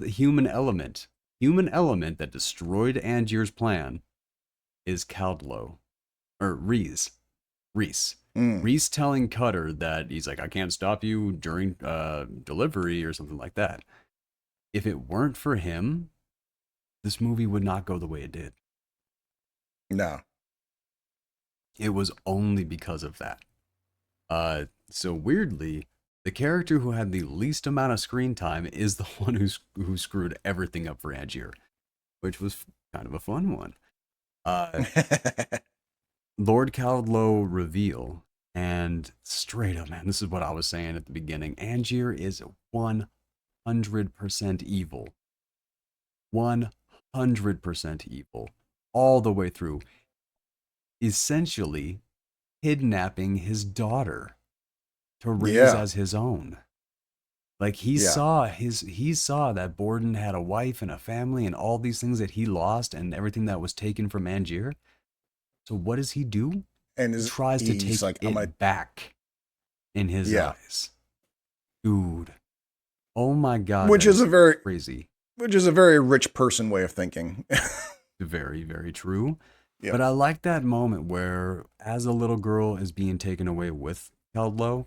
human element. Human element that destroyed Angier's plan is Caldlow or Reese. Reese. Mm, Reese telling Cutter that he's like, I can't stop you during delivery or something like that. If it weren't for him, this movie would not go the way it did. no. It was only because of that. So weirdly, the character who had the least amount of screen time is the one who screwed everything up for Angier, which was kind of a fun one. Uh, Lord Caldlow reveal, and straight up, man, this is what I was saying at the beginning. Angier is 100% evil. 100% evil. All the way through. Essentially kidnapping his daughter to raise Yeah. as his own. Like Yeah. he saw that Borden had a wife and a family and all these things that he lost and everything that was taken from Angier. So what does he do? And He tries to he's take like, I'm a, it back in his yeah. eyes. Dude. Oh my god, Which that is is a very, crazy. which is a very rich person way of thinking. Very, very true. Yep. But I like that moment where as a little girl is being taken away with Keldlow,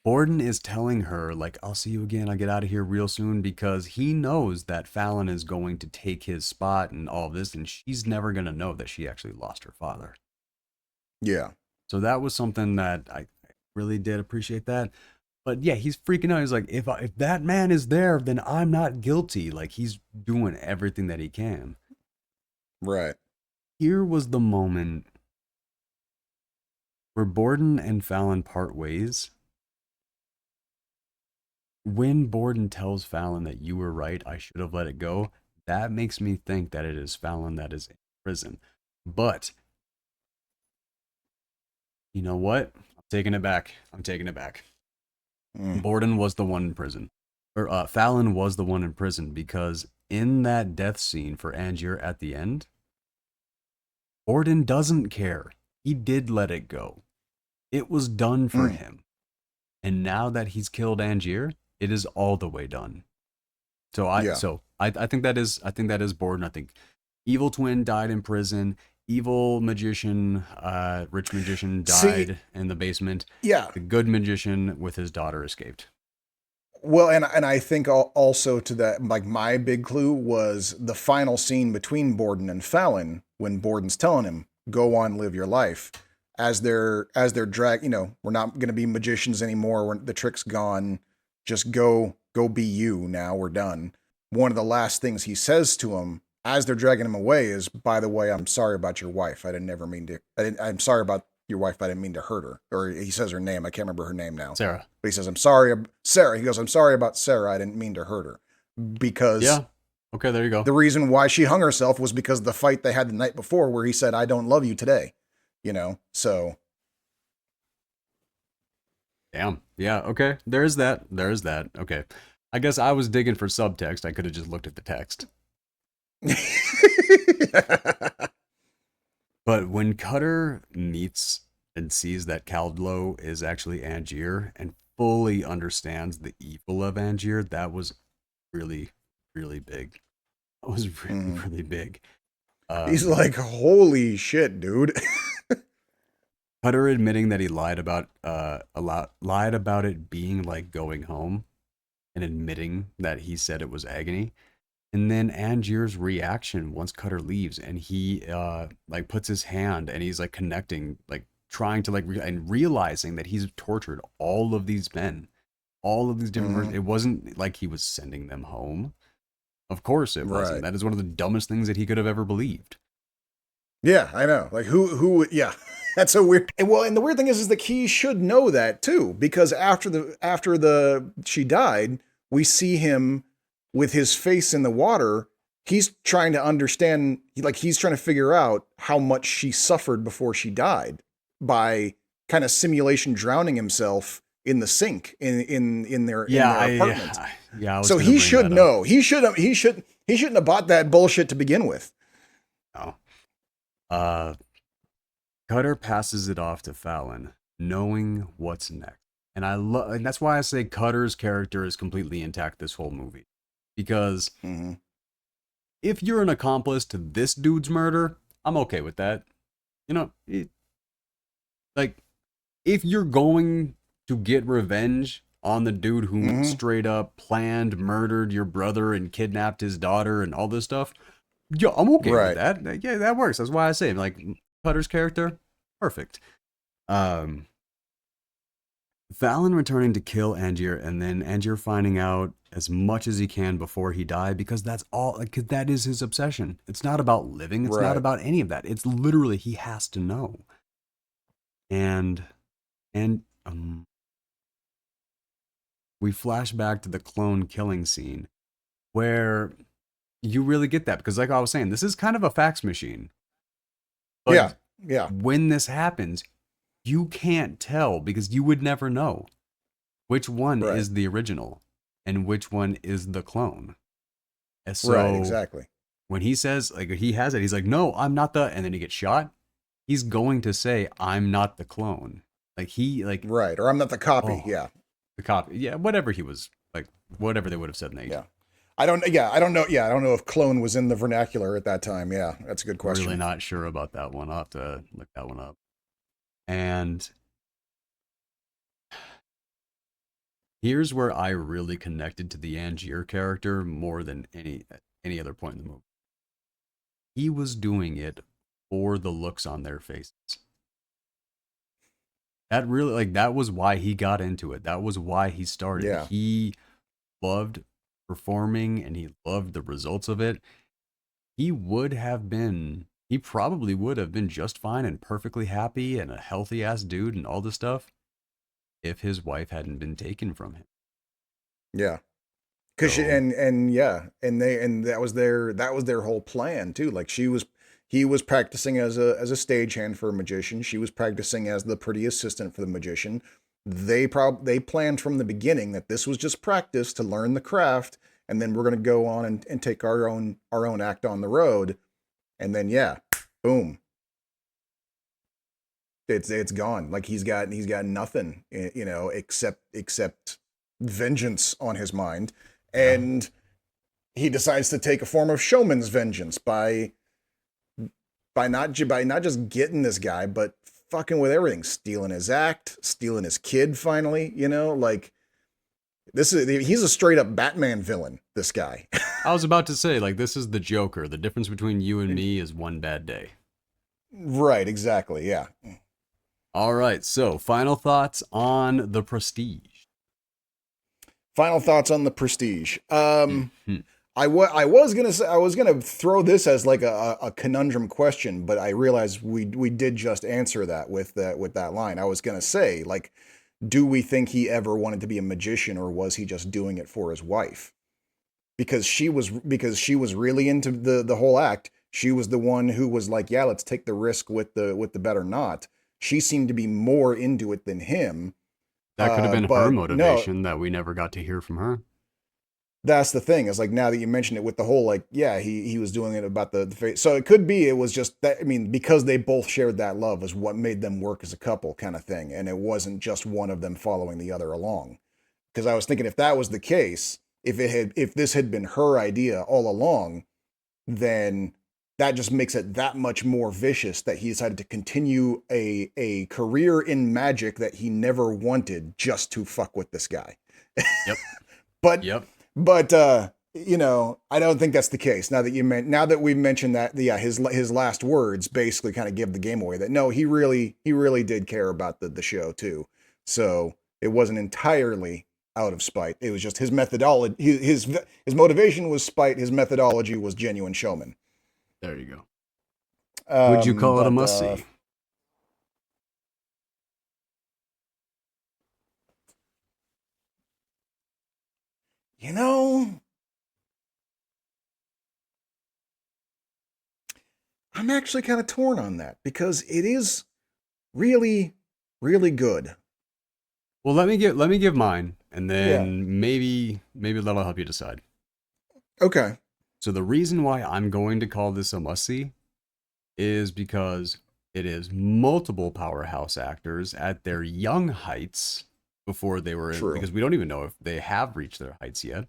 Borden is telling her, like, I'll see you again. I'll get out of here real soon because he knows that Fallon is going to take his spot and all this, and she's never going to know that she actually lost her father. Yeah. So that was something that I really did appreciate that. But yeah, he's freaking out. He's like, if that man is there, then I'm not guilty. Like, he's doing everything that he can. Right. Here was the moment where Borden and Fallon part ways. When Borden tells Fallon that you were right, I should have let it go, that makes me think that it is Fallon that is in prison. But you know what? I'm taking it back. I'm taking it back. Mm. Borden was the one in prison. Or Fallon was the one in prison because in that death scene for Angier at the end, Borden doesn't care. He did let it go. It was done for him. And now that he's killed Angier, it is all the way done. So I think that is Borden. I think Evil Twin died in prison. Evil magician, rich magician died in the basement. Yeah. The good magician with his daughter escaped. Well, and I think also to that, like my big clue was the final scene between Borden and Fallon when Borden's telling him, "Go on, live your life." As they're drag, we're not going to be magicians anymore. The trick's gone. Just go be you. Now we're done. One of the last things he says to him as they're dragging him away is, "By the way, I'm sorry about your wife. I'm sorry about your wife. I didn't mean to hurt her." Or he says her name. I can't remember her name now. Sarah. But he says, "I'm sorry, Sarah." He goes, "I'm sorry about Sarah. I didn't mean to hurt her." Because okay, there you go. The reason why she hung herself was because of the fight they had the night before, where he said, "I don't love you today." So. Damn. Yeah. Okay. There's that. Okay. I guess I was digging for subtext. I could have just looked at the text. But when Cutter meets and sees that Caldlow is actually Angier and fully understands the evil of Angier, that was really, really big. That was really, really big. He's like, "Holy shit, dude." Cutter admitting that he lied about it being like going home, and admitting that he said it was agony. And then Angier's reaction once Cutter leaves, and he like puts his hand and he's like connecting, like trying to and realizing that he's tortured all of these men, all of these different versions. It wasn't like he was sending them home. Of course it wasn't. That is one of the dumbest things that he could have ever believed. Yeah, I know. Like who yeah. That's so weird. And the weird thing is that he should know that too, because after she died, we see him with his face in the water. He's trying to understand, he's trying to figure out how much she suffered before she died by kind of drowning himself in the sink in their apartment. So he should know. He shouldn't have bought that bullshit to begin with. No. Cutter passes it off to Fallon, knowing what's next. And that's why I say Cutter's character is completely intact this whole movie. Because if you're an accomplice to this dude's murder, I'm okay with that. If you're going to get revenge on the dude who straight up planned, murdered your brother and kidnapped his daughter and all this stuff, yeah, I'm okay with that. Yeah, that works. That's why I say, Cutter's character, perfect. Fallon returning to kill Angier, and then Angier finding out as much as he can before he died, because that's all. Because that is his obsession. It's not about living. It's not about any of that. It's literally he has to know. And we flash back to the clone killing scene, where you really get that, because like I was saying, this is kind of a fax machine. But yeah. When this happens, you can't tell, because you would never know which one is the original and which one is the clone. And so exactly. When he says, he has it, he's like, "No, I'm not the," and then he gets shot. He's going to say, "I'm not the clone." Or I'm not the copy. The copy. Yeah, whatever he was, whatever they would have said in the 80s. Yeah. I don't know. Yeah, I don't know if clone was in the vernacular at that time. Yeah, that's a good question. Really not sure about that one. I'll have to look that one up. And here's where I really connected to the Angier character more than any other point in the movie. He was doing it for the looks on their faces. That really, that was why he got into it. That was why he started. Yeah. He loved performing and he loved the results of it. He probably would have been just fine and perfectly happy and a healthy ass dude and all this stuff if his wife hadn't been taken from him. Yeah. Cause that was their whole plan too. He was practicing as a stagehand for a magician. She was practicing as the pretty assistant for the magician. They planned from the beginning that this was just practice to learn the craft, and then we're going to go on and take our own act on the road. And then boom, it's gone. Like he's got nothing, except vengeance on his mind, Yeah. and he decides to take a form of showman's vengeance by not just getting this guy, but fucking with everything, stealing his act, stealing his kid. Finally, like he's a straight up Batman villain. This guy. I was about to say, like, this is the Joker. The difference between you and me is one bad day. Right. Exactly. Yeah. All right. So, final thoughts on The Prestige. Final thoughts on The Prestige. Mhm. I was gonna throw this as like a conundrum question, but I realized we did just answer that with that line. I was gonna say, like, do we think he ever wanted to be a magician, or was he just doing it for his wife? Because she was really into the whole act. She was the one who was like, yeah, let's take the risk with the bet or not. She seemed to be more into it than him. That could have been her But motivation that we never got to hear from her. that's the thing. Is like, now that you mention it, with the whole, like, yeah, he was doing it about the face. So it could be, it was just that, I mean, because they both shared that love is what made them work as a couple, kind of thing. And it wasn't just one of them following the other along. Because I was thinking, if that was the case, if this had been her idea all along, then that just makes it that much more vicious that he decided to continue a career in magic that he never wanted, just to fuck with this guy. Yep. But Yep. But I don't think that's the case. Now that we've mentioned that, yeah, his last words basically kind of give the game away. That no, he really did care about the show too. So it wasn't entirely out of spite. It was just his methodology. His motivation was spite. His methodology was genuine showman. There you go. Would you call it a must see? You know, I'm actually kind of torn on that, because it is really, really good. Well, let me give mine, and then maybe that'll help you decide. Okay. So the reason why I'm going to call this a must see is because it is multiple powerhouse actors at their young heights before they were, True. because we don't even know if they have reached their heights yet,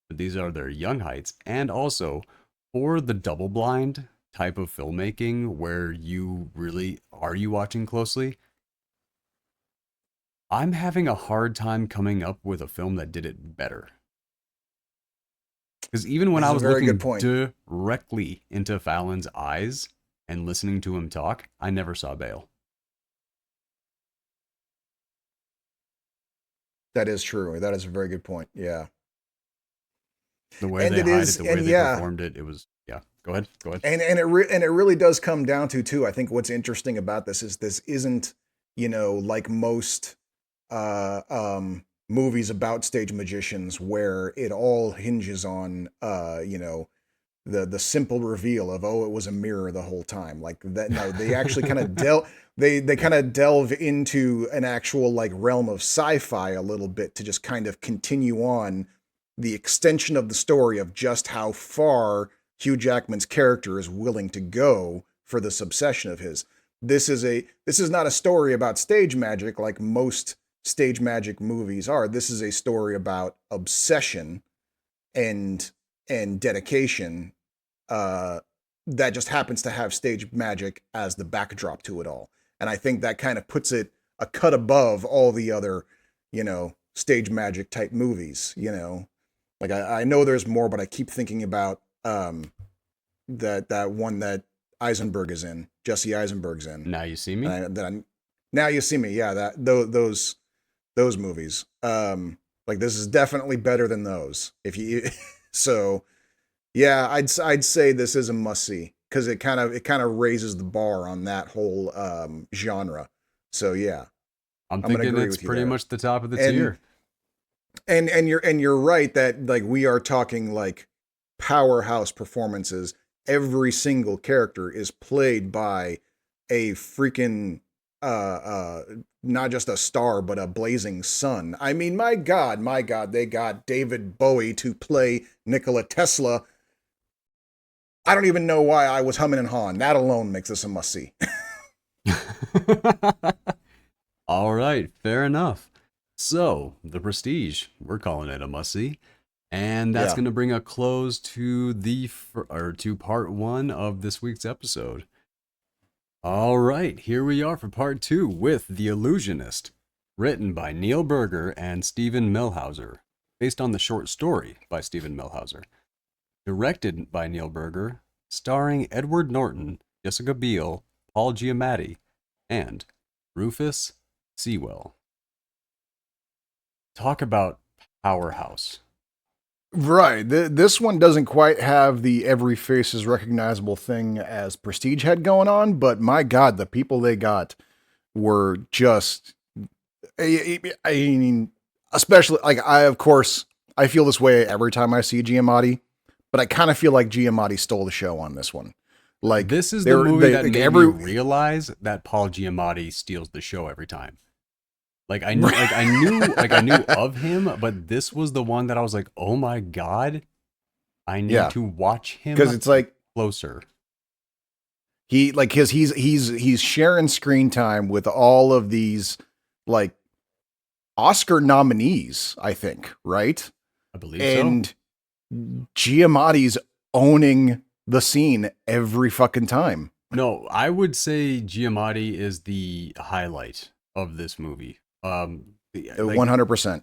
but these are their young heights. And also for the double blind type of filmmaking where you really are you watching closely, I'm having a hard time coming up with a film that did it better. Because even when I was looking directly into Fallon's eyes and listening to him talk, I never saw Bale. That is true. That is a very good point. Yeah. The way they hide it, the way they performed it, it was, yeah. Go ahead. And it really does come down to too. I think what's interesting about this is this isn't, like most movies about stage magicians, where it all hinges on the simple reveal of, oh, it was a mirror the whole time. Like that. No, they actually kind of they kind of delve into an actual like realm of sci-fi a little bit, to just kind of continue on the extension of the story of just how far Hugh Jackman's character is willing to go for this obsession of his. This is not a story about stage magic like most stage magic movies are. This is a story about obsession and dedication that just happens to have stage magic as the backdrop to it all. And I think that kind of puts it a cut above all the other, stage magic type movies. Like I know there's more, but I keep thinking about that one that Eisenberg is in, Jesse Eisenberg's in. Now You See Me. Now You See Me. Yeah, those movies. Like this is definitely better than those. If you so, yeah, I'd say this is a must see, because it kind of raises the bar on that whole genre. So yeah, I'm thinking it's pretty much the top of the tier. And you're right that like we are talking like powerhouse performances. Every single character is played by a freaking not just a star, but a blazing sun. I mean, my God, they got David Bowie to play Nikola Tesla. I don't even know why I was humming and hawing. That alone makes this a must see. All right, fair enough. So, The Prestige, we're calling it a must-see. And that's Yeah. going to bring a close to to part one of this week's episode. All right, here we are for part two with The Illusionist, written by Neil Berger and Stephen Millhauser, based on the short story by Stephen Millhauser, directed by Neil Berger, starring Edward Norton, Jessica Biel, Paul Giamatti, and Rufus Sewell. Talk about powerhouse. Right. This one doesn't quite have the every face is recognizable thing as Prestige had going on, but my God, the people they got were just, I mean, especially like of course, I feel this way every time I see Giamatti, but I kind of feel like Giamatti stole the show on this one. Like This is the movie that like made me realize that Paul Giamatti steals the show every time. I knew of him, but this was the one that I was like, oh my God, I need to watch him because it's like closer. He's sharing screen time with all of these like Oscar nominees, I think, right? I believe and Giamatti's owning the scene every fucking time. No, I would say Giamatti is the highlight of this movie. 100%.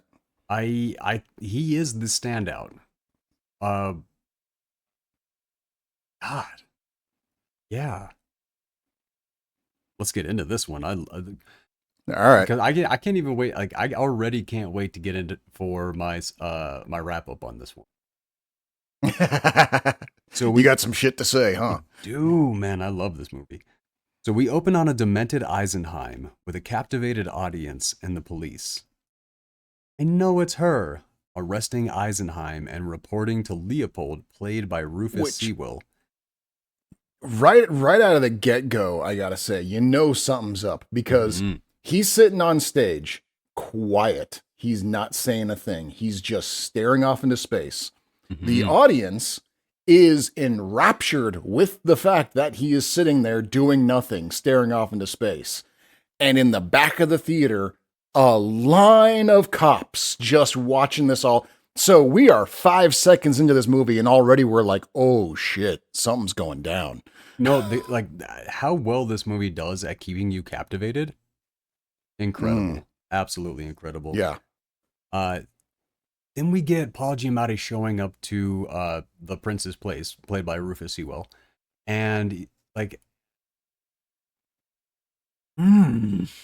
He is the standout. God. Yeah. Let's get into this one. All right. Because I can't even wait. Like I already can't wait to get into for my my wrap up on this one. So we got some shit to say, huh? Dude, man, I love this movie. So we open on a demented Eisenheim with a captivated audience and the police. I know it's her, arresting Eisenheim and reporting to Leopold, played by Rufus Sewell. Right out of the get-go, I gotta say, you know something's up because he's sitting on stage, quiet. He's not saying a thing. He's just staring off into space. The audience is enraptured with the fact that he is sitting there doing nothing, staring off into space. And in the back of the theater, a line of cops just watching this all. So we are 5 seconds into this movie and already we're like, oh shit, something's going down. No, how well this movie does at keeping you captivated. Incredible. Absolutely incredible. Yeah. Then we get Paul Giamatti showing up to the prince's place, played by Rufus Sewell, and like, getting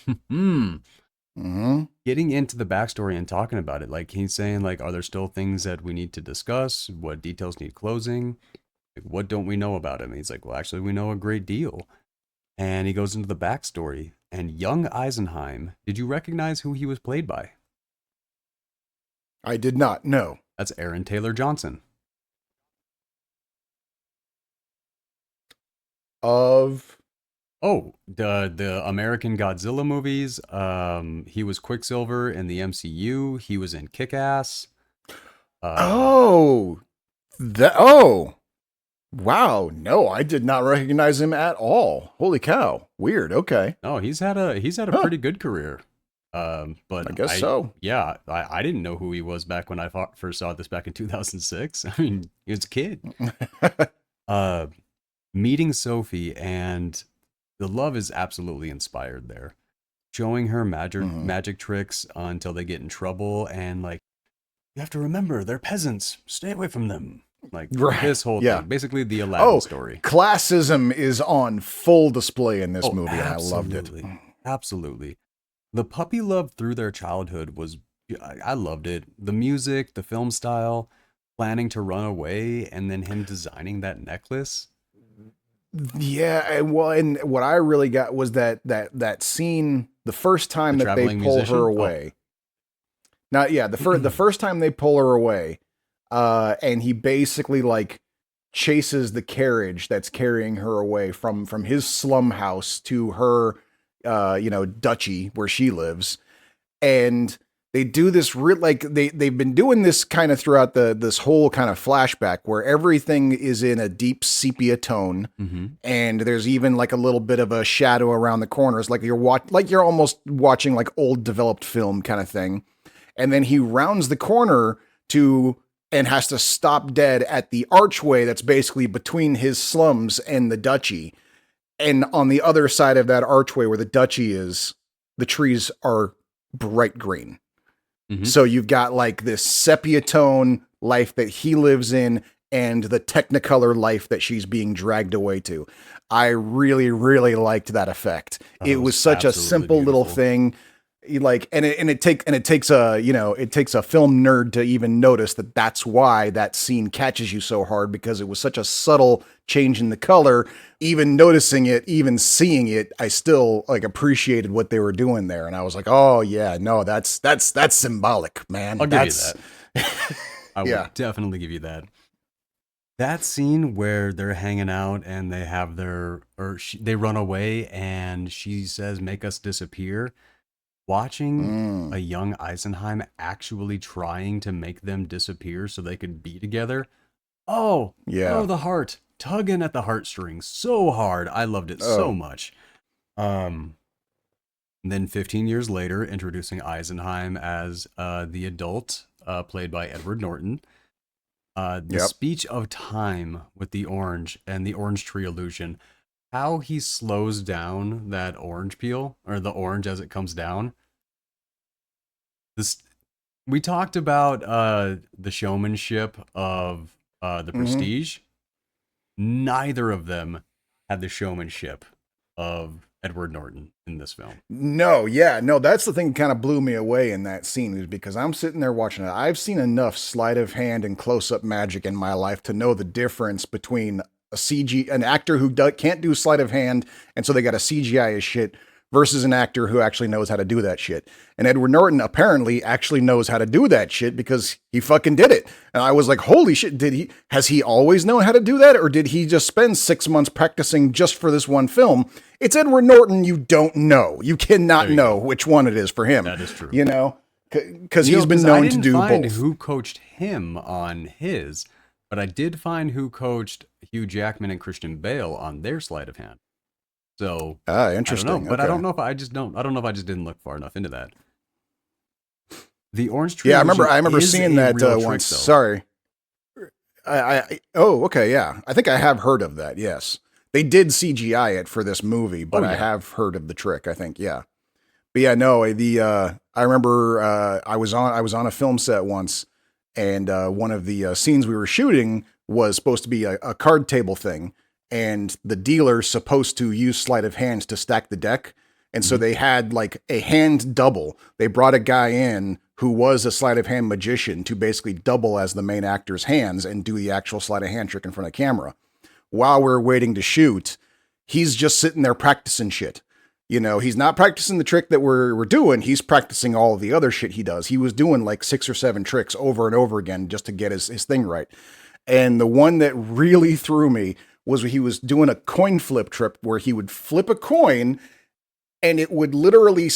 into the backstory and talking about it. Like he's saying, like, are there still things that we need to discuss? What details need closing? Like, what don't we know about him? And he's like, well, actually, we know a great deal. And he goes into the backstory. And young Eisenheim, did you recognize who he was played by? I did not know. That's Aaron Taylor Johnson. Of the American Godzilla movies. He was Quicksilver in the MCU. He was in Kick-Ass. Wow. No, I did not recognize him at all. Holy cow. Weird. Okay. No, he's had a pretty good career. But I guess so. Yeah, I didn't know who he was back when I first saw this back in 2006. I mean, he was a kid. Meeting Sophie, and the love is absolutely inspired there. Showing her magic tricks until they get in trouble, and like, you have to remember, they're peasants. Stay away from them. Like this whole thing, basically the Aladdin story. Classism is on full display in this movie, and I loved it. Absolutely. The puppy love through their childhood was, I loved it. The music, the film style, planning to run away, and then him designing that necklace. Yeah, well, and what I really got was that scene the first time that they pull her away. Now, yeah, the first time they pull her away, and he basically like chases the carriage that's carrying her away from his slum house to her duchy where she lives. And they do this like they've been doing this kind of throughout this whole kind of flashback where everything is in a deep sepia tone, and there's even like a little bit of a shadow around the corners, like you're almost watching like old developed film kind of thing. And then he rounds the corner and has to stop dead at the archway that's basically between his slums and the duchy. And on the other side of that archway where the duchy is, the trees are bright green. So you've got like this sepia tone life that he lives in and the Technicolor life that she's being dragged away to. I really, really liked that effect. It was such a simple little thing. It takes a film nerd to even notice that that's why that scene catches you so hard, because it was such a subtle change in the color. Even noticing it, even seeing it, I still like appreciated what they were doing there, and I was like, oh yeah, no, that's symbolic, man. I'll give you that. I will definitely give you that. That scene where they're hanging out and they have they run away and she says, "Make us disappear." Watching a young Eisenheim actually trying to make them disappear so they could be together. Oh, the heart. Tugging at the heartstrings so hard. I loved it so much. Then 15 years later, introducing Eisenheim as the adult, played by Edward Norton. The speech of time with the orange and the orange tree illusion. How he slows down that orange peel, or the orange as it comes down. We talked about the showmanship of the Prestige. Neither of them had the showmanship of Edward Norton in this film. No, that's the thing that kind of blew me away in that scene, is because I'm sitting there watching it. I've seen enough sleight of hand and close-up magic in my life to know the difference between an actor who can't do sleight of hand, and so they got to CGI his shit, versus an actor who actually knows how to do that shit. And Edward Norton apparently actually knows how to do that shit, because he fucking did it. And I was like, holy shit, has he always known how to do that? Or did he just spend 6 months practicing just for this one film? It's Edward Norton. You don't know. You cannot know which one it is for him. That is true. You know, because he's been known to do both. I didn't find who coached him on his, but I did find who coached Hugh Jackman and Christian Bale on their sleight of hand. So interesting. I don't know, but I don't know if I just didn't look far enough into that. The orange tree. Yeah, I remember seeing that once. Though. Sorry. Okay, yeah. I think I have heard of that. Yes, they did CGI it for this movie, but I have heard of the trick. I think, yeah. But yeah, no. I remember I was on a film set once, and one of the scenes we were shooting was supposed to be a card table thing. And the dealer's supposed to use sleight of hands to stack the deck. And so they had like a hand double. They brought a guy in who was a sleight of hand magician to basically double as the main actor's hands and do the actual sleight of hand trick in front of camera. While we're waiting to shoot, he's just sitting there practicing shit. You know, he's not practicing the trick that we're doing. He's practicing all of the other shit he does. He was doing like 6 or 7 tricks over and over again just to get his thing right. And the one that really threw me was he was doing a coin flip trip where he would flip a coin and it would literally,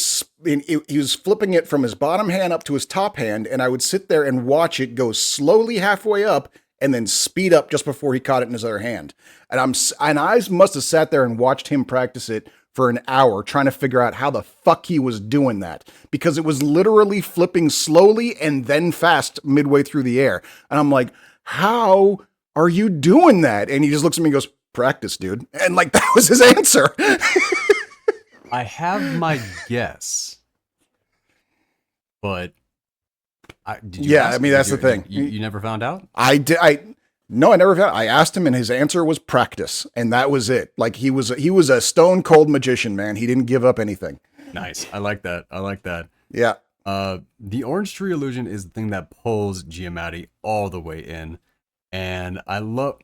he was flipping it from his bottom hand up to his top hand, and I would sit there and watch it go slowly halfway up and then speed up just before he caught it in his other hand. And I must have sat there and watched him practice it for an hour trying to figure out how the fuck he was doing that, because it was literally flipping slowly and then fast midway through the air. And I'm like, how are you doing that? And he just looks at me and goes, practice, dude. And like, that was his answer. I have my guess, but did you ask? I mean, that's the thing. You never found out? No, I never found. I asked him, and his answer was practice, and that was it. Like, he was a stone cold magician, man. He didn't give up anything. Nice. I like that. Yeah. The orange tree illusion is the thing that pulls Giamatti all the way in, and I love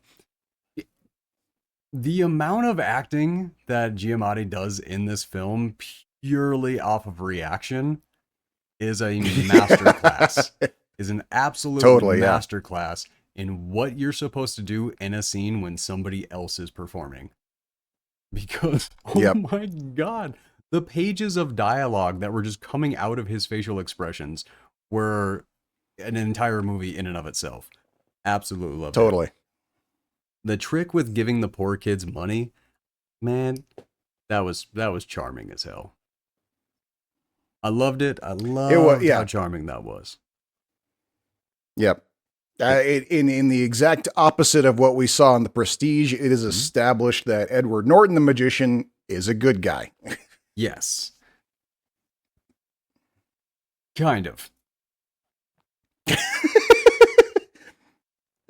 the amount of acting that Giamatti does in this film purely off of reaction is a masterclass. Is an absolute masterclass in what you're supposed to do in a scene when somebody else is performing. Because, my God, the pages of dialogue that were just coming out of his facial expressions were an entire movie in and of itself. Absolutely loved it. Totally. The trick with giving the poor kids money, man, that was charming as hell. I loved it. I loved how charming that was. Yep. In the exact opposite of what we saw in The Prestige, it is established that Edward Norton, the magician, is a good guy. Yes. Kind of.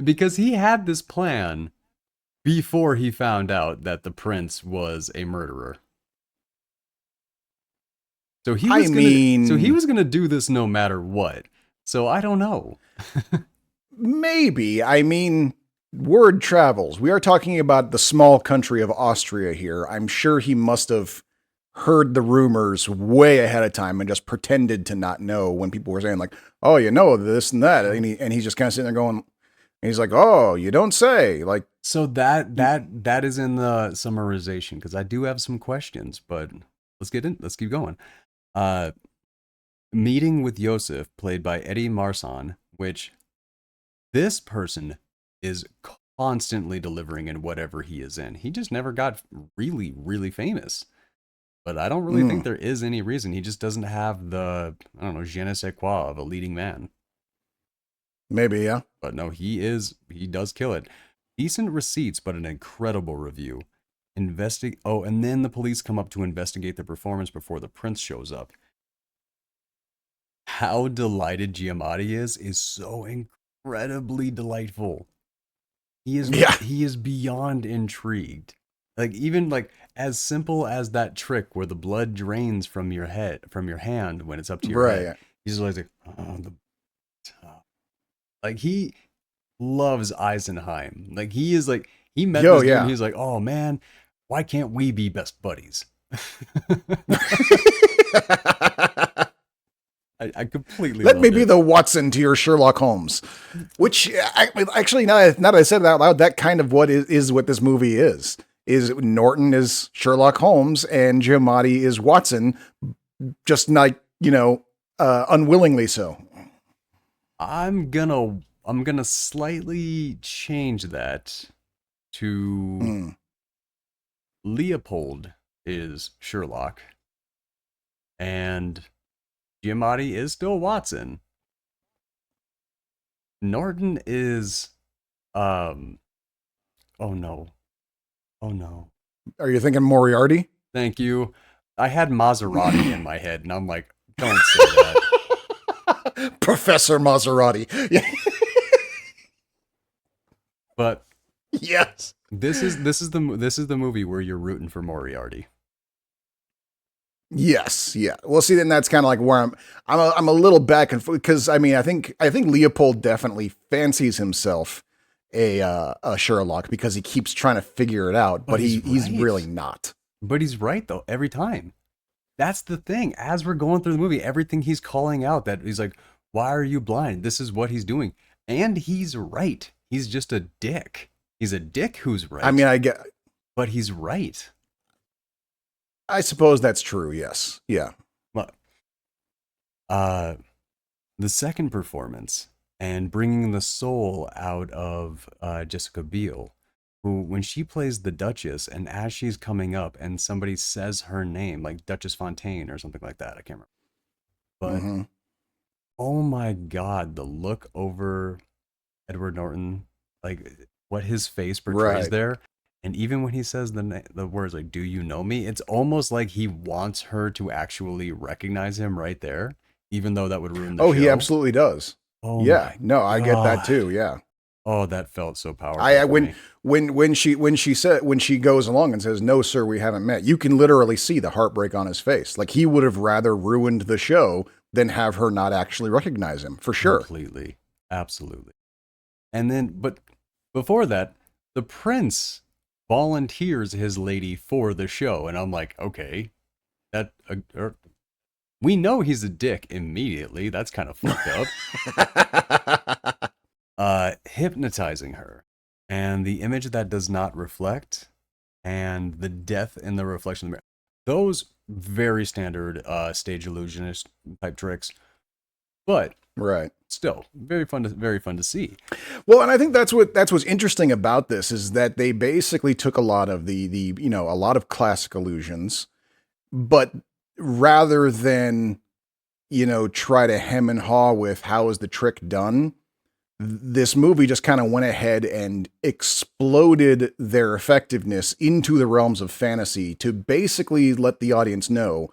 Because he had this plan before he found out that the prince was a murderer. So he was gonna do this no matter what. So I don't know. Maybe. I mean, word travels. We are talking about the small country of Austria here. I'm sure he must have heard the rumors way ahead of time and just pretended to not know when people were saying like, oh, you know, this and that. And he's just kind of sitting there going, and he's like, oh, you don't say. Like, so that is in the summarization, because I do have some questions, but let's keep going. Meeting with Joseph, played by Eddie Marsan, which this person is constantly delivering in whatever he is in. He just never got really, really famous. But I don't really think there is any reason. He just doesn't have the, I don't know, je ne sais quoi of a leading man. Maybe, yeah. But no, he does kill it. Decent receipts, but an incredible review. And then the police come up to investigate the performance before the prince shows up. How delighted Giamatti is so incredibly delightful. He is beyond intrigued. Like, even like as simple as that trick where the blood drains from your hand when it's up to your head. Yeah. He's always like, oh, the top. Like, he loves Eisenheim. Like, he met this dude and he's like, oh man, why can't we be best buddies? I completely let me be the Watson to your Sherlock Holmes, which actually now that I said it out loud, that kind of what is what this movie is Norton is Sherlock Holmes and Giamatti is Watson, just not, unwillingly so. I'm gonna slightly change that to Leopold is Sherlock and Giamatti is still Watson. Norton is oh no. Are you thinking Moriarty? Thank you. I had Maserati in my head and I'm like, don't say that. Professor Maserati. But yes. This is the movie where you're rooting for Moriarty. Yes, yeah. Well, see, then that's kind of like where I'm a little back and forth, because I mean, I think Leopold definitely fancies himself a Sherlock because he keeps trying to figure it out, but he's really not. But he's right though every time. That's the thing. As we're going through the movie, everything he's calling out, that he's like, "Why are you blind?" This is what he's doing, and he's right. He's just a dick. He's a dick who's right. I mean, I get, but he's right. I suppose that's true. Yes. Yeah. Look, the second performance and bringing the soul out of Jessica Biel, who, when she plays the Duchess, and as she's coming up and somebody says her name, like Duchess Fontaine or something like that, I can't remember. But oh my God, the look over Edward Norton, like what his face portrays there. And even when he says the words like, "Do you know me?" It's almost like he wants her to actually recognize him right there, even though that would ruin the show. He absolutely does. Oh yeah, no, I get that too. Yeah. Oh, that felt so powerful. When she goes along and says, "No, sir, we haven't met," you can literally see the heartbreak on his face. Like, he would have rather ruined the show than have her not actually recognize him, for sure. Completely, absolutely. And then, but before that, the prince volunteers his lady for the show, and I'm like, okay, we know he's a dick immediately. That's kind of fucked up. Hypnotizing her, and the image that does not reflect, and the death in the reflection of the mirror. Those very standard stage illusionist type tricks. But Right. still very fun to see. Well, and I think that's what's interesting about this is that they basically took a lot of the a lot of classic illusions, but rather than try to hem and haw with how is the trick done, this movie just kind of went ahead and exploded their effectiveness into the realms of fantasy to basically let the audience know,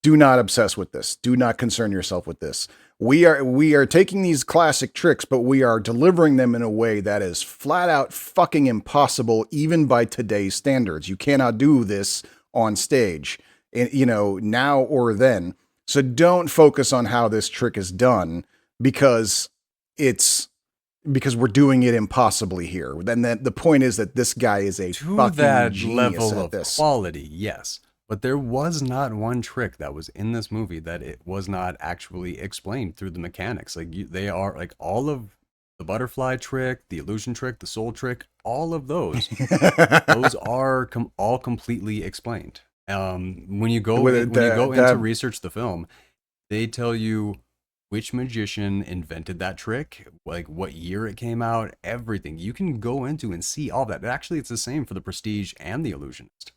do not obsess with this. Do not concern yourself with this. We are taking these classic tricks, but we are delivering them in a way that is flat out fucking impossible, even by today's standards. You cannot do this on stage, now or then. So don't focus on how this trick is done because we're doing it impossibly here. Then the point is that this guy is a To fucking that genius level at of this. quality, yes. But there was not one trick that was in this movie that it was not actually explained through the mechanics. Like they are like all of the butterfly trick, the illusion trick, the soul trick, all of those are all completely explained. When you go in to research the film, they tell you which magician invented that trick, like what year it came out, everything. You can go into and see all that. Actually, it's the same for the Prestige and the Illusionist.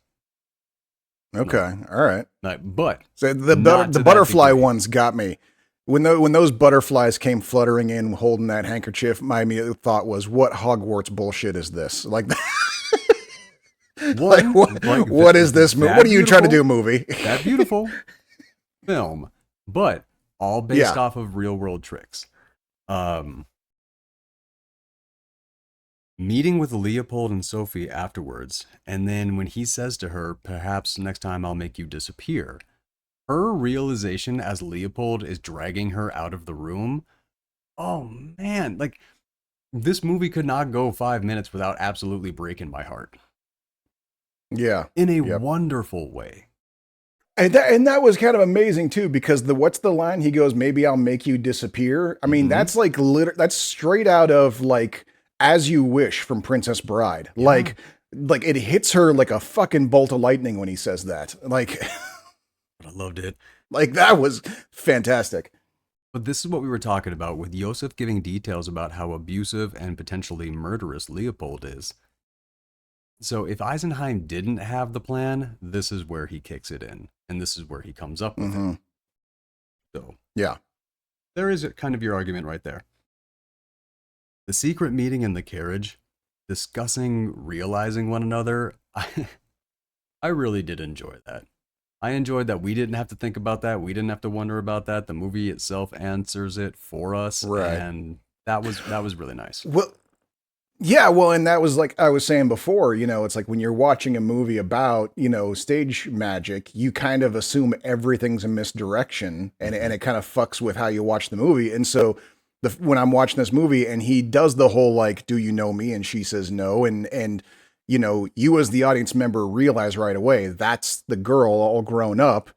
Okay, all right. But so the butterfly ones got me. When those butterflies came fluttering in holding that handkerchief, my immediate thought was, "What Hogwarts bullshit is this?" Like, what is this movie? What are you trying to do, movie? That beautiful film, but all based off of real world tricks. Meeting with Leopold and Sophie afterwards, and then when he says to her, "Perhaps next time I'll make you disappear," her realization as Leopold is dragging her out of the room, oh man, like this movie could not go 5 minutes without absolutely breaking my heart. Yeah. In a wonderful way. And that was kind of amazing too, because what's the line? He goes, "Maybe I'll make you disappear." I mean, that's like that's straight out of like As You Wish from Princess Bride. Yeah. Like it hits her like a fucking bolt of lightning when he says that. Like, I loved it. Like that was fantastic. But this is what we were talking about with Joseph giving details about how abusive and potentially murderous Leopold is. So if Eisenheim didn't have the plan, this is where he kicks it in. And this is where he comes up with it. So yeah, there is kind of your argument right there. The secret meeting in the carriage, discussing realizing one another, I really did enjoy that. I enjoyed that we didn't have to think about that. We didn't have to wonder about that. The movie itself answers it for us. Right. And that was really nice. Well, yeah, well, and that was like I was saying before, it's like when you're watching a movie about, stage magic, you kind of assume everything's a misdirection and it kind of fucks with how you watch the movie. And so when I'm watching this movie and he does the whole like, "Do you know me?" and she says no. And you as the audience member realize right away that's the girl all grown up.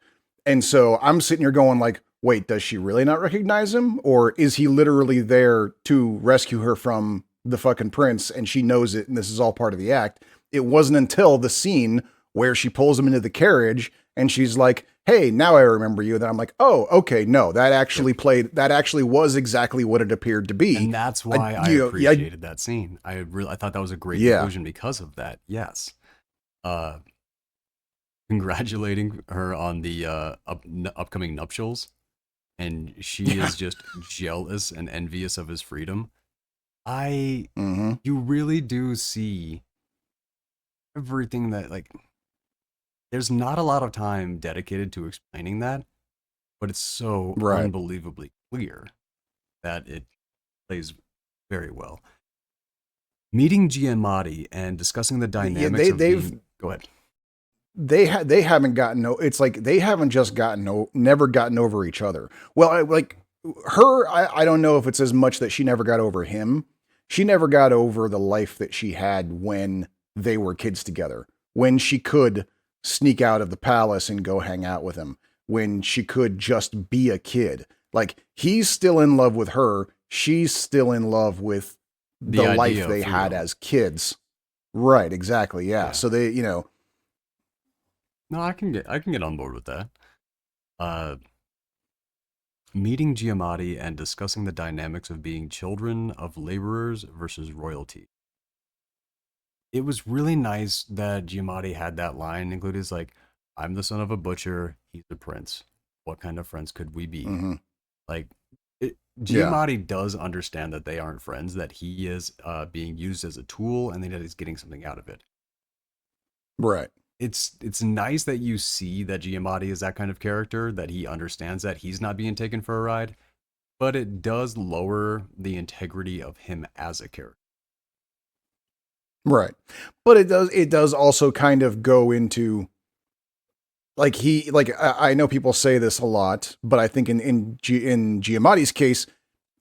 And so I'm sitting here going like, wait, does she really not recognize him? Or is he literally there to rescue her from the fucking prince and she knows it and this is all part of the act? It wasn't until the scene where she pulls him into the carriage and she's like, "Hey, now I remember you." Then I'm like, "Oh, okay, no, that actually was exactly what it appeared to be." And that's why I appreciated that scene. I thought that was a great conclusion because of that. Yes. Congratulating her on the upcoming nuptials. And she is just jealous and envious of his freedom. You really do see everything that, like, there's not a lot of time dedicated to explaining that, but it's so unbelievably clear that it plays very well. Meeting Giamatti and discussing the dynamics go ahead. They haven't gotten it's like they haven't just never gotten over each other. Well, like her, I don't know if it's as much that she never got over him. She never got over the life that she had when they were kids together, when she could sneak out of the palace and go hang out with him, when she could just be a kid. Like he's still in love with her. She's still in love with the life they had as kids. Right. Exactly. Yeah. So they, No, I can get on board with that. meeting Giamatti and discussing the dynamics of being children of laborers versus royalty. It was really nice that Giamatti had that line included. It's like, I'm the son of a butcher, he's a prince. What kind of friends could we be? Mm-hmm. Like, Yeah. Giamatti does understand that they aren't friends, that he is being used as a tool, and that he's getting something out of it. Right. It's nice that you see that Giamatti is that kind of character, that he understands that he's not being taken for a ride, but it does lower the integrity of him as a character. Right. But it does also kind of go into like I know people say this a lot, but I think in Giamatti's case,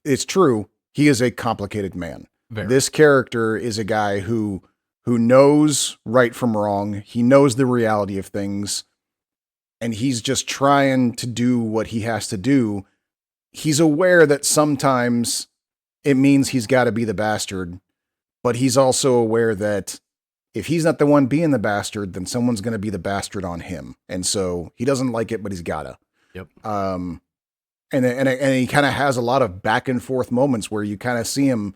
it's true. He is a complicated man. Very. This character is a guy who knows right from wrong. He knows the reality of things, and he's just trying to do what he has to do. He's aware that sometimes it means he's got to be the bastard, but he's also aware that if he's not the one being the bastard, then someone's going to be the bastard on him. And so he doesn't like it, but he's gotta. Yep. And he kind of has a lot of back and forth moments where you kind of see him.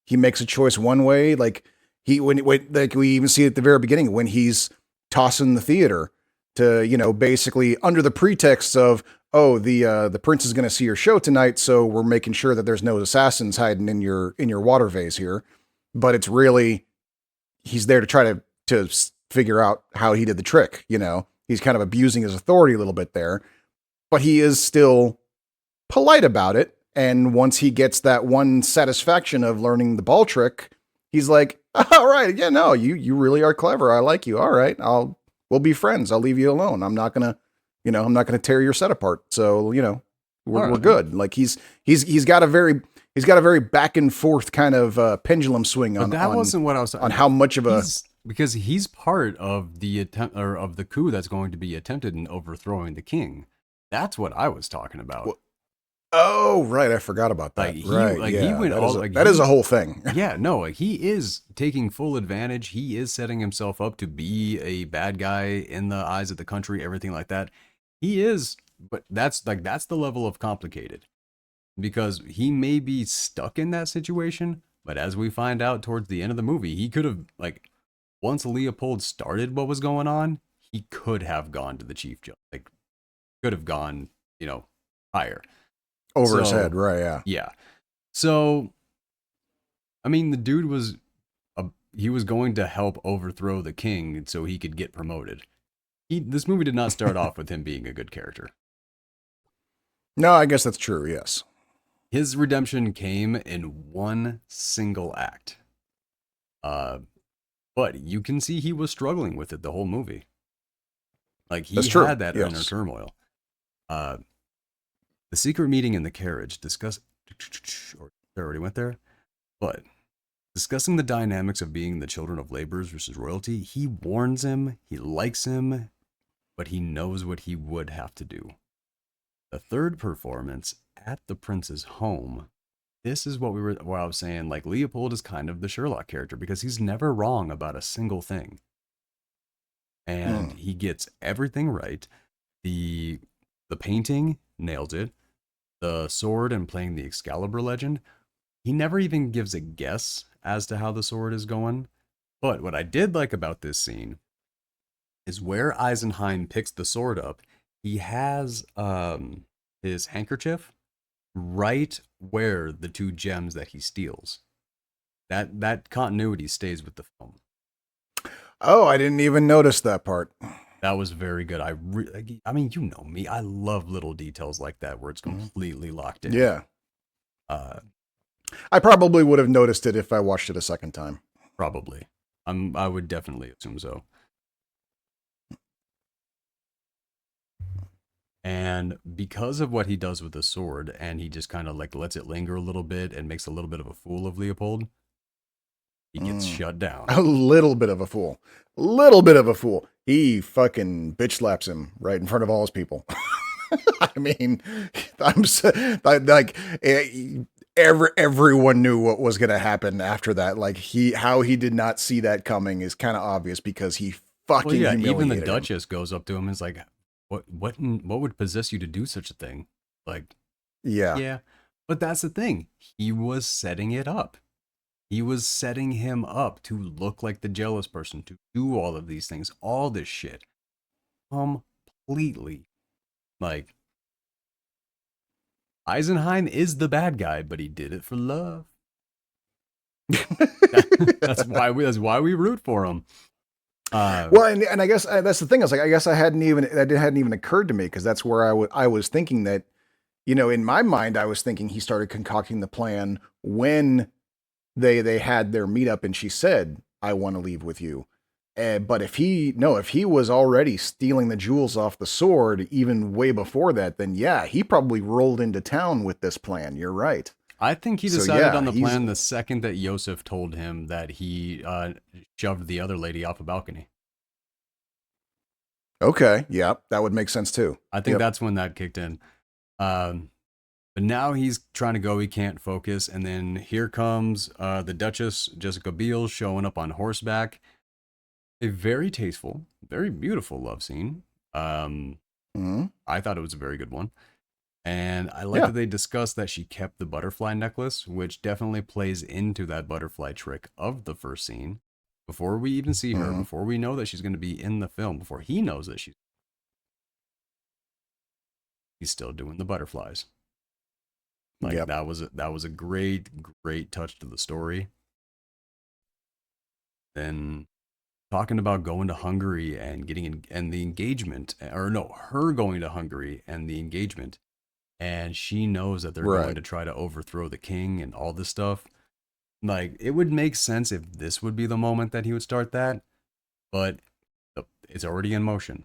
He makes a choice one way, like when like we even see at the very beginning when he's tossing the theater to basically under the pretext of the prince is going to see your show tonight, so we're making sure that there's no assassins hiding in your water vase here, but it's really he's there to try to figure out how he did the trick. He's kind of abusing his authority a little bit there, but he is still polite about it. And once he gets that one satisfaction of learning the ball trick, he's like, all right, yeah, no, you really are clever. I like you. All right, we'll be friends. I'll leave you alone. I'm not gonna tear your set apart. So, we're good. Like he's got a very back and forth kind of pendulum swing on. But that wasn't what I was on how much of because he's part of the attempt or of the coup that's going to be attempted in overthrowing the king. That's what I was talking about. Well, oh, right. I forgot about that. That is a whole thing. Yeah, no, like he is taking full advantage. He is setting himself up to be a bad guy in the eyes of the country, everything like that. He is, but that's the level of complicated. Because he may be stuck in that situation, but as we find out towards the end of the movie, he could have, once Leopold started what was going on, he could have gone to the chief judge. Could have gone, higher. Over his head, right, yeah. Yeah. So, I mean, the dude was, he was going to help overthrow the king so he could get promoted. This movie did not start off with him being a good character. No, I guess that's true, yes. His redemption came in one single act. But you can see he was struggling with it the whole movie. He had that inner turmoil. The secret meeting in the carriage or I already went there, but discussing the dynamics of being the children of laborers versus royalty, he warns him, he likes him, but he knows what he would have to do. The third performance at the prince's home, this is what I was saying, Leopold is kind of the Sherlock character because he's never wrong about a single thing. And he gets everything right. The painting, nails it. The sword and playing the Excalibur legend, he never even gives a guess as to how the sword is going. But what I did like about this scene is where Eisenheim picks the sword up, he has his handkerchief right where the two gems that he steals. That continuity stays with the film. Oh, I didn't even notice that part. That was very good. I mean, you know me. I love little details like that where it's completely locked in. Yeah. I probably would have noticed it if I watched it a second time. Probably. I would definitely assume so. And because of what he does with the sword, and he just kind of lets it linger a little bit and makes a little bit of a fool of Leopold, he gets shut down. A little bit of a fool. Little bit of a fool. He fucking bitch slaps him right in front of all his people. I mean, everyone knew what was going to happen after that. How he did not see that coming is kind of obvious because he fucking humiliated even the him. Duchess goes up to him and is like, what would possess you to do such a thing? Yeah. Yeah. But that's the thing. He was setting it up. He was setting him up to look like the jealous person, to do all of these things, all this shit. Completely. Like, Eisenheim is the bad guy, but he did it for love. that's why we root for him. Well, and I guess that's the thing. I was like, I guess that hadn't even occurred to me, because that's where I was thinking that, in my mind, I was thinking he started concocting the plan when they had their meetup and she said, "I want to leave with you." But if he was already stealing the jewels off the sword even way before that, then yeah, he probably rolled into town with this plan. You're right. I think he So, decided yeah, on the plan the second that Yosef told him that he shoved the other lady off a balcony. Okay, yeah, that would make sense too. I think that's when that kicked in. But now he's trying to go, he can't focus, and then here comes the Duchess, Jessica Biel, showing up on horseback. A very tasteful, very beautiful love scene. I thought it was a very good one. And I like that they discussed that she kept the butterfly necklace, which definitely plays into that butterfly trick of the first scene. Before we even see her, before we know that she's going to be in the film, before he knows that he's still doing the butterflies. Like, that was a great touch to the story. Then talking about going to Hungary and and the engagement, or no, her going to Hungary and the engagement. And she knows that they're going to try to overthrow the king and all this stuff. Like, it would make sense if this would be the moment that he would start that, but it's already in motion.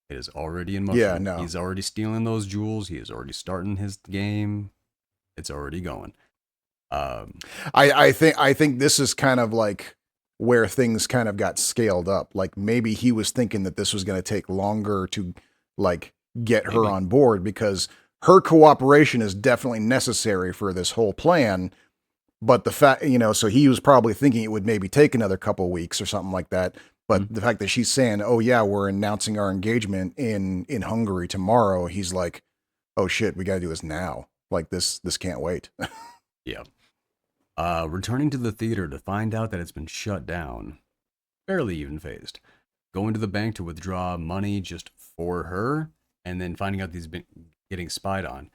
It is already in motion. Yeah, no. He's already stealing those jewels. He is already starting his game. It's already going. I think this is kind of like where things kind of got scaled up. Like, maybe he was thinking that this was going to take longer to, like, get her on board, because her cooperation is definitely necessary for this whole plan. But the fact, so he was probably thinking it would maybe take another couple weeks or something like that. But the fact that she's saying, "Oh yeah, we're announcing our engagement in Hungary tomorrow," he's like, "Oh shit, we got to do this now. Like, this can't wait." Yeah. Returning to the theater to find out that it's been shut down. Barely even phased. Going to the bank to withdraw money just for her, and then finding out he's been getting spied on.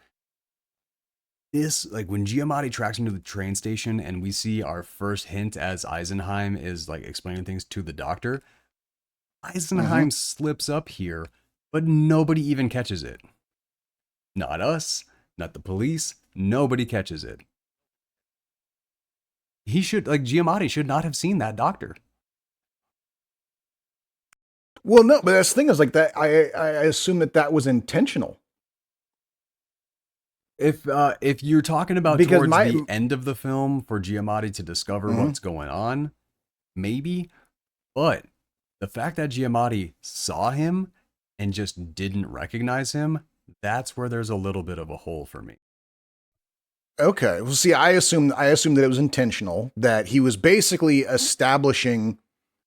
This, like, when Giamatti tracks him to the train station and we see our first hint as Eisenheim is, like, explaining things to the doctor, Eisenheim slips up here, but nobody even catches it. Not us, not the police, nobody catches it. Giamatti should not have seen that doctor. Well, no, but that's the thing is, like, that I assume that was intentional. If you're talking about towards the end of the film for Giamatti to discover what's going on, maybe. But the fact that Giamatti saw him and just didn't recognize him, that's where there's a little bit of a hole for me. Okay. Well, see, I assumed that it was intentional, that he was basically establishing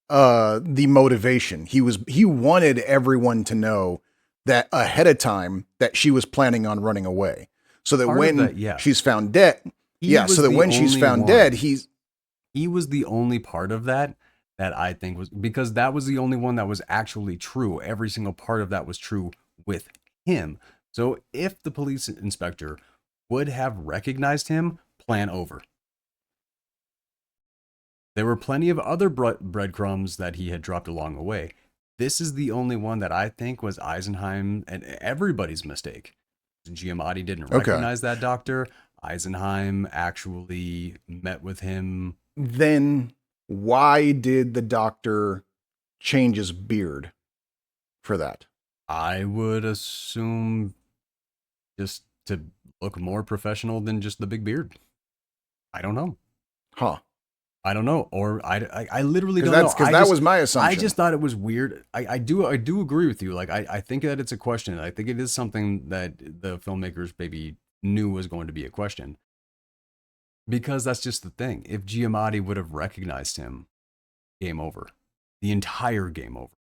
the motivation. He wanted everyone to know that ahead of time that she was planning on running away. So that when she's found dead, he was the only part of that I think was, because that was the only one that was actually true. Every single part of that was true with him. So if the police inspector would have recognized him, plan over. There were plenty of other breadcrumbs that he had dropped along the way. This is the only one that I think was Eisenheim and everybody's mistake. Giamatti didn't recognize that doctor. Eisenheim actually met with him. Then why did the doctor change his beard for that? I would assume just to look more professional than just the big beard. I don't know. Huh. I don't know. Or I literally don't know. Because that was my assumption. I just thought it was weird. I do agree with you. Like, I think that it's a question. I think it is something that the filmmakers maybe knew was going to be a question. Because that's just the thing. If Giamatti would have recognized him, game over. The entire game over.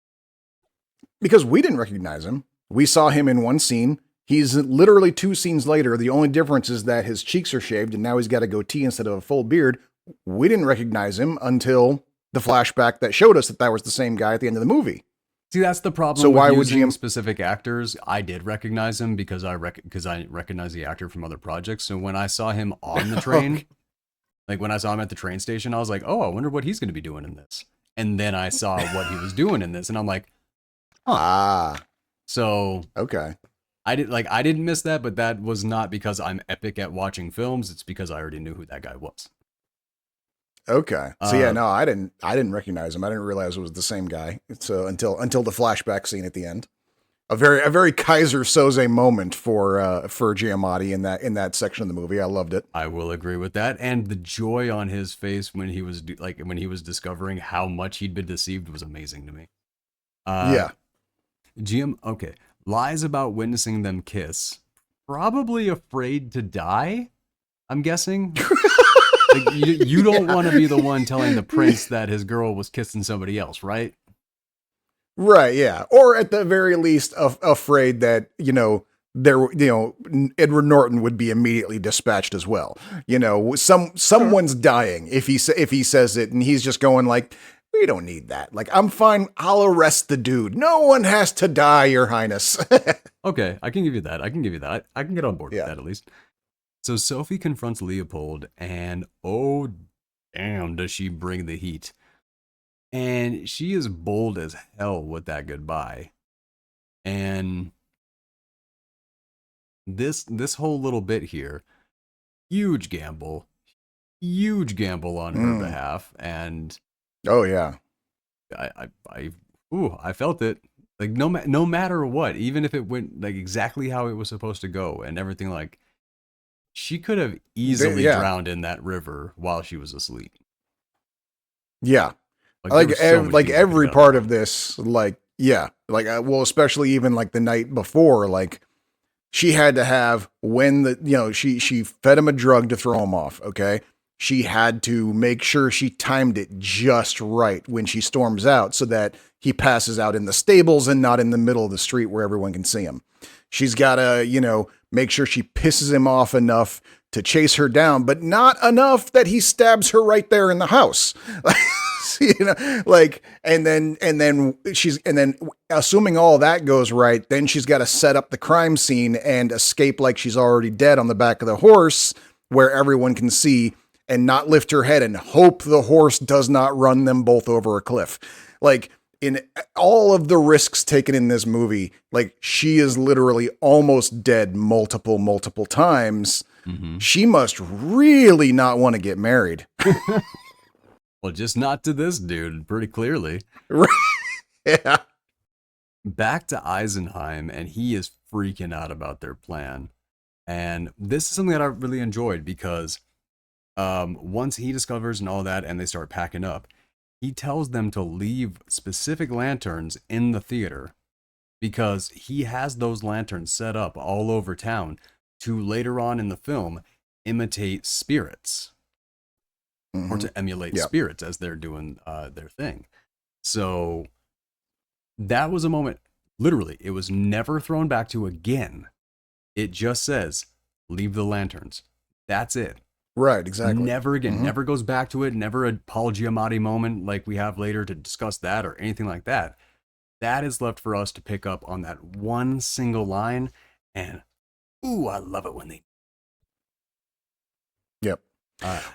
Because we didn't recognize him. We saw him in one scene He's literally 2 scenes later. The only difference is that his cheeks are shaved and now he's got a goatee instead of a full beard. We didn't recognize him until the flashback that showed us that that was the same guy at the end of the movie. See, that's the problem. So with why would using specific actors? I did recognize him because I recognize the actor from other projects. So when I saw him on the train, Okay. like when I saw him at the train station, I was like, oh, I wonder what he's going to be doing in this. And then I saw what he was doing in this, and I'm like, huh. Ah, So okay. I didn't miss that, but that was not because I'm epic at watching films. It's because I already knew who that guy was. Okay. So yeah, no, I didn't recognize him. I didn't realize it was the same guy. So until the flashback scene at the end. A very Kaiser Soze moment for Giamatti in that section of the movie. I loved it. I will agree with that, and the joy on his face when he was discovering how much he'd been deceived was amazing to me. Yeah. Okay. Lies about witnessing them kiss. Probably afraid to die, I'm guessing. Like, you don't want to be the one telling the prince that his girl was kissing somebody else, right? Right, yeah. Or at the very least afraid that, Edward Norton would be immediately dispatched as well. Someone's dying if he says it, and he's just going like, we don't need that. Like, I'm fine. I'll arrest the dude. No one has to die, Your Highness. Okay, I can give you that. I can get on board with that at least. So Sophie confronts Leopold, and oh, damn, does she bring the heat. And she is bold as hell with that goodbye. And this whole little bit here, huge gamble on her behalf. And oh yeah, I felt it. Like no matter what, even if it went like exactly how it was supposed to go and everything, like she could have easily drowned in that river while she was asleep. Yeah. Like every part of this, especially even like the night before, like she had to have she fed him a drug to throw him off. Okay. She had to make sure she timed it just right when she storms out so that he passes out in the stables and not in the middle of the street where everyone can see him. She's got to, make sure she pisses him off enough to chase her down, but not enough that he stabs her right there in the house. And then assuming all that goes right, then she's got to set up the crime scene and escape like she's already dead on the back of the horse where everyone can see and not lift her head and hope the horse does not run them both over a cliff. Like in all of the risks taken in this movie, like she is literally almost dead multiple times. Mm-hmm. She must really not want to get married. Well, just not to this dude, pretty clearly. Yeah. Back to Eisenheim, and he is freaking out about their plan. And this is something that I really enjoyed because once he discovers and all that, and they start packing up, he tells them to leave specific lanterns in the theater because he has those lanterns set up all over town to later on in the film imitate spirits. Mm-hmm. Or to emulate spirits as they're doing their thing. So that was a moment, literally, it was never thrown back to again. It just says, leave the lanterns. That's it. Right, exactly. Never again, never goes back to it, never a Paul Giamatti moment like we have later to discuss that or anything like that. That is left for us to pick up on that one single line, and ooh, I love it when they... Yep.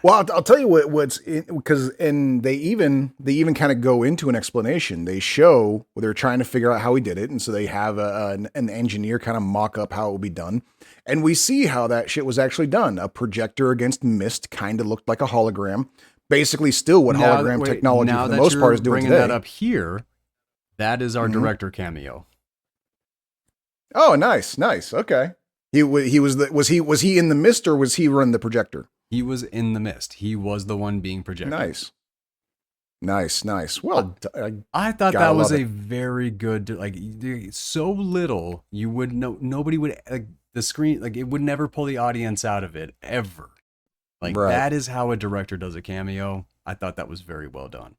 Well, I'll tell you what's because they even kind of go into an explanation. They show they're trying to figure out how he did it, and so they have an engineer kind of mock up how it will be done, and we see how that shit was actually done. A projector against mist kind of looked like a hologram, basically still what hologram technology for the most part is doing today. Bringing that up here, that is our director cameo. Oh, nice. Okay, was he in the mist or was he running the projector? He was in the mist. He was the one being projected. Nice. Well, I thought that was a very good, like, so little you would know. Nobody would, like, the screen, like, it would never pull the audience out of it ever. Like, that is how a director does a cameo. I thought that was very well done.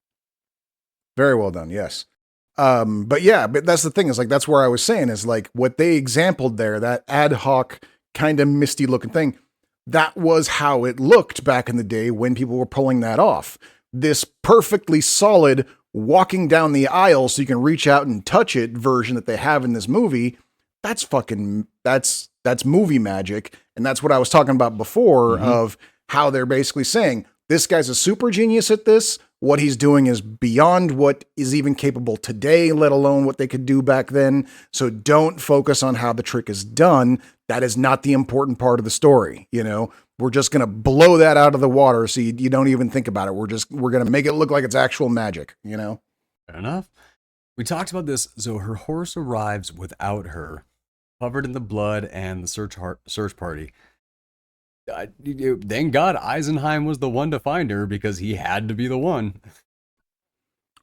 Very well done. Yes. But yeah, but that's the thing is like, that's where I was saying is like what they exampled there, that ad hoc kind of misty looking thing. That was how it looked back in the day when people were pulling that off. This perfectly solid walking down the aisle so you can reach out and touch it version that they have in this movie. That's movie magic. And that's what I was talking about before of how they're basically saying this guy's a super genius at this. What he's doing is beyond what is even capable today, let alone what they could do back then. So don't focus on how the trick is done. That is not the important part of the story. You know, we're just going to blow that out of the water. So you don't even think about it. We're going to make it look like it's actual magic, you know? Fair enough. We talked about this. So her horse arrives without her, covered in the blood and the search party. Thank God Eisenheim was the one to find her because he had to be the one.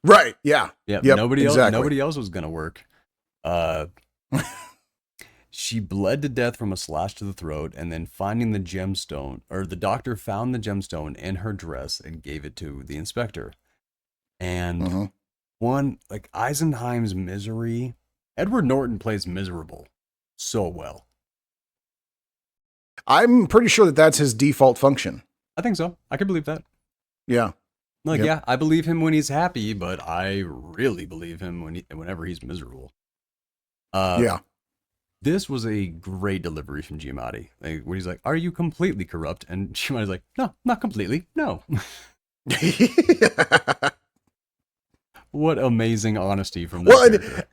Right. Yeah. Yeah. Yep, Nobody exactly. else was going to work. She bled to death from a slash to the throat, and then finding the gemstone, or the doctor found the gemstone in her dress and gave it to the inspector. And like Eisenheim's misery, Edward Norton plays miserable so well. I'm pretty sure that that's his default function. I think so. I can believe that. Yeah. Like, yeah, I believe him when he's happy, but I really believe him whenever he's miserable. Yeah. This was a great delivery from Giamatti. Like, when he's like, "Are you completely corrupt?" And Giamatti's like, "No, not completely. No." What amazing honesty from that character.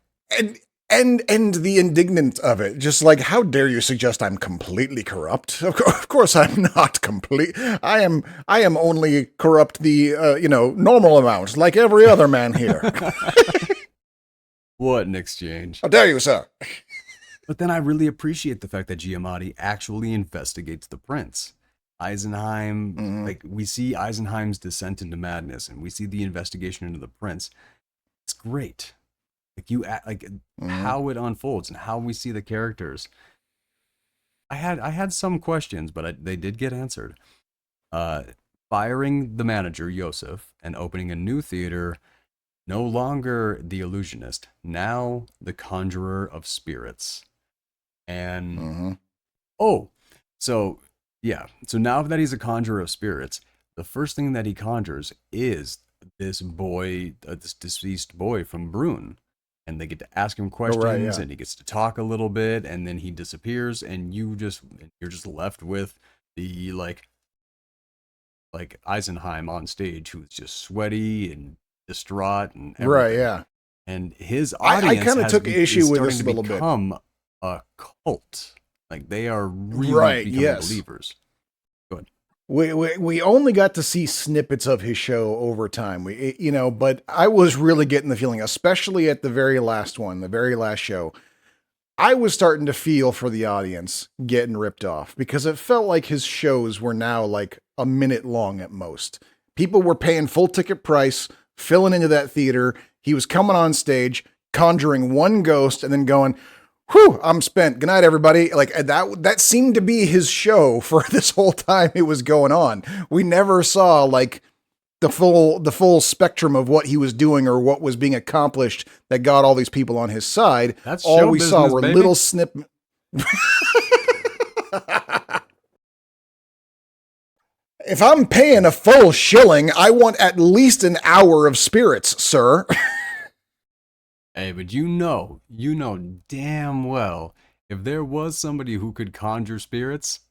And the indignant of it, just like, how dare you suggest I'm completely corrupt? Of course I'm not complete. I am only corrupt the normal amount, like every other man here. What an exchange. How dare you, sir? But then I really appreciate the fact that Giamatti actually investigates the prince. Eisenheim, like, we see Eisenheim's descent into madness, and we see the investigation into the prince. It's great. Like, how it unfolds and how we see the characters. I had some questions, but they did get answered. Firing the manager, Joseph, and opening a new theater, no longer the Illusionist, now the Conjurer of Spirits. And, so now that he's a conjurer of spirits, the first thing that he conjures is this boy, this deceased boy from Brune. And they get to ask him questions, and he gets to talk a little bit, and then he disappears, and you're just left with the like Eisenheim on stage, who's just sweaty and distraught and everything. Right, yeah. And his audience I kind of took issue with this a little bit. Become a cult. Like, they are really becoming believers. Go ahead. We only got to see snippets of his show over time. But I was really getting the feeling, especially at the very last show, I was starting to feel for the audience getting ripped off because it felt like his shows were now like a minute long at most. People were paying full ticket price, filling into that theater. He was coming on stage, conjuring one ghost, and then going, "Whew, I'm spent. Good night, everybody." Like, that seemed to be his show for this whole time it was going on. We never saw like the full spectrum of what he was doing or what was being accomplished that got all these people on his side. That's all we saw were baby. Little snippets. If I'm paying a full shilling, I want at least an hour of spirits, sir. Hey, but you know damn well, if there was somebody who could conjure spirits,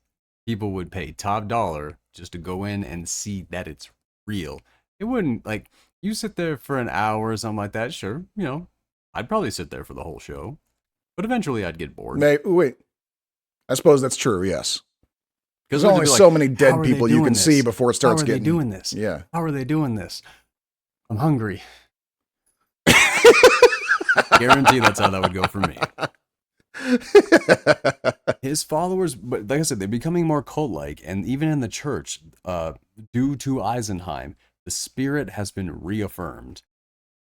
people would pay top dollar just to go in and see that it's real. It wouldn't, like, you sit there for an hour or something like that, sure, I'd probably sit there for the whole show, but eventually I'd get bored. Wait, I suppose that's true, yes. Because there's only so many dead people you can see before it starts getting... How are they doing this? Yeah. How are they doing this? I'm hungry. Guarantee that's how that would go for me. His followers, but like I said, they're becoming more cult-like, and even in the church, due to Eisenheim, the spirit has been reaffirmed,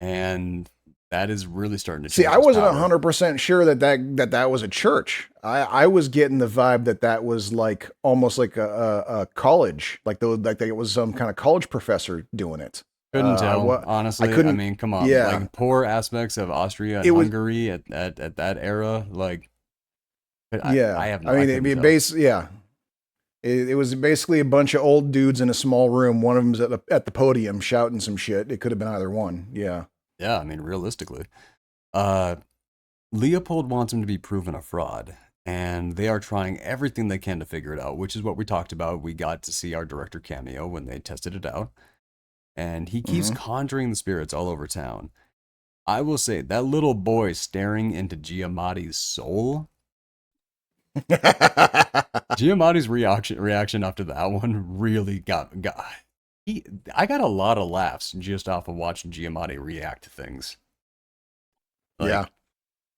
and that is really starting to change. See, I wasn't 100% sure that was a church. I was getting the vibe that was like almost like a college, like it was some kind of college professor doing it. Couldn't tell, What I honestly. I couldn't. mean, come on. Yeah, Like, poor aspects of Austria and it was. Hungary at that era. Like, I Yeah, have I no, I mean, couldn't tell. Yeah, it was basically a bunch of old dudes in a small room. One of them's at the podium shouting some shit. It could have been either one. Yeah. Yeah, I mean, realistically. Uh, Leopold wants him to be proven a fraud, and they are trying everything they can to figure it out, which is what we talked about. We got to see our director cameo when they tested it out, and he keeps Hmm. conjuring the spirits all over town. I will say that little boy staring into Giamatti's soul. Giamatti's reaction after that one really got he. I got a lot of laughs just off of watching Giamatti react to things. Yeah, Like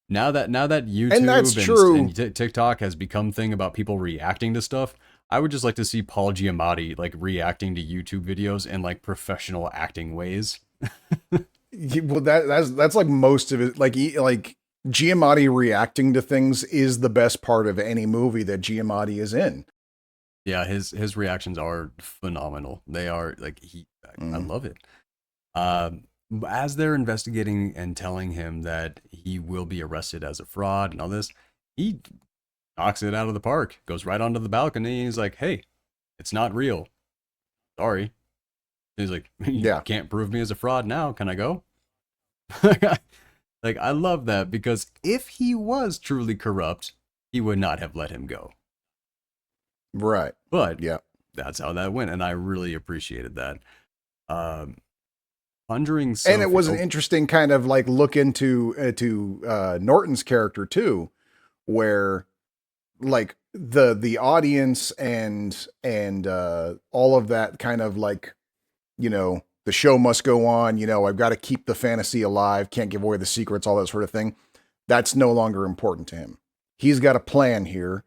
now that and that's YouTube true. and TikTok has become thing about people reacting to stuff, I would just like to see Paul Giamatti like reacting to YouTube videos in like professional acting ways. Well, that's like most of it. Like Giamatti reacting to things is the best part of any movie that Giamatti is in. Yeah, his reactions are phenomenal. They are like I Mm. love it. Um, as they're investigating and telling him that he will be arrested as a fraud and all this, he knocks it out of the park. Goes right onto the balcony. And he's like, "Hey, it's not real. Sorry." He's like, "You Yeah, can't prove me as a fraud now. Can I go?" Like, I love that because if he was truly corrupt, he would not have let him go. right. But Yeah. that's how that went, and I really appreciated that. Um, Conjuring And it Sophie. was an Oh, interesting kind of like look into Norton's character too, where like the audience and all of that kind of like, the show must go on. I've got to keep the fantasy alive, can't give away the secrets, all that sort of thing. That's no longer important to him. He's got a plan here.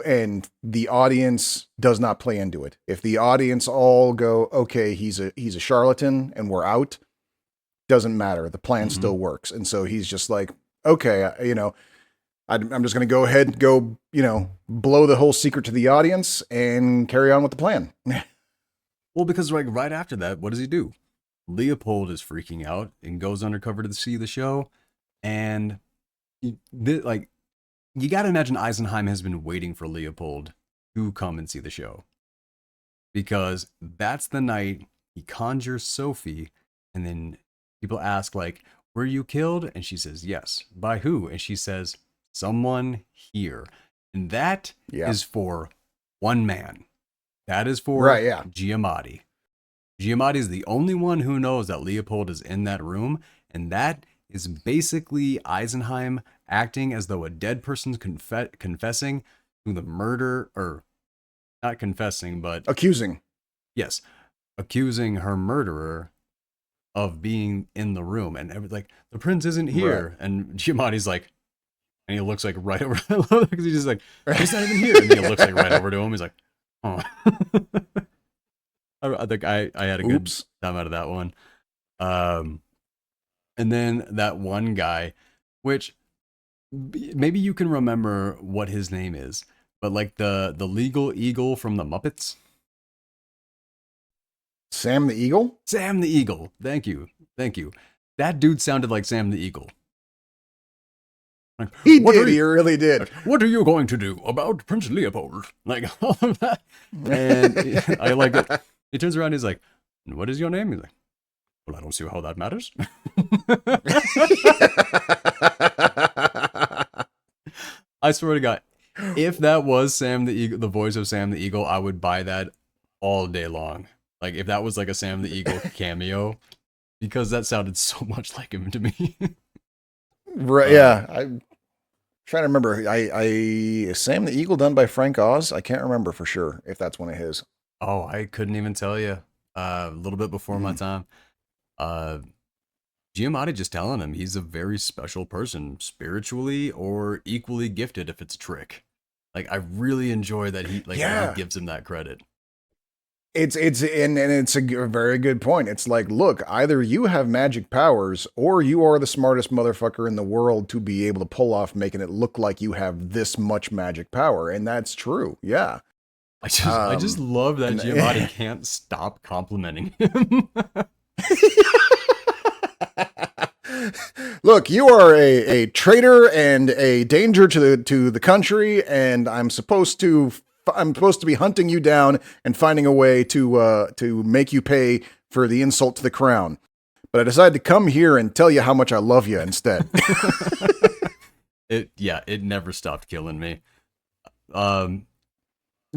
And the audience does not play into it. If the audience all go, okay, he's a charlatan and we're out, doesn't matter. The plan mhm. still works. And so he's just like, okay, I'm just going to go ahead and go, blow the whole secret to the audience and carry on with the plan. Well, because like right after that, what does he do? Leopold is freaking out and goes undercover to see the show, and like you got to imagine Eisenheim has been waiting for Leopold to come and see the show because that's the night he conjures Sophie, and then people ask like, "Were you killed?" And she says, "Yes." By who? And she says, "Someone here," and that Yeah. is for one man. That is for Right. Yeah. Giamatti. Giamatti is the only one who knows that Leopold is in that room, and that is basically Eisenheim acting as though a dead person's confessing to the murder, or not confessing, but Accusing. yes, accusing her murderer of being in the room. And like, the prince isn't Right. here. And Giamatti's like, and he looks like right over, because he's just like, he's not even here. And he looks like right over to him. He's like, oh. I think I had a good Oops. time out of that one. Um, and then that one guy, which maybe you can remember what his name is, but like the legal eagle from the Muppets, Sam the Eagle? Sam the Eagle. Thank you. That dude sounded like Sam the Eagle. Like, He what did. are He you? really did. What are you going to do about Prince Leopold? Like all of that, and I like it. He turns around. He's like, "What is your name?" He's like, "Well, I don't see how that matters." I swear to God, if that was Sam the Eagle, the voice of Sam the Eagle, I would buy that all day long. Like if that was like a Sam the Eagle cameo, because that sounded so much like him to me. Right. uh, Yeah. I'm trying to remember. I is Sam the Eagle done by Frank Oz? I can't remember for sure if that's one of his. oh, I couldn't even tell you. A little bit before my Mm. time. Uh, Giamatti just telling him he's a very special person, spiritually or equally gifted if it's a trick. Like I really enjoy that he Yeah. gives him that credit. And it's a very good point. It's like, look, either you have magic powers or you are the smartest motherfucker in the world to be able to pull off making it look like you have this much magic power, and that's true. Yeah. I just love that And Giamatti can't stop complimenting him. Look, you are a traitor and a danger to the country, and I'm supposed to be hunting you down and finding a way to make you pay for the insult to the crown. But I decided to come here and tell you how much I love you instead. It never stopped killing me.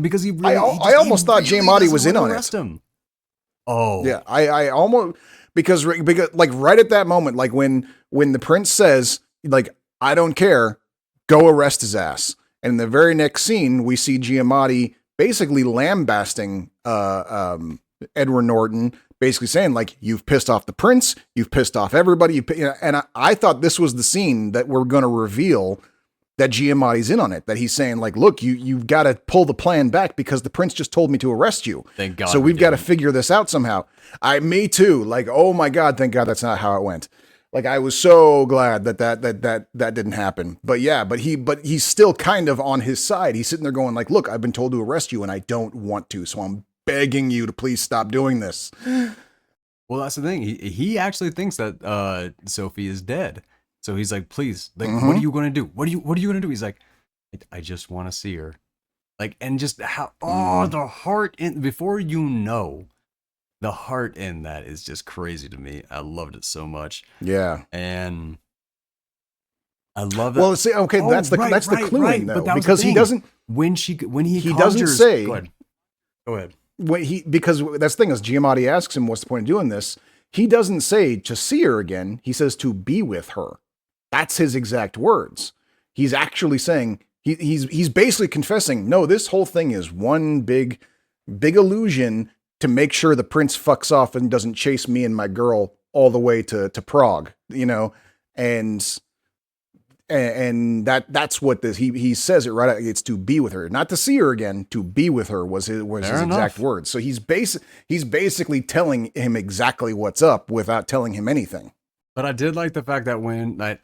Because I almost thought Giamatti was in on it. Him. Oh yeah, I almost because like right at that moment, like when the prince says like I don't care, go arrest his ass, and in the very next scene we see Giamatti basically lambasting Edward Norton, basically saying like you've pissed off the prince, you've pissed off everybody, and I thought this was the scene that we're going to reveal that Giamatti's in on it, that he's saying like, look, you've got to pull the plan back because the prince just told me to arrest you. Thank God. So we've got to figure this out somehow. Me too. Like, oh my God, thank God that's not how it went. Like, I was so glad that didn't happen. But yeah, but he's still kind of on his side. He's sitting there going like, look, I've been told to arrest you and I don't want to. So I'm begging you to please stop doing this. Well, that's the thing. He actually thinks that Sophie is dead. So he's like, please, like, what are you going to do? What are you going to do? He's like, I just want to see her. Like, and just how, the heart in, before you know, the heart in that is just crazy to me. I loved it so much. Yeah. And I love that. Well, see, okay, that's the cluing though, because he doesn't, when he doesn't say, go ahead. Because that's the thing is Giamatti asks him, what's the point of doing this? He doesn't say to see her again. He says to be with her. That's his exact words. He's actually saying, he's basically confessing, no, this whole thing is one big illusion to make sure the prince fucks off and doesn't chase me and my girl all the way to Prague, you know? And that's what this, he says it right. It's to be with her, not to see her again, to be with her was his exact words. So he's basically telling him exactly what's up without telling him anything. But I did like the fact that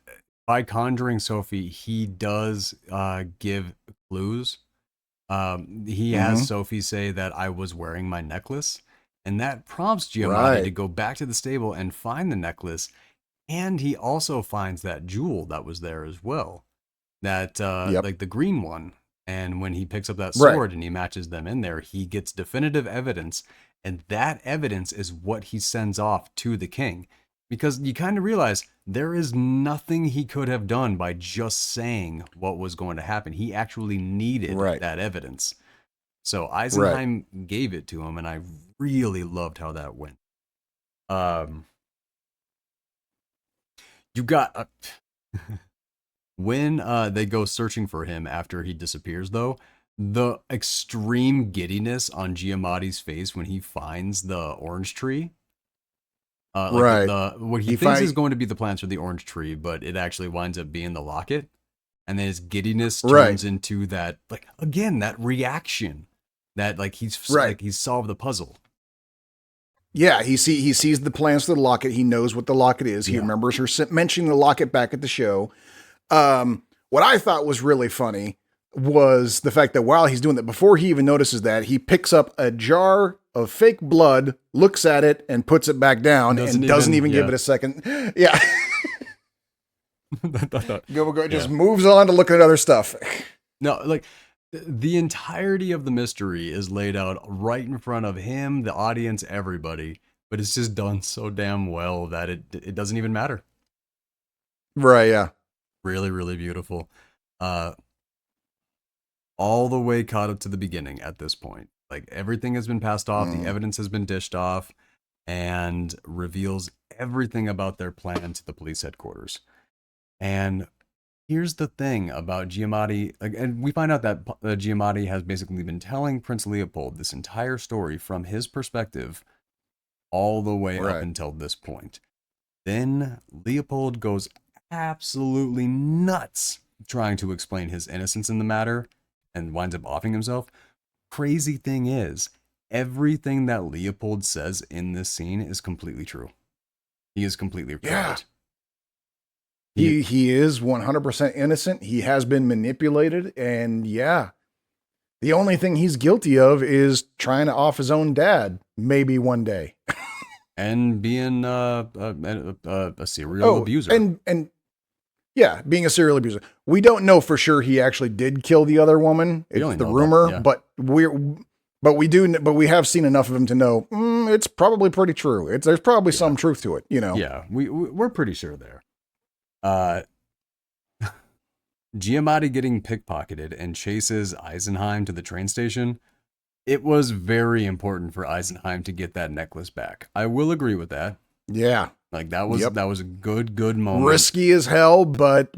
by conjuring Sophie, he does give clues. He has Sophie say that I was wearing my necklace, and that prompts Giamatti to go back to the stable and find the necklace. And he also finds that jewel that was there as well, that like the green one. And when he picks up that sword and he matches them in there, he gets definitive evidence, and that evidence is what he sends off to the king. Because you kind of realize there is nothing he could have done by just saying what was going to happen. He actually needed that evidence. So Eisenheim gave it to him, and I really loved how that went. You got... when they go searching for him after he disappears, though, the extreme giddiness on Giamatti's face when he finds the orange tree... what he thinks is going to be the plants for the orange tree, but it actually winds up being the locket. And then his giddiness turns into that, like, again, that reaction that like he's solved the puzzle. Yeah, he sees the plans for the locket. He knows what the locket is. He remembers her mentioning the locket back at the show. What I thought was really funny was the fact that while he's doing that, before he even notices that, he picks up a jar of fake blood, looks at it, and puts it back down, and doesn't even give it a second. Yeah. Just moves on to look at other stuff. No, like, the entirety of the mystery is laid out right in front of him, the audience, everybody, but it's just done so damn well that it doesn't even matter. Right, yeah. Really, really beautiful. All the way caught up to the beginning at this point. Like, everything has been passed off, the evidence has been dished off, and reveals everything about their plan to the police headquarters. And here's the thing about Giamatti, and we find out that Giamatti has basically been telling Prince Leopold this entire story from his perspective all the way up until this point. Then Leopold goes absolutely nuts trying to explain his innocence in the matter and winds up offing himself. Crazy thing is, everything that Leopold says in this scene is completely true. He is completely right. He is 100% innocent. He has been manipulated, and the only thing he's guilty of is trying to off his own dad, maybe one day. and being a serial abuser. And yeah, being a serial abuser. We don't know for sure he actually did kill the other woman. We It's only the know rumor, that, yeah. but we have seen enough of him to know it's probably pretty true. There's probably some truth to it, you know. Yeah, we're pretty sure there. Giamatti getting pickpocketed and chases Eisenheim to the train station. It was very important for Eisenheim to get that necklace back. I will agree with that. Yeah. Like that was a good moment. Risky as hell, but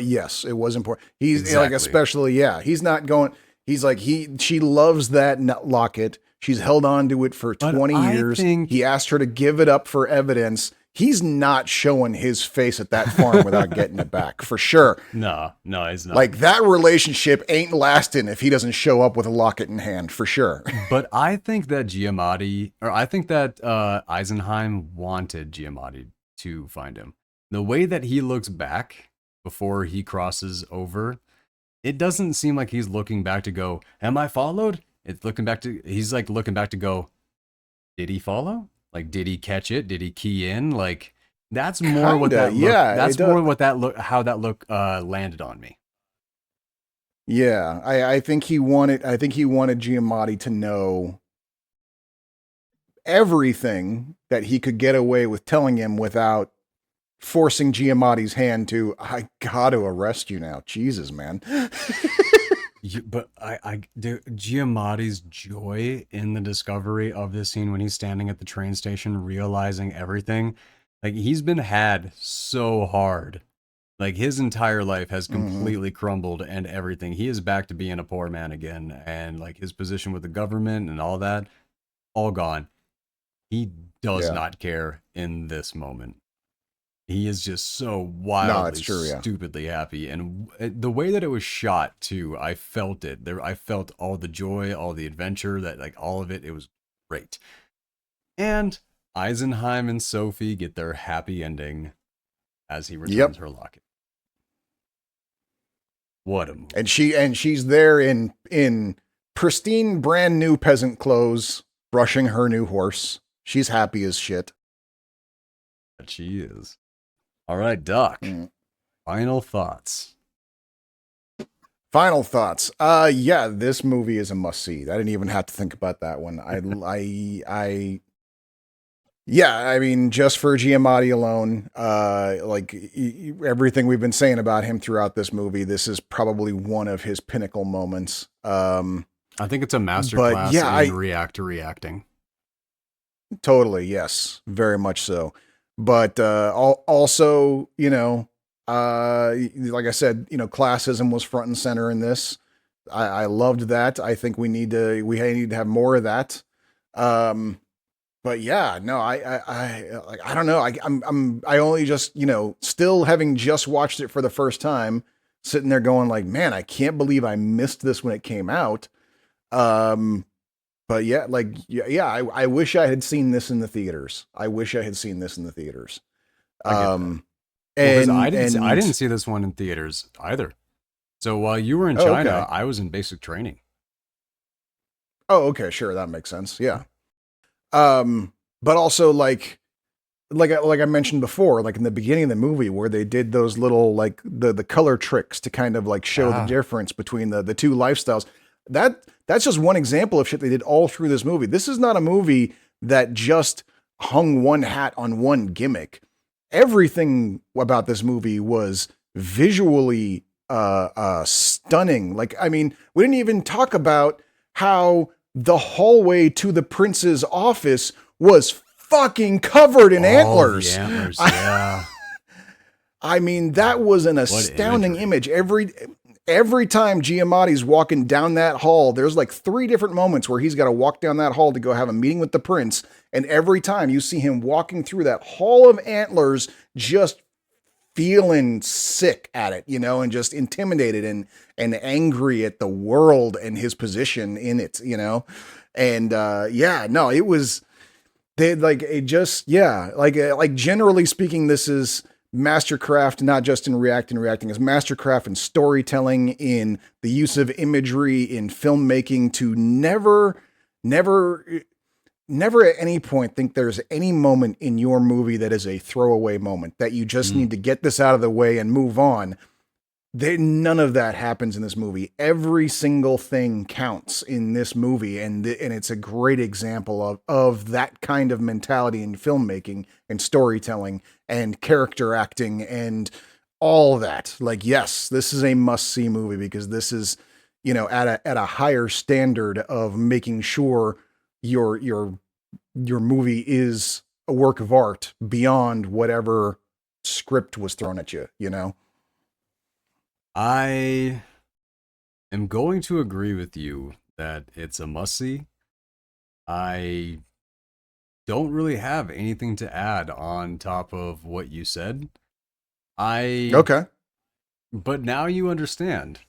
yes, it was important. He's Exactly. like, especially, yeah, he's not going. He's like she loves that locket. She's held on to it for 20 years. He asked her to give it up for evidence. He's not showing his face at that farm without getting it back, for sure. No, he's not. Like, that relationship ain't lasting if he doesn't show up with a locket in hand, for sure. But I think that Eisenheim wanted Giamatti to find him. The way that he looks back before he crosses over, it doesn't seem like he's looking back to go, am I followed? He's like looking back to go, did he follow? Like, did he catch it? Did he key in? Like, that's more Kinda, what that look, yeah, that's more what that look, how that look landed on me. Yeah, I think he wanted Giamatti to know everything that he could get away with telling him without forcing Giamatti's hand to, I got to arrest you now. Jesus, man. But Giamatti's joy in the discovery of this scene when he's standing at the train station realizing everything, like, he's been had so hard. Like, his entire life has completely crumbled and everything. He is back to being a poor man again, and like his position with the government and all that, all gone. He does not care in this moment. He is just so wildly, stupidly happy. And the way that it was shot, too, I felt it. I felt all the joy, all the adventure, that, like, all of it. It was great. And Eisenheim and Sophie get their happy ending as he returns her locket. What a movie. And she's there in pristine, brand new peasant clothes, brushing her new horse. She's happy as shit. That she is. All right, Doc. Final thoughts. Yeah, this movie is a must see. I didn't even have to think about that one. I mean, just for Giamatti alone, like everything we've been saying about him throughout this movie, this is probably one of his pinnacle moments. I think it's a masterclass in reacting. Totally, yes, very much so. But also, you know, like I said, you know, classism was front and center in this. I loved that. I think we need to have more of that. But yeah, no, I don't know. I only just, you know, still having just watched it for the first time, sitting there going like, man, I can't believe I missed this when it came out. But yeah, like, I wish I had seen this in the theaters. I didn't see this one in theaters either. So while you were in China, I was in basic training. Oh, okay, sure, that makes sense. Yeah. But also like I mentioned before, like in the beginning of the movie where they did those little, like the color tricks to kind of like show the difference between the two lifestyles. That's just one example of shit they did all through this movie. This is not a movie that just hung one hat on one gimmick. Everything about this movie was visually stunning. Like, I mean, we didn't even talk about how the hallway to the prince's office was fucking covered in antlers. The antlers, yeah. I mean, that was an astounding image. Every time Giamatti's walking down that hall, there's like 3 different moments where he's got to walk down that hall to go have a meeting with the prince. And every time you see him walking through that hall of antlers, just feeling sick at it, you know, and just intimidated and angry at the world and his position in it, you know? And, it was, like generally speaking, this is mastercraft, not just in reacting is mastercraft in storytelling, in the use of imagery, in filmmaking, to never never at any point think there's any moment in your movie that is a throwaway moment, that you just need to get this out of the way and move on. None of that happens in this movie. Every single thing counts in this movie, and it's a great example of that kind of mentality in filmmaking and storytelling and character acting and all that. Like, yes, this is a must-see movie because this is, at a higher standard of making sure your movie is a work of art beyond whatever script was thrown at you, I am going to agree with you that it's a must-see. I don't really have anything to add on top of what you said. Okay. But now you understand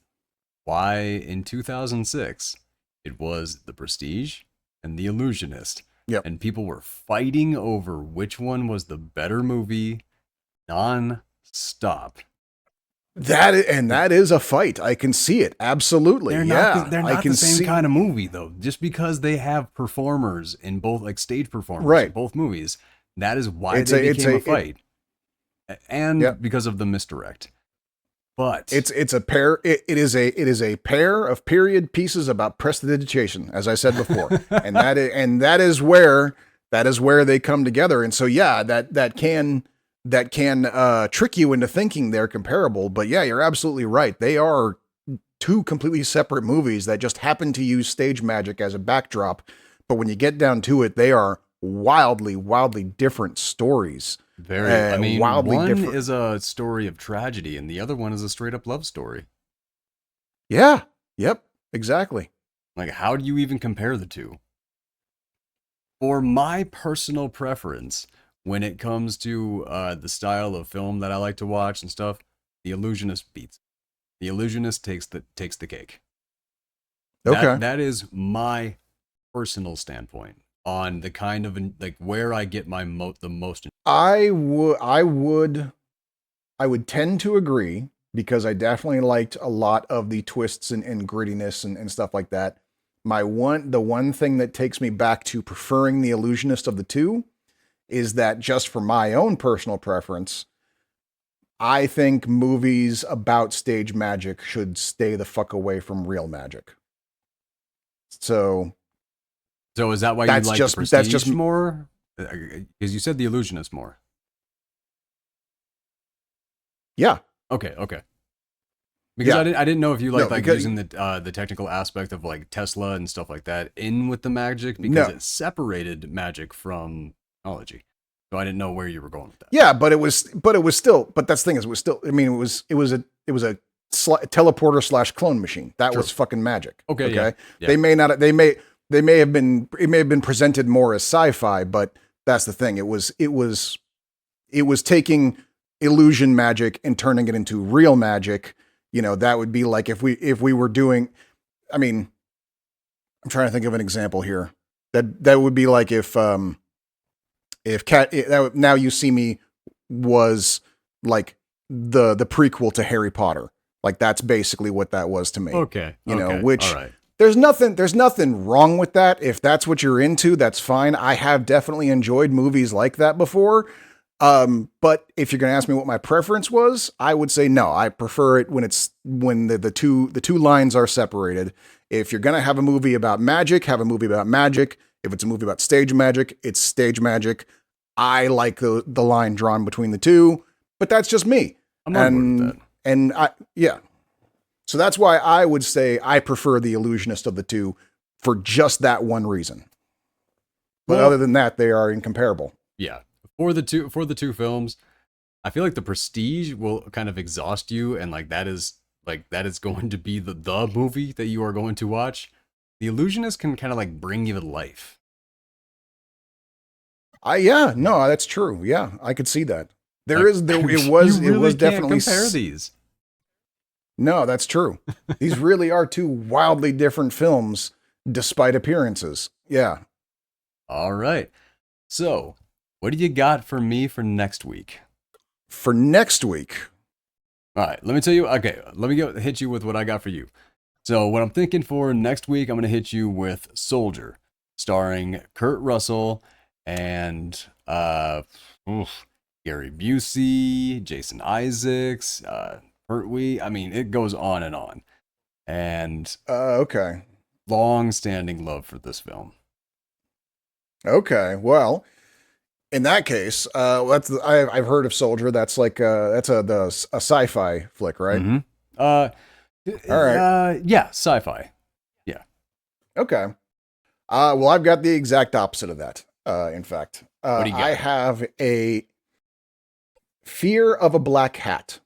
why in 2006 it was The Prestige and The Illusionist. Yep. And people were fighting over which one was the better movie non-stop. That is a fight. I can see it. Absolutely. They're not the same kind of movie, though. Just because they have performers in both, like stage performers in both movies, that is why they became a fight. And because of the misdirect. But it's a pair. It is a pair of period pieces about prestidigitation, as I said before, and that is where they come together. And so that can trick you into thinking they're comparable. But yeah, you're absolutely right. They are two completely separate movies that just happen to use stage magic as a backdrop. But when you get down to it, they are wildly, wildly different stories. Very. Wildly one different. Is a story of tragedy, and the other one is a straight up love story. Yeah. Yep. Exactly. Like, how do you even compare the two? For my personal preference, when it comes to the style of film that I like to watch and stuff, The Illusionist beats. The Illusionist takes the cake. Okay. That is my personal standpoint on the kind of like where I get my the most. I would tend to agree because I definitely liked a lot of the twists and grittiness and stuff like that. The one thing that takes me back to preferring The Illusionist of the two is that just for my own personal preference, I think movies about stage magic should stay the fuck away from real magic. So is that why you like The Prestige more? Because you said The Illusionist more. Yeah. Okay. Because I didn't know if you liked using the technical aspect of like Tesla and stuff like that in with the magic, because it separated magic from technology. So I didn't know where you were going with that. Yeah, but that's the thing is, it was still, I mean, it was a teleporter / clone machine. That was fucking magic. Okay. Yeah. They may have been presented more as sci-fi, but that's the thing. It was taking illusion magic and turning it into real magic. That would be like if we were doing, I mean, I'm trying to think of an example here. That would be like if Now You See Me was like the prequel to Harry Potter. Like that's basically what that was to me. Okay. Which all right. There's nothing wrong with that. If that's what you're into, that's fine. I have definitely enjoyed movies like that before. But if you're going to ask me what my preference was, I would say no. I prefer it when the two lines are separated. If you're going to have a movie about magic, have a movie about magic. If it's a movie about stage magic, it's stage magic. I like the line drawn between the two, but that's just me. I'm on board with that. So that's why I would say I prefer The Illusionist of the two for just that one reason. But other than that, they are incomparable. Yeah. For the two films, I feel like The Prestige will kind of exhaust you, and that is going to be the movie that you are going to watch. The Illusionist can kind of bring you to life. No, that's true. Yeah, I could see that. It was definitely compare these. No, that's true. These really are two wildly different films, despite appearances. Yeah. All right. So, what do you got for me for next week? For next week. All right. Let me tell you. Okay. Let me hit you with what I got for you. So, what I'm thinking for next week, I'm going to hit you with Soldier. starring Kurt Russell and Gary Busey, Jason Isaacs, Pertwee. I mean, it goes on and on. And Okay. long-standing love for this film. Okay. Well, in that case, I've heard of Soldier. That's like a sci-fi flick, right? Mm-hmm. All right. Yeah, sci-fi. Yeah. Okay. Well, I've got the exact opposite of that. In fact, What do you got? I have a Fear of a Black Hat.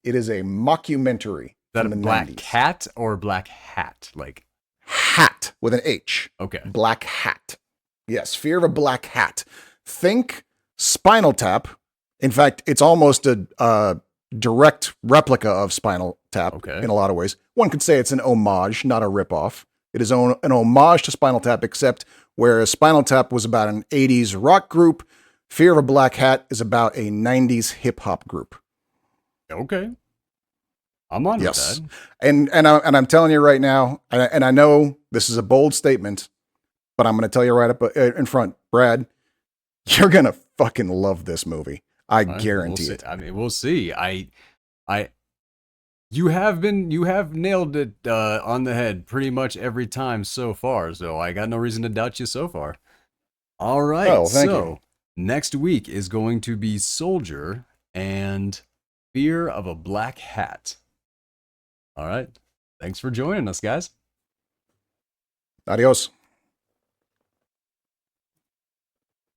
It is a mockumentary. Is that from a the black 90s. cat or black hat? Like, Hat with an H. okay. Black Hat. Yes, Fear of a Black Hat. Think Spinal Tap. In fact, it's almost a direct replica of Spinal Tap Okay. in a lot of ways. One could say it's an homage, not a ripoff. It is an homage to Spinal Tap, except whereas Spinal Tap was about an 80s rock group, Fear of a Black Hat is about a 90s hip hop group. Okay. I'm on Yes. with that. And I'm telling you right now, and I know this is a bold statement, but I'm going to tell you right up in front, Brad, you're going to fucking love this movie. I guarantee it. I mean, we'll see. You have nailed it on the head pretty much every time so far, so I got no reason to doubt you so far. All right. Oh, thank you. Next week is going to be Soldier and Fear of a Black Hat. All right. Thanks for joining us, guys. Adios.